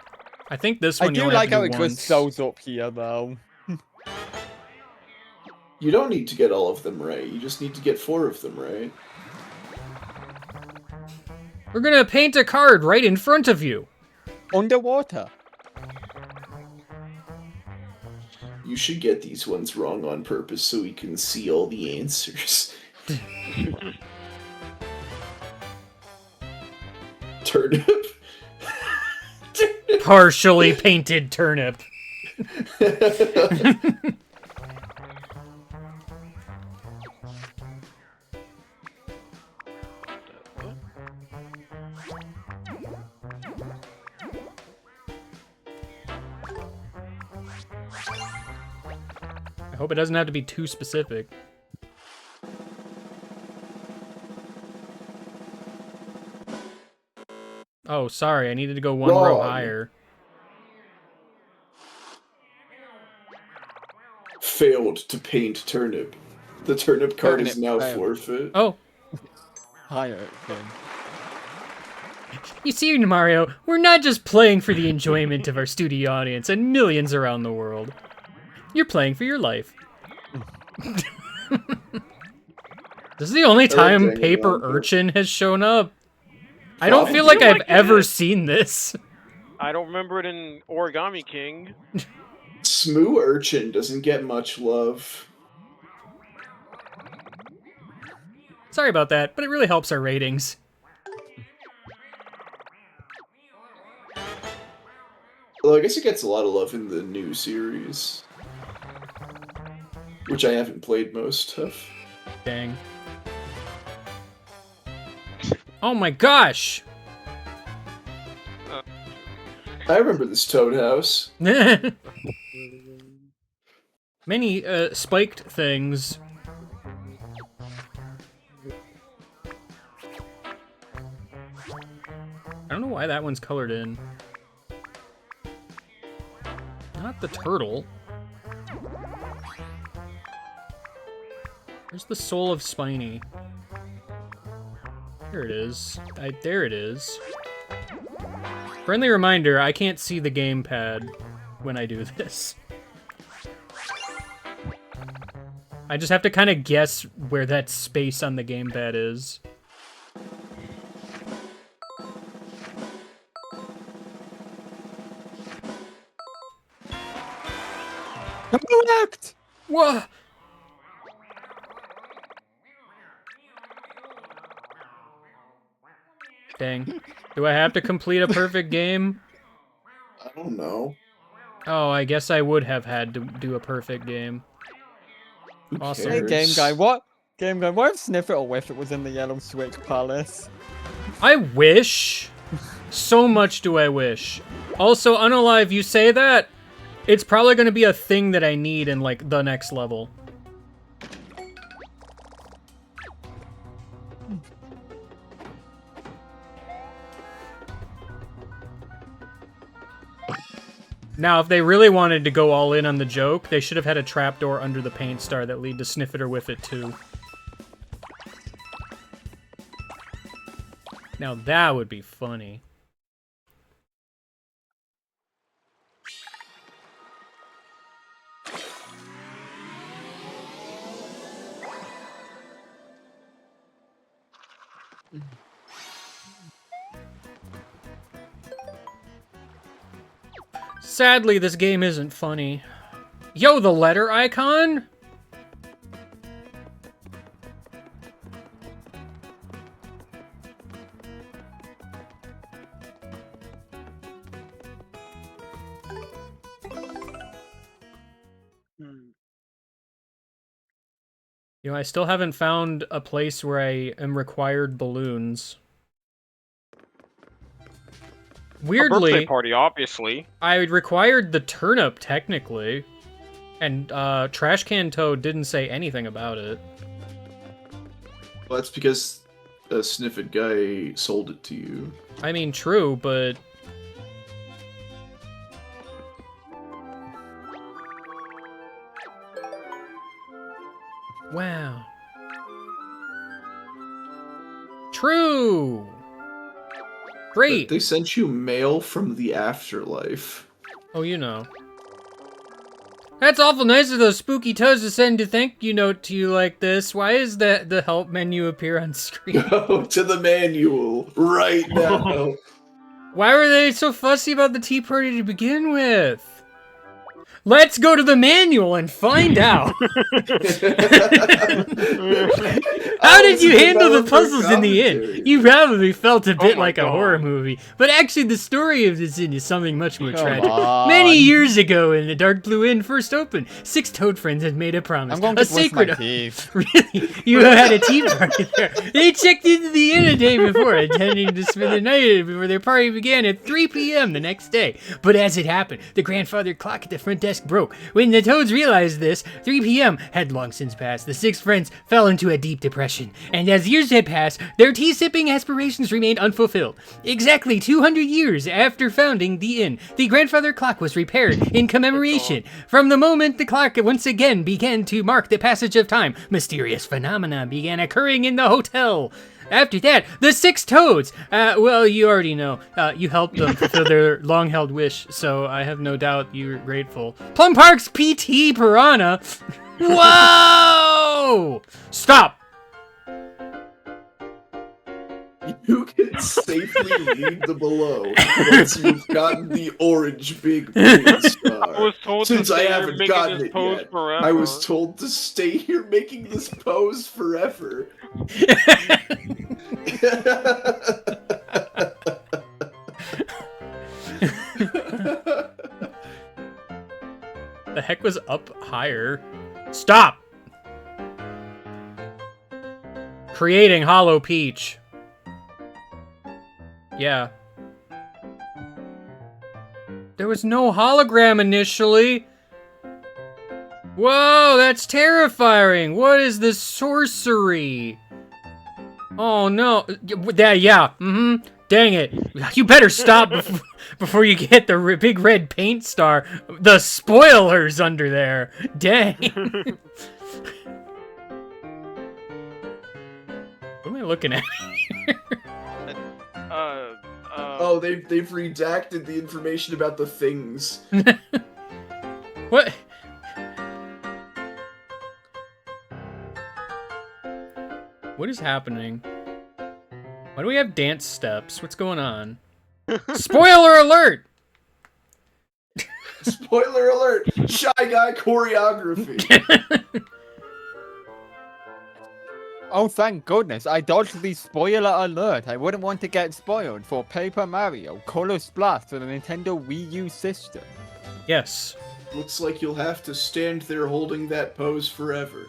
I think this I one do you only like have how to it do just once. shows up here, though. You don't need to get all of them right. You just need to get 4 of them right. We're gonna paint a card right in front of you. Underwater. You should get these ones wrong on purpose so we can see all the answers. Turnip. Partially painted turnip. I hope it doesn't have to be too specific. Oh, sorry, I needed to go one row Wrong. higher. Failed to paint turnip. The turnip card is Turnip now failed. forfeit. Oh, Higher then. you see, Mario, we're not just playing for the enjoyment of our studio audience and millions around the world. You're playing for your life. This is the only time dang it, Paper Womper. Urchin has shown up. I don't feel like I've ever seen this. I don't remember it in Origami King. Smoo Urchin doesn't get much love. Sorry about that, but it really helps our ratings. Well, I guess it gets a lot of love in the new series. Which I haven't played most of. Dang. Oh my gosh! I remember this Toad House. Many spiked things. I don't know why that one's colored in. Not the turtle. Where's the soul of Spiny? There it is. There it is. Friendly reminder, I can't see the gamepad when I do this. I just have to kind of guess where that space on the gamepad is. Correct! Whoa! Dang. Do I have to complete a perfect game? I don't know. Oh, I guess I would have had to do a perfect game. Who Awesome. Hey, cares? Game Guy, what? Game Guy, what if Sniff It or Whiff It was in the Yellow Switch Palace? I wish. So much do I wish. Also, Unalive, you say that? It's probably going to be a thing that I need in, like, the next level. Now, if they really wanted to go all in on the joke, they should have had a trapdoor under the paint star that lead to Sniff It or Whiff It too. Now that would be funny. Sadly, this game isn't funny. Yo, the letter icon? You know, I still haven't found a place where I am required balloons. A Weirdly, birthday party, obviously. I required the turnip, technically. And, Trash Can Toad didn't say anything about it. Well, that's because a Sniff It guy sold it to you. I mean, true, but... Wow. True! Great! But they sent you mail from the afterlife. Oh, you know. That's awful nice of those spooky toads to send a thank you note to you like this. Why is the help menu appear on screen? Go to the manual right now. Why were they so fussy about the tea party to begin with? Let's go to the manual and find out. How did you handle the puzzles in the end? You probably felt a bit like a horror movie, but actually the story of this inn is something much more tragic. Many years ago, when the Dark Blue Inn first opened, 6 toad friends had made a promise. I'm going a to brush sacred my teeth. Really? You had a tea party there. They checked into the inn a day before, intending to spend the night before their party began at 3 p.m. the next day. But as it happened, the grandfather clock at the front desk broke. When the toads realized this, 3 p.m. had long since passed. The 6 friends fell into a deep depression, and as years had passed, their tea-sipping aspirations remained unfulfilled. Exactly 200 years after founding the inn, the grandfather clock was repaired in commemoration. From the moment the clock once again began to mark the passage of time, mysterious phenomena began occurring in the hotel. After that, the 6 toads, well, you already know, you helped them fulfill their long-held wish, so I have no doubt you're grateful. Plum Park's PT Piranha. Whoa! Stop! You can safely leave the below once you've gotten the orange big paint star. I was told Since to I stay here haven't making gotten this it pose yet, forever. I was told to stay here making this pose forever. The heck was up higher? Stop! Creating Hollow Peach. Yeah. There was no hologram initially. Whoa, that's terrifying. What is this sorcery? Oh no. Yeah. Dang it. You better stop before you get the big red paint star. The spoilers under there. Dang. What am I looking at? Oh, they've redacted the information about the things. What? What is happening? Why do we have dance steps? What's going on? Spoiler alert! Spoiler alert! Shy Guy choreography. Oh, thank goodness. I dodged the spoiler alert. I wouldn't want to get spoiled for Paper Mario Color Splash for the Nintendo Wii U system. Yes. Looks like you'll have to stand there holding that pose forever.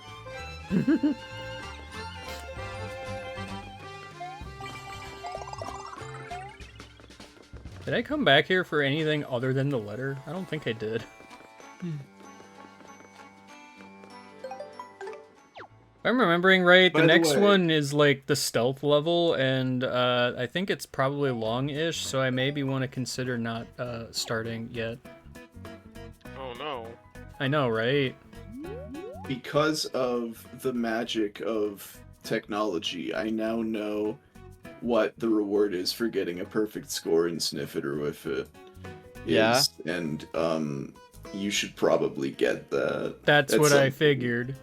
Did I come back here for anything other than the letter? I don't think I did. If I'm remembering right, the next one is like the stealth level, and I think it's probably long-ish, so I maybe want to consider not starting yet. Oh no. I know, right? Because of the magic of technology, I now know what the reward is for getting a perfect score in Sniff It or Whiff It. Yeah. And you should probably get that. That's what I figured.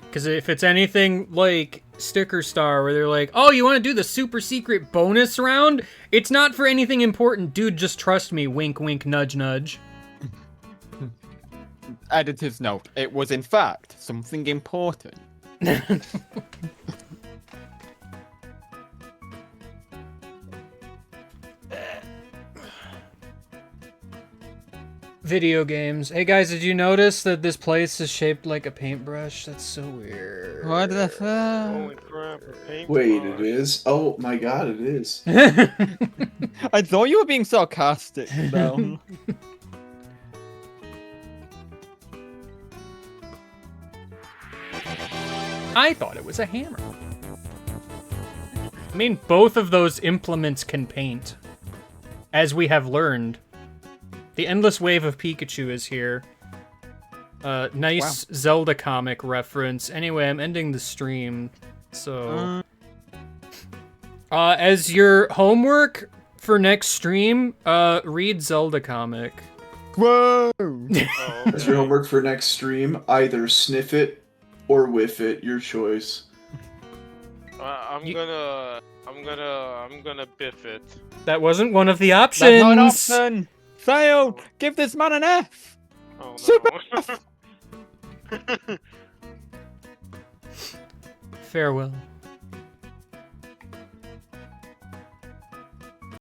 Because if it's anything like Sticker Star, where they're like, oh, you want to do the super secret bonus round? It's not for anything important, dude, just trust me, wink, wink, nudge, nudge. Editor's note, it was in fact something important. video games. Hey guys, did you notice that this place is shaped like a paintbrush? That's so weird. What the fuck? Holy crap! A paintbrush. Wait, it is? Oh my god, it is. I thought you were being sarcastic, though. I thought it was a hammer. I mean, both of those implements can paint. As we have learned. The Endless Wave of Pikachu is here. Nice Zelda comic reference. Anyway, I'm ending the stream. So... as your homework for next stream, read Zelda comic. Whoa! As your homework for next stream, either sniff it or whiff it, your choice. I'm gonna biff it. That wasn't one of the That's options. not an option! Failed! Give this man an F! Oh Super no. Farewell.